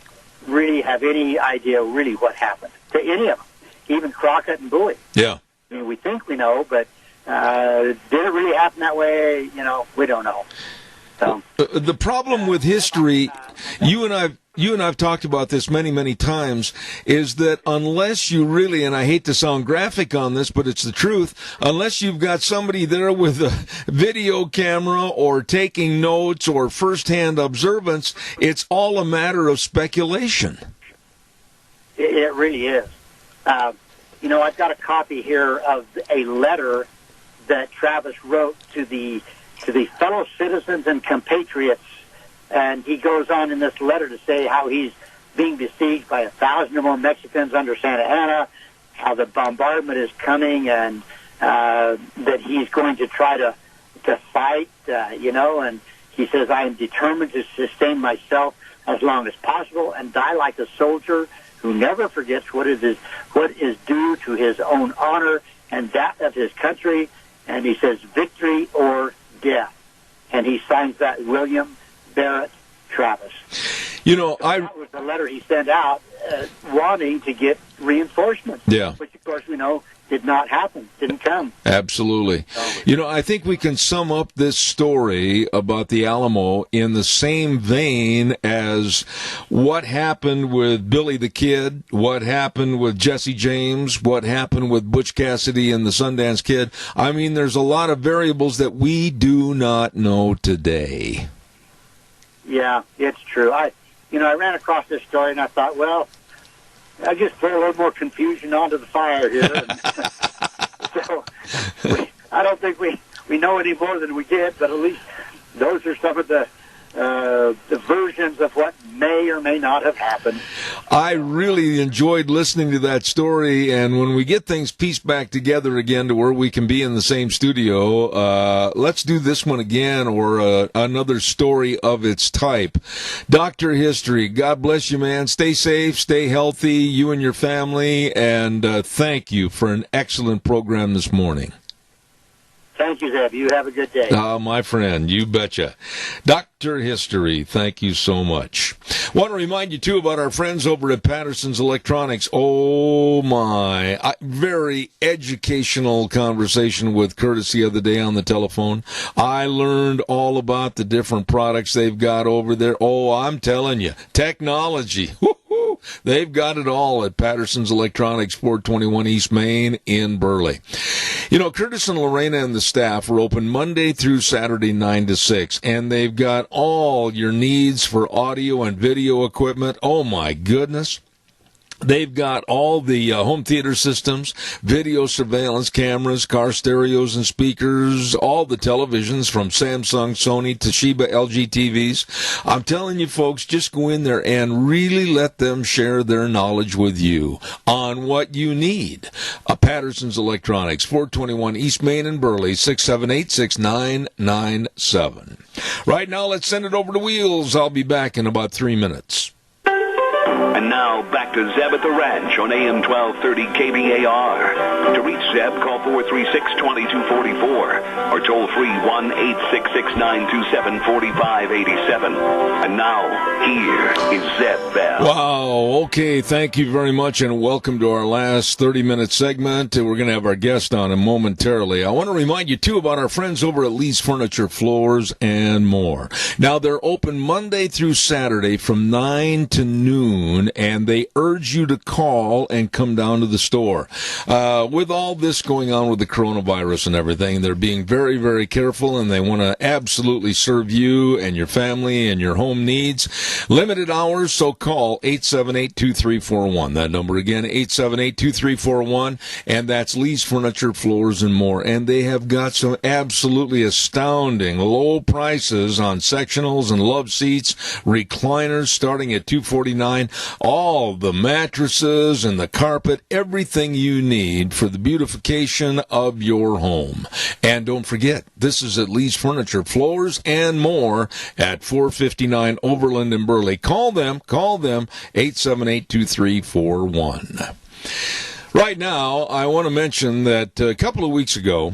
really have any idea really what happened to any of them, even Crockett and Bowie. Yeah. I mean, we think we know, but did it really happen that way? You know, we don't know. So. The problem with history, you and I've talked about this many, many times, is that unless you really, and I hate to sound graphic on this, but it's the truth, unless you've got somebody there with a video camera or taking notes or firsthand observance, it's all a matter of speculation. It really is. You know, I've got a copy here of a letter that Travis wrote to the fellow citizens and compatriots. And he goes on in this letter to say how he's being besieged by 1,000 or more Mexicans under Santa Anna, how the bombardment is coming, and that he's going to try to fight, you know. And He says, I am determined to sustain myself as long as possible and die like a soldier who never forgets what is due to his own honor and that of his country. And he says, victory or death. And he signs that William Barrett Travis. You know, that was the letter he sent out wanting to get reinforcements. Yeah. Which, of course, we know did not happen, didn't come. Absolutely. You know, I think we can sum up this story about the Alamo in the same vein as what happened with Billy the Kid, what happened with Jesse James, what happened with Butch Cassidy and the Sundance Kid. I mean, there's a lot of variables that we do not know today. Yeah, it's true. I ran across this story and I thought, well, I just throw a little more confusion onto the fire here. So I don't think we know any more than we did, but at least those are some of the versions of what may or may not have happened. I really enjoyed listening to that story, and when we get things pieced back together again to where we can be in the same studio, let's do this one again or another story of its type. Dr. History, God bless you, man. Stay safe, stay healthy, you and your family, and thank you for an excellent program this morning. Thank you, Zeb. You have a good day. My friend, you betcha. Dr. History, thank you so much. Want to remind you, too, about our friends over at Patterson's Electronics. Oh, my. Very educational conversation with Curtis the other day on the telephone. I learned all about the different products they've got over there. Oh, I'm telling you, technology. Woo-hoo. They've got it all at Patterson's Electronics, 421 East Main in Burley. You know, Curtis and Lorena and the staff are open Monday through Saturday, 9 to 6, and they've got all your needs for audio and video equipment. Oh, my goodness. They've got all the home theater systems, video surveillance cameras, car stereos and speakers, all the televisions from Samsung, Sony, Toshiba, LG TVs. I'm telling you, folks, just go in there and really let them share their knowledge with you on what you need. Patterson's Electronics, 421 East Main in Burley, 678-6997. Right now, let's send it over to Wheels. I'll be back in about 3 minutes. And now, back to Zeb at the Ranch on AM 1230 KBAR. To reach Zeb, call 436-2244 or toll free 1-866-927-4587. And now, here is Zeb Bell. Wow, okay, thank you very much, and welcome to our last 30-minute segment. We're going to have our guest on him momentarily. I want to remind you, too, about our friends over at Lee's Furniture, Floors, and More. Now, they're open Monday through Saturday from 9 to noon, and they urge you to call and come down to the store. With all this going on with the coronavirus and everything, they're being very, very careful, and they want to absolutely serve you and your family and your home needs. Limited hours, so call 878-2341. That number again, 878-2341, and that's Lee's Furniture, Floors, and More. And they have got some absolutely astounding low prices on sectionals and love seats, recliners starting at $249. All the mattresses and the carpet, everything you need for the beautification of your home. And don't forget, this is at Lee's Furniture, Floors, and More at 459 Overland in Burley. Call them, 878-2341. Right now, I want to mention that a couple of weeks ago,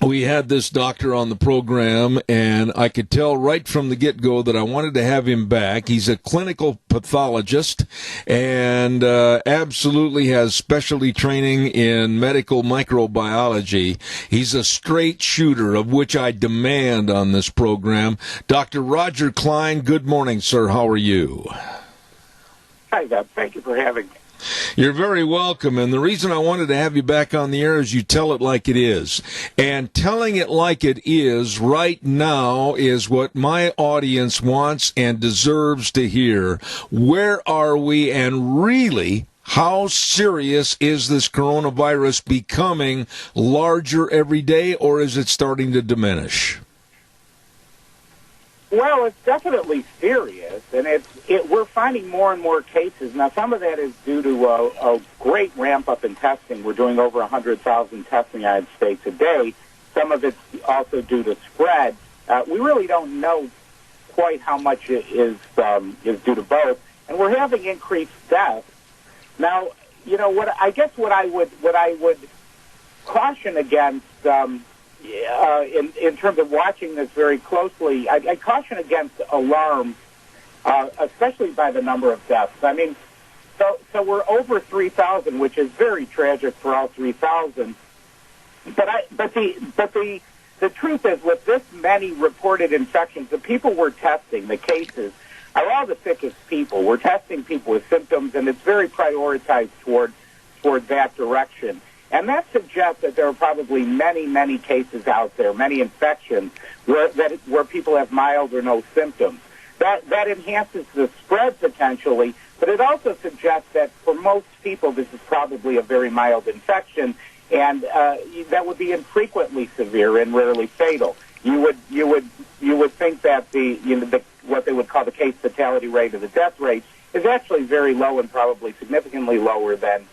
we had this doctor on the program, and I could tell right from the get-go that I wanted to have him back. He's a clinical pathologist and absolutely has specialty training in medical microbiology. He's a straight shooter, of which I demand on this program. Dr. Roger Klein, good morning, sir. How are you? Hi, Deb. Thank you for having me. You're very welcome, and the reason I wanted to have you back on the air is you tell it like it is. And telling it like it is right now is what my audience wants and deserves to hear. Where are we, and really, how serious is this coronavirus becoming larger every day, or is it starting to diminish? Well, it's definitely serious, and we're finding more and more cases. Now, some of that is due to a great ramp-up in testing. We're doing over 100,000 tests in the United States a day. Some of it's also due to spread, We really don't know quite how much it is due to both, and we're having increased deaths. Now, what I would caution against in terms of watching this very closely, I caution against alarm, especially by the number of deaths. I mean, so we're over 3,000, which is very tragic for all 3,000. But the truth is, with this many reported infections, the people we're testing, the cases, are all the sickest people. We're testing people with symptoms, and it's very prioritized toward that direction. And that suggests that there are probably many, many cases out there, many infections, where people have mild or no symptoms. That enhances the spread potentially, but it also suggests that for most people this is probably a very mild infection, and that would be infrequently severe and rarely fatal. You would think that what they would call the case fatality rate or the death rate is actually very low and probably significantly lower than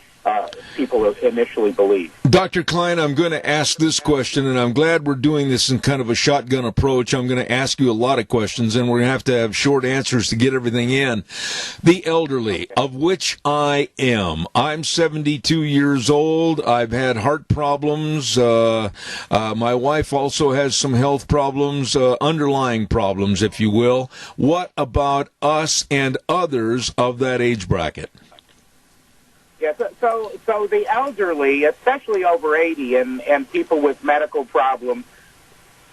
people initially believe. Dr. Klein, I'm going to ask this question, and I'm glad we're doing this in kind of a shotgun approach. I'm going to ask you a lot of questions, and we're going to have short answers to get everything in. The elderly, of which I am. I'm 72 years old. I've had heart problems. My wife also has some health problems, underlying problems, if you will. What about us and others of that age bracket? Yeah, so the elderly, especially over 80, and people with medical problems,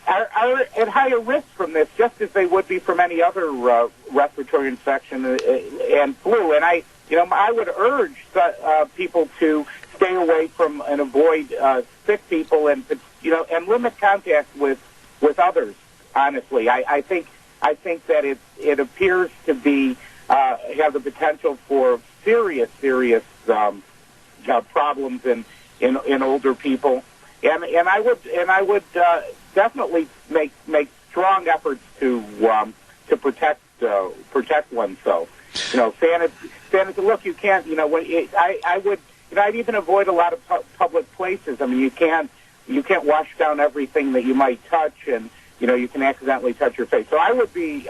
are at higher risk from this, just as they would be from any other respiratory infection and flu. And I would urge people to stay away from and avoid sick people, and limit contact with others. Honestly, I think that it appears to be have the potential for serious problems in older people, and I would definitely make strong efforts to protect oneself. Sanity. Look, you can't. I'd even avoid a lot of public places. I mean, you can't wash down everything that you might touch, and you can accidentally touch your face. So I'd be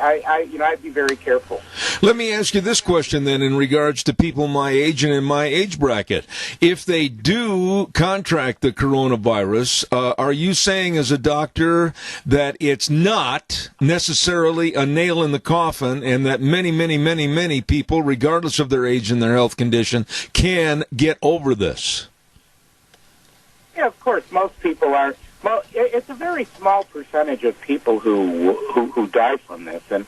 very careful. Let me ask you this question then in regards to people my age and in my age bracket. If they do contract the coronavirus, are you saying as a doctor that it's not necessarily a nail in the coffin and that many, many, many, many people, regardless of their age and their health condition, can get over this? Yeah, of course, most people are. Well, it's a very small percentage of people who die from this, and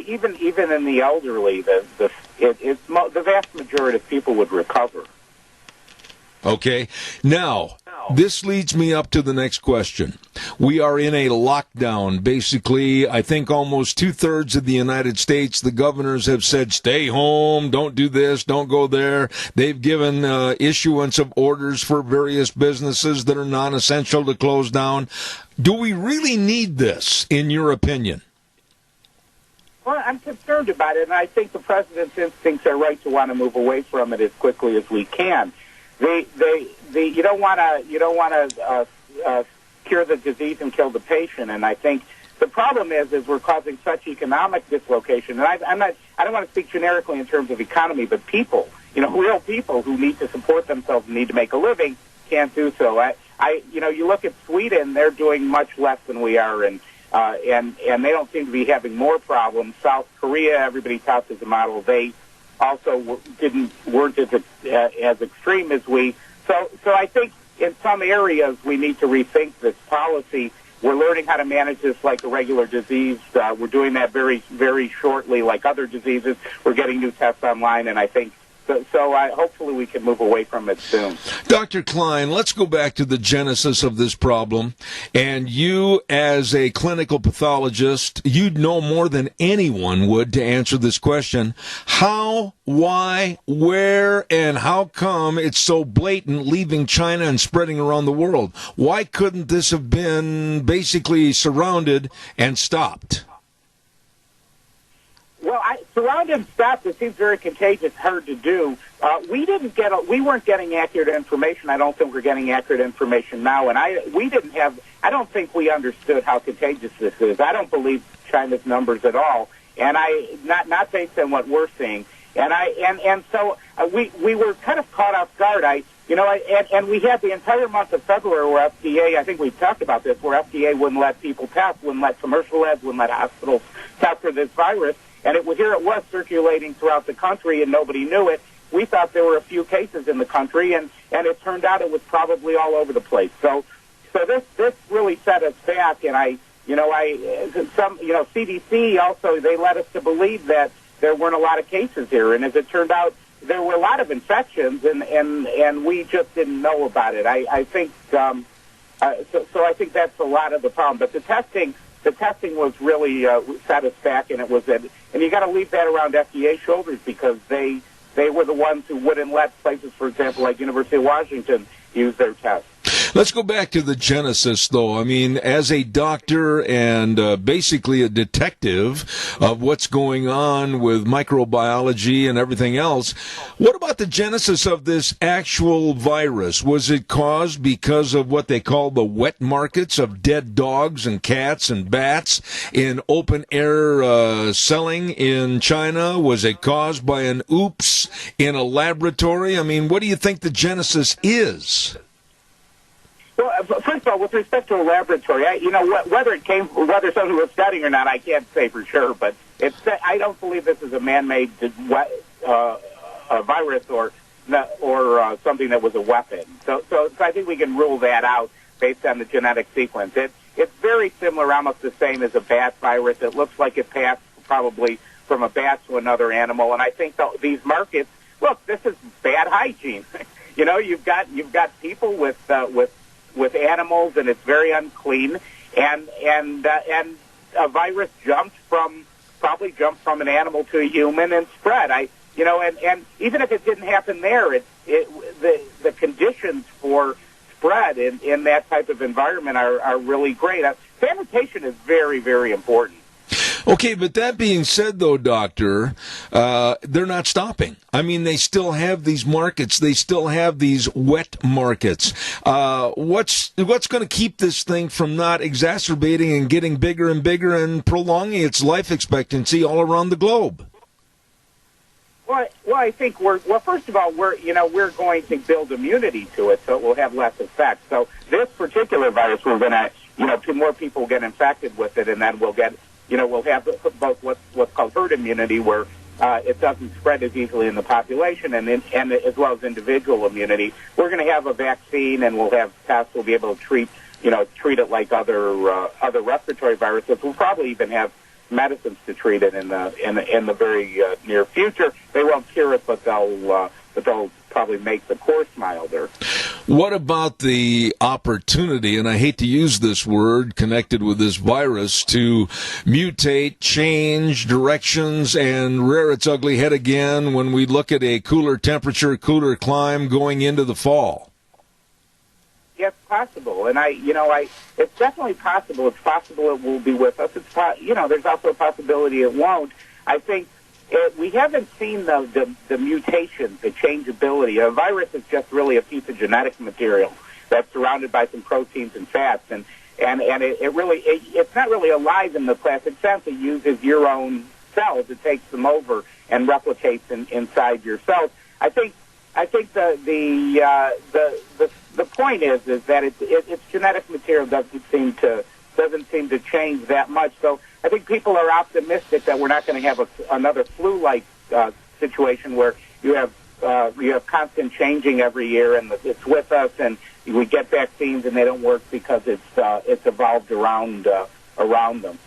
even in the elderly, the vast majority of people would recover. Okay. Now, this leads me up to the next question. We are in a lockdown. Basically, I think almost 2/3 of the United States, the governors have said, stay home, don't do this, don't go there. They've given issuance of orders for various businesses that are non-essential to close down. Do we really need this, in your opinion? Well, I'm concerned about it, and I think the president's instincts are right to want to move away from it as quickly as we can. You don't want to cure the disease and kill the patient, and I think the problem is we're causing such economic dislocation. And I don't want to speak generically in terms of economy, but people, real people who need to support themselves and need to make a living can't do so. You look at Sweden; they're doing much less than we are, and they don't seem to be having more problems. South Korea, everybody touts as a model. They also weren't as extreme as we. So I think in some areas we need to rethink this policy. We're learning how to manage this like a regular disease. We're doing that very, very shortly, like other diseases. We're getting new tests online, and I think hopefully we can move away from it soon. Dr. Klein, let's go back to the genesis of this problem. And you, as a clinical pathologist, you'd know more than anyone would to answer this question. How, why, where, and how come it's so blatant, leaving China and spreading around the world? Why couldn't this have been basically surrounded and stopped? Well, surrounding stuff that seems very contagious, hard to do. We weren't getting accurate information. I don't think we're getting accurate information now, and I don't think we understood how contagious this is. I don't believe China's numbers at all, and not based on what we're seeing. So we were kind of caught off guard. And we had the entire month of February where FDA, I think we've talked about this, where FDA wouldn't let people test, wouldn't let commercial labs, wouldn't let hospitals test for this virus. And here it was circulating throughout the country, and nobody knew it. We thought there were a few cases in the country, and it turned out it was probably all over the place. So this really set us back. And CDC also, they led us to believe that there weren't a lot of cases here. And as it turned out, there were a lot of infections, and we just didn't know about it. I think so I think that's a lot of the problem. But the testing was really set us back, and and you got to leave that around FDA shoulders, because they were the ones who wouldn't let places, for example, like University of Washington, use their tests. Let's go back to the genesis, though. I mean, as a doctor and basically a detective of what's going on with microbiology and everything else, what about the genesis of this actual virus? Was it caused because of what they call the wet markets of dead dogs and cats and bats in open-air selling in China? Was it caused by an oops in a laboratory? I mean, what do you think the genesis is? Well, first of all, with respect to a laboratory, whether someone was studying or not, I can't say for sure. But I don't believe this is a man-made a virus or something that was a weapon. So I think we can rule that out based on the genetic sequence. It's very similar, almost the same as a bat virus. It looks like it passed probably from a bat to another animal. And I think these markets, look, this is bad hygiene. You've got people with animals, and it's very unclean, and a virus probably jumped from an animal to a human and spread. And even if it didn't happen there, the conditions for spread in that type of environment are really great. Sanitation is very, very important. Okay, but that being said, though, Doctor, they're not stopping. I mean, they still have these markets. They still have these wet markets. What's going to keep this thing from not exacerbating and getting bigger and bigger and prolonging its life expectancy all around the globe? Well, I think first of all, we're going to build immunity to it, so it will have less effect. So this particular virus, we're going to, more people get infected with it, and then we'll have both what's called herd immunity, where it doesn't spread as easily in the population, and as well as individual immunity. We're going to have a vaccine, and we'll have tests. We'll be able to treat it like other respiratory viruses. We'll probably even have medicines to treat it in the very near future. They won't cure it, but they'll probably make the course milder. What about the opportunity, and I hate to use this word connected with this virus, to mutate, change directions, and rear its ugly head again when we look at a cooler temperature, cooler climate going into the fall? Yes, possible, and it's definitely possible. It's possible it will be with us. There's also a possibility it won't. I think we haven't seen the mutations, the changeability. A virus is just really a piece of genetic material that's surrounded by some proteins and fats, and it's not really alive in the classic sense. It uses your own cells. It takes them over and replicates inside your cells. I think the point is that its genetic material doesn't seem to change that much. So I think people are optimistic that we're not going to have another flu-like situation where you have constant changing every year, and it's with us, and we get vaccines and they don't work because it's evolved around them.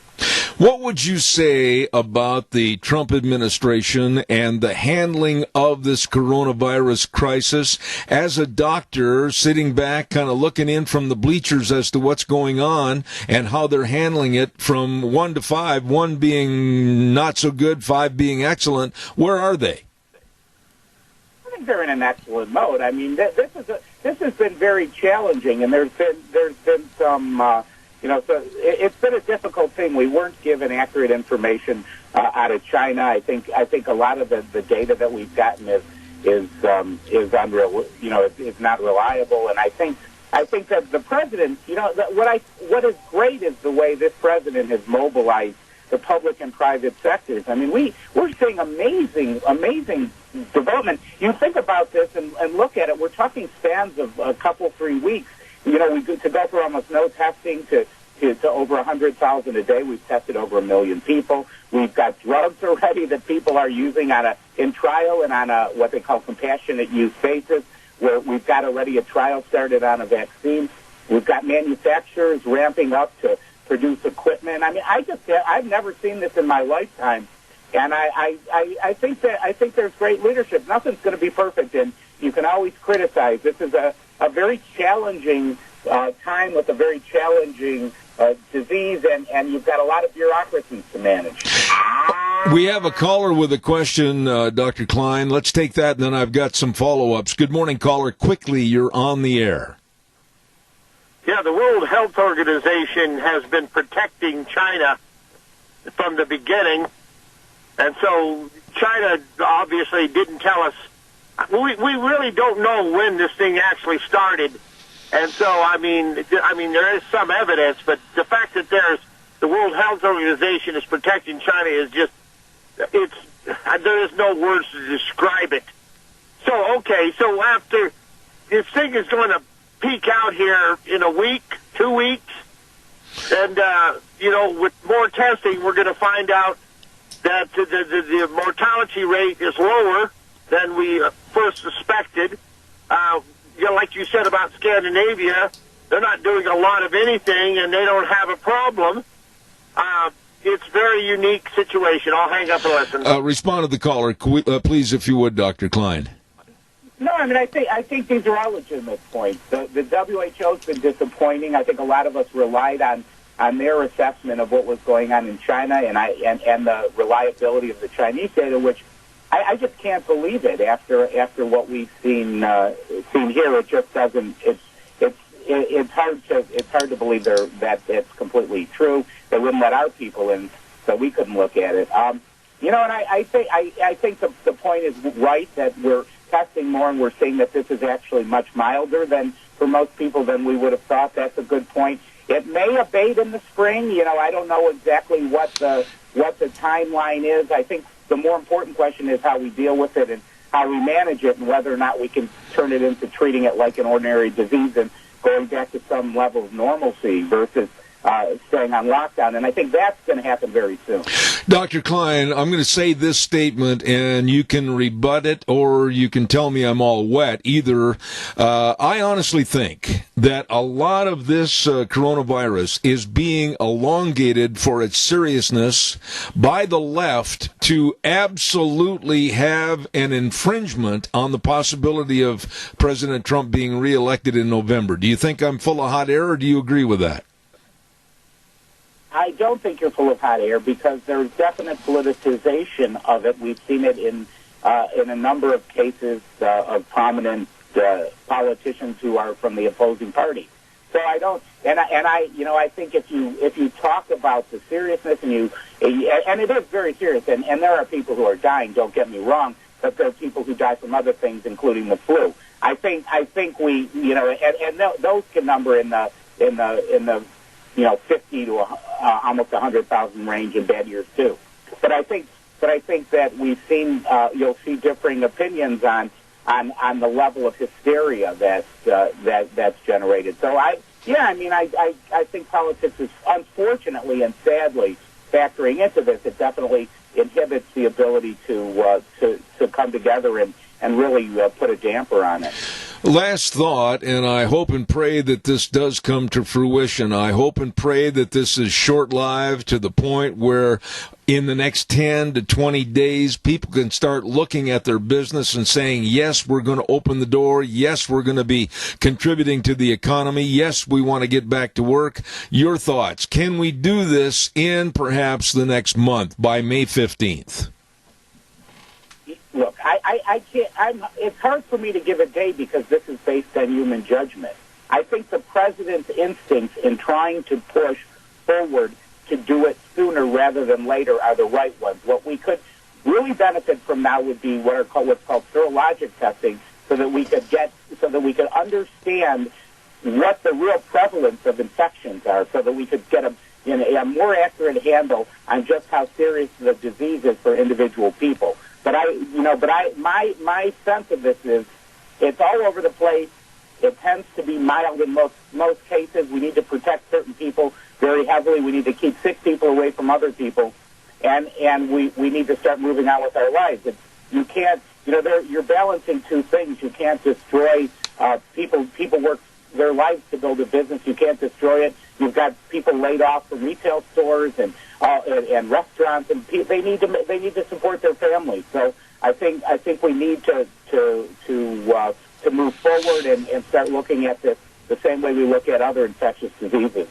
What would you say about the Trump administration and the handling of this coronavirus crisis as a doctor sitting back, kind of looking in from the bleachers as to what's going on and how they're handling it from 1 to 5, 1 being not so good, 5 being excellent? Where are they? I think they're in an excellent mode. I mean, this has been very challenging, and there's been So it's been a difficult thing. We weren't given accurate information out of China. I think a lot of the data that we've gotten is unreal. Is not reliable. And I think that the president, what is great is the way this president has mobilized the public and private sectors. I mean, we're seeing amazing development. You think about this and look at it. We're talking spans of a couple, 3 weeks. To go through almost no testing to over 100,000 a day. We've tested over 1 million people. We've got drugs already that people are using in trial and on what they call compassionate use basis, where we've got already a trial started on a vaccine. We've got manufacturers ramping up to produce equipment. I mean, I've never seen this in my lifetime, and I think there's great leadership. Nothing's going to be perfect, and you can always criticize. This is a very challenging time with a very challenging disease, and you've got a lot of bureaucracies to manage. We have a caller with a question, Dr. Klein. Let's take that, and then I've got some follow-ups. Good morning, caller. Quickly, you're on the air. Yeah, the World Health Organization has been protecting China from the beginning, and so China obviously didn't tell us. We really don't know when this thing actually started, and so I mean there is some evidence, but the fact that the World Health Organization is protecting China is just there is no words to describe it. So so after this thing is going to peak out here in a week, 2 weeks, and with more testing, we're going to find out that the mortality rate is lower than we first suspected. Like you said about Scandinavia, they're not doing a lot of anything, and they don't have a problem. It's a very unique situation. I'll hang up and listen. Respond to the caller, please, if you would, Dr. Klein. No, I mean, I think these are all legitimate points. The WHO's been disappointing. I think a lot of us relied on their assessment of what was going on in China and the reliability of the Chinese data, which I just can't believe it after what we've seen here. It just doesn't. It's hard to believe that it's completely true. They wouldn't let our people in, so we couldn't look at it. And I think the point is right that we're testing more, and we're seeing that this is actually much milder than for most people than we would have thought. That's a good point. It may abate in the spring. I don't know exactly what the timeline is. I think the more important question is how we deal with it and how we manage it, and whether or not we can turn it into treating it like an ordinary disease and going back to some level of normalcy versus staying on lockdown. And I think that's going to happen very soon. Dr. Klein, I'm going to say this statement, and you can rebut it or you can tell me I'm all wet. Either, I honestly think that a lot of this coronavirus is being elongated for its seriousness by the left to absolutely have an infringement on the possibility of President Trump being reelected in November. Do you think I'm full of hot air, or do you agree with that? I don't think you're full of hot air, because there's definite politicization of it. We've seen it in a number of cases of prominent politicians who are from the opposing party. So I don't, and I think if you talk about the seriousness and it is very serious, and there are people who are dying. Don't get me wrong, but there are people who die from other things, including the flu. I think we, and those can number in the 50 to almost 100,000 range in bad years too. But I think that we've seen you'll see differing opinions on the level of hysteria that's generated. So I think politics is unfortunately and sadly factoring into this. It definitely inhibits the ability to come together and really put a damper on it. Last thought, and I hope and pray that this does come to fruition. I hope and pray that this is short-lived to the point where in the next 10 to 20 days, people can start looking at their business and saying, yes, we're going to open the door. Yes, we're going to be contributing to the economy. Yes, we want to get back to work. Your thoughts. Can we do this in perhaps the next month by May 15th? Look, I can't. It's hard for me to give a day because this is based on human judgment. I think the president's instincts in trying to push forward to do it sooner rather than later are the right ones. What we could really benefit from now would be what's called serologic testing, so that we could understand what the real prevalence of infections are, so that we could get a more accurate handle on just how serious the disease is for individual people. But my sense of this is it's all over the place. It tends to be mild in most cases. We need to protect certain people very heavily. We need to keep sick people away from other people, and we need to start moving on with our lives. You can't, you're balancing two things. You can't destroy people work their lives to build a business. You can't destroy it. You've got people laid off from retail stores and restaurants, and they need to support their families. So I think we need to move forward and start looking at this the same way we look at other infectious diseases.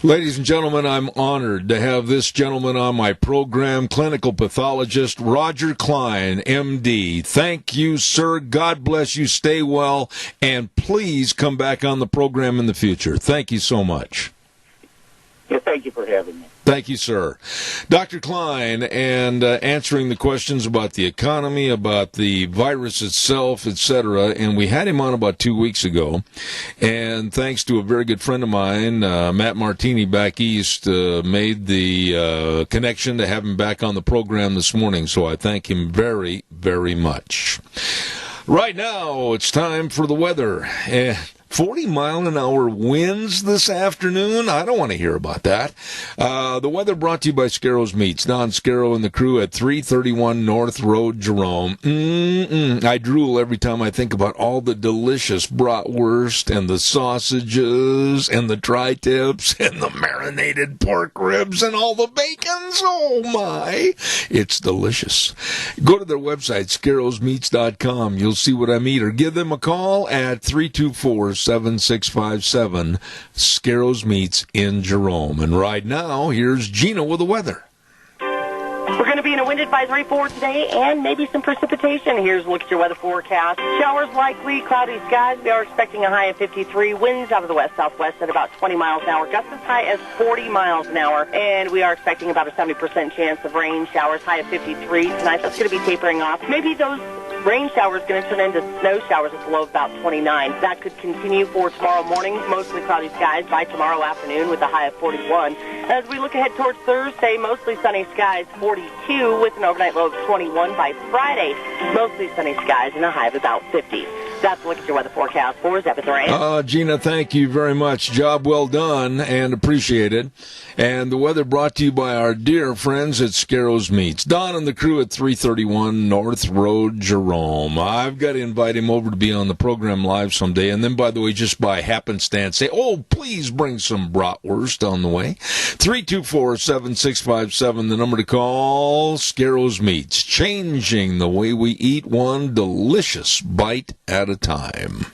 Ladies and gentlemen, I'm honored to have this gentleman on my program, clinical pathologist Roger Klein, MD. Thank you, sir. God bless you. Stay well. And please come back on the program in the future. Thank you so much. Yeah, thank you for having me. Thank you, sir. Dr. Klein, and answering the questions about the economy, about the virus itself, etc. And we had him on about 2 weeks ago. And thanks to a very good friend of mine, Matt Martini back east, made the connection to have him back on the program this morning. So I thank him very, very much. Right now, it's time for the weather. 40-mile-an-hour winds this afternoon? I don't want to hear about that. The weather brought to you by Scarro's Meats. Don Scarrow and the crew at 331 North Road, Jerome. I drool every time I think about all the delicious bratwurst and the sausages and the tri-tips and the marinated pork ribs and all the bacons. Oh, my. It's delicious. Go to their website, scarrowsmeats.com. You'll see what I mean. Or give them a call at 324-7657, Scarro's Meats in Jerome. And right now, here's Gina with the weather. We're going to be in a wind advisory for today and maybe some precipitation. Here's a look at your weather forecast. Showers likely, cloudy skies. We are expecting a high of 53. Winds out of the west-southwest at about 20 miles an hour. Gusts as high as 40 miles an hour. And we are expecting about a 70% chance of rain. Showers high of 53 tonight. That's going to be tapering off. Maybe those rain showers going to turn into snow showers at the low of about 29. That could continue for tomorrow morning. Mostly cloudy skies by tomorrow afternoon with a high of 41. As we look ahead towards Thursday, mostly sunny skies, 42 with an overnight low of 21 by Friday. Mostly sunny skies and a high of about 50. That's a look at your weather forecast for Zeb at the Ranch. Gina, thank you very much. Job well done and appreciated. And the weather brought to you by our dear friends at Scarro's Meats. Don and the crew at 331 North Road, Jerome. I've got to invite him over to be on the program live someday. And then, by the way, just by happenstance, say, oh, please bring some bratwurst on the way. 324-7657, the number to call. Scarro's Meats, changing the way we eat, one delicious bite at a time.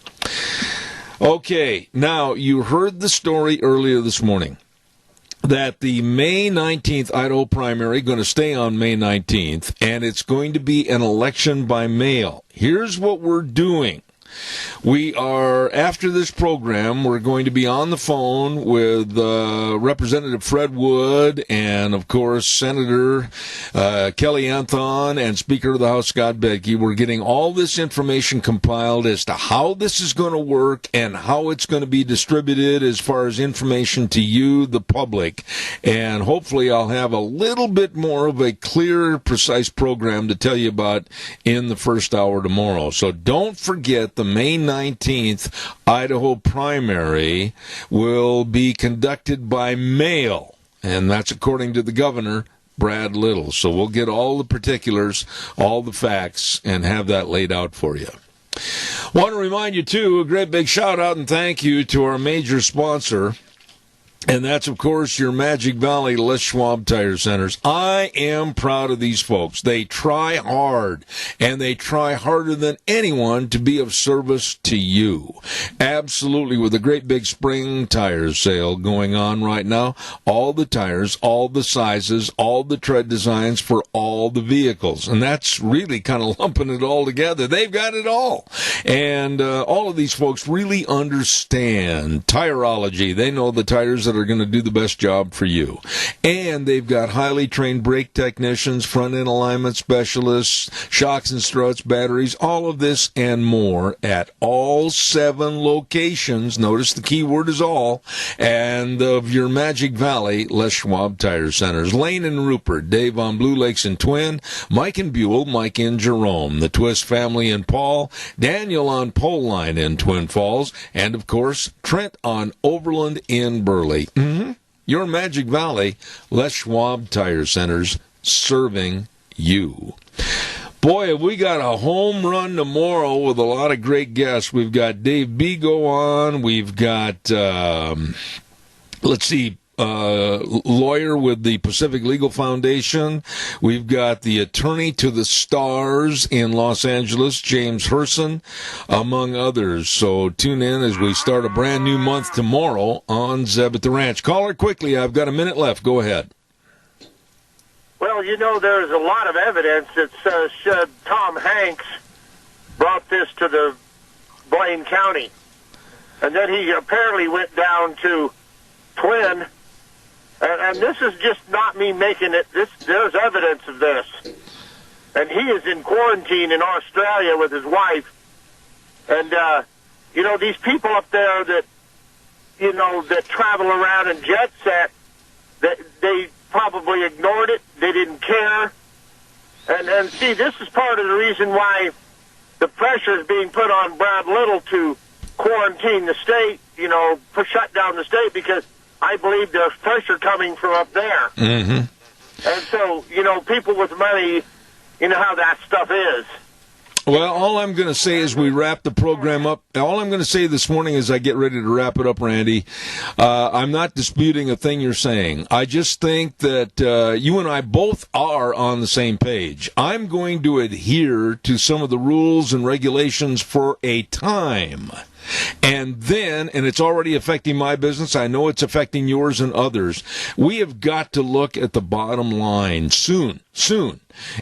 Okay, now you heard the story earlier this morning that the May 19th Idaho primary going to stay on May 19th, and it's going to be an election by mail. Here's what we're doing. We are, after this program, we're going to be on the phone with Representative Fred Wood and, of course, Senator Kelly Anthon and Speaker of the House Scott Bedke. We're getting all this information compiled as to how this is going to work and how it's going to be distributed as far as information to you, the public. And hopefully I'll have a little bit more of a clear, precise program to tell you about in the first hour tomorrow. So don't forget the May 19th Idaho primary will be conducted by mail, and that's according to the governor, Brad Little. So we'll get all the particulars, all the facts, and have that laid out for you. Want to remind you, too, a great big shout-out and thank you to our major sponsor, And that's, of course, your Magic Valley Les Schwab Tire Centers. I am proud of these folks. They try hard, and they try harder than anyone to be of service to you. Absolutely, with a great big spring tire sale going on right now. All the tires, all the sizes, all the tread designs for all the vehicles. And that's really kind of lumping it all together. They've got it all. And all of these folks really understand tireology. They know the tires that are going to do the best job for you. And they've got highly trained brake technicians, front-end alignment specialists, shocks and struts, batteries, all of this and more at all 7 locations. Notice the key word is all. And of your Magic Valley Les Schwab Tire Centers. Lane and Rupert, Dave on Blue Lakes and Twin, Mike and Buell, Mike in Jerome, the Twist family in Paul, Daniel on Pole Line in Twin Falls, and, of course, Trent on Overland in Burley. Your Magic Valley, Les Schwab Tire Centers, serving you. Boy, have we got a home run tomorrow with a lot of great guests. We've got Dave Bego on. We've got, lawyer with the Pacific Legal Foundation. We've got the attorney to the stars in Los Angeles, James Herson, among others. So tune in as we start a brand new month tomorrow on Zeb at the Ranch. Caller, quickly, I've got a minute left. Go ahead. Well, you know, there's a lot of evidence that says Tom Hanks brought this to the Blaine County. And then he apparently went down to Twin. And this is just not me making it. There's evidence of this. And he is in quarantine in Australia with his wife. And, these people up there that, that travel around in jet set, they probably ignored it. They didn't care. And see, this is part of the reason why the pressure is being put on Brad Little to quarantine the state, shut down the state, because I believe there's pressure coming from up there. And so, people with money, you know how that stuff is. Well, all I'm going to say as we wrap the program up, all I'm going to say this morning as I get ready to wrap it up, Randy, I'm not disputing a thing you're saying. I just think that you and I both are on the same page. I'm going to adhere to some of the rules and regulations for a time. And then, and it's already affecting my business, I know it's affecting yours and others, we have got to look at the bottom line soon,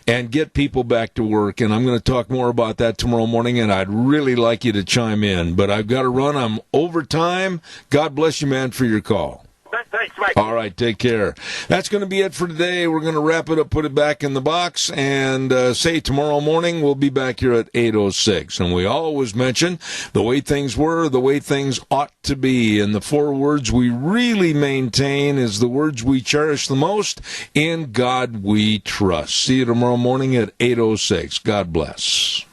and get people back to work. And I'm going to talk more about that tomorrow morning, and I'd really like you to chime in. But I've got to run. I'm over time. God bless you, man, for your call. Thanks, Mike. All right, take care. That's going to be it for today. We're going to wrap it up, put it back in the box, and say tomorrow morning we'll be back here at 8:06. And we always mention the way things were, the way things ought to be. And the 4 words we really maintain is the words we cherish the most: in God we trust. See you tomorrow morning at 8:06. God bless.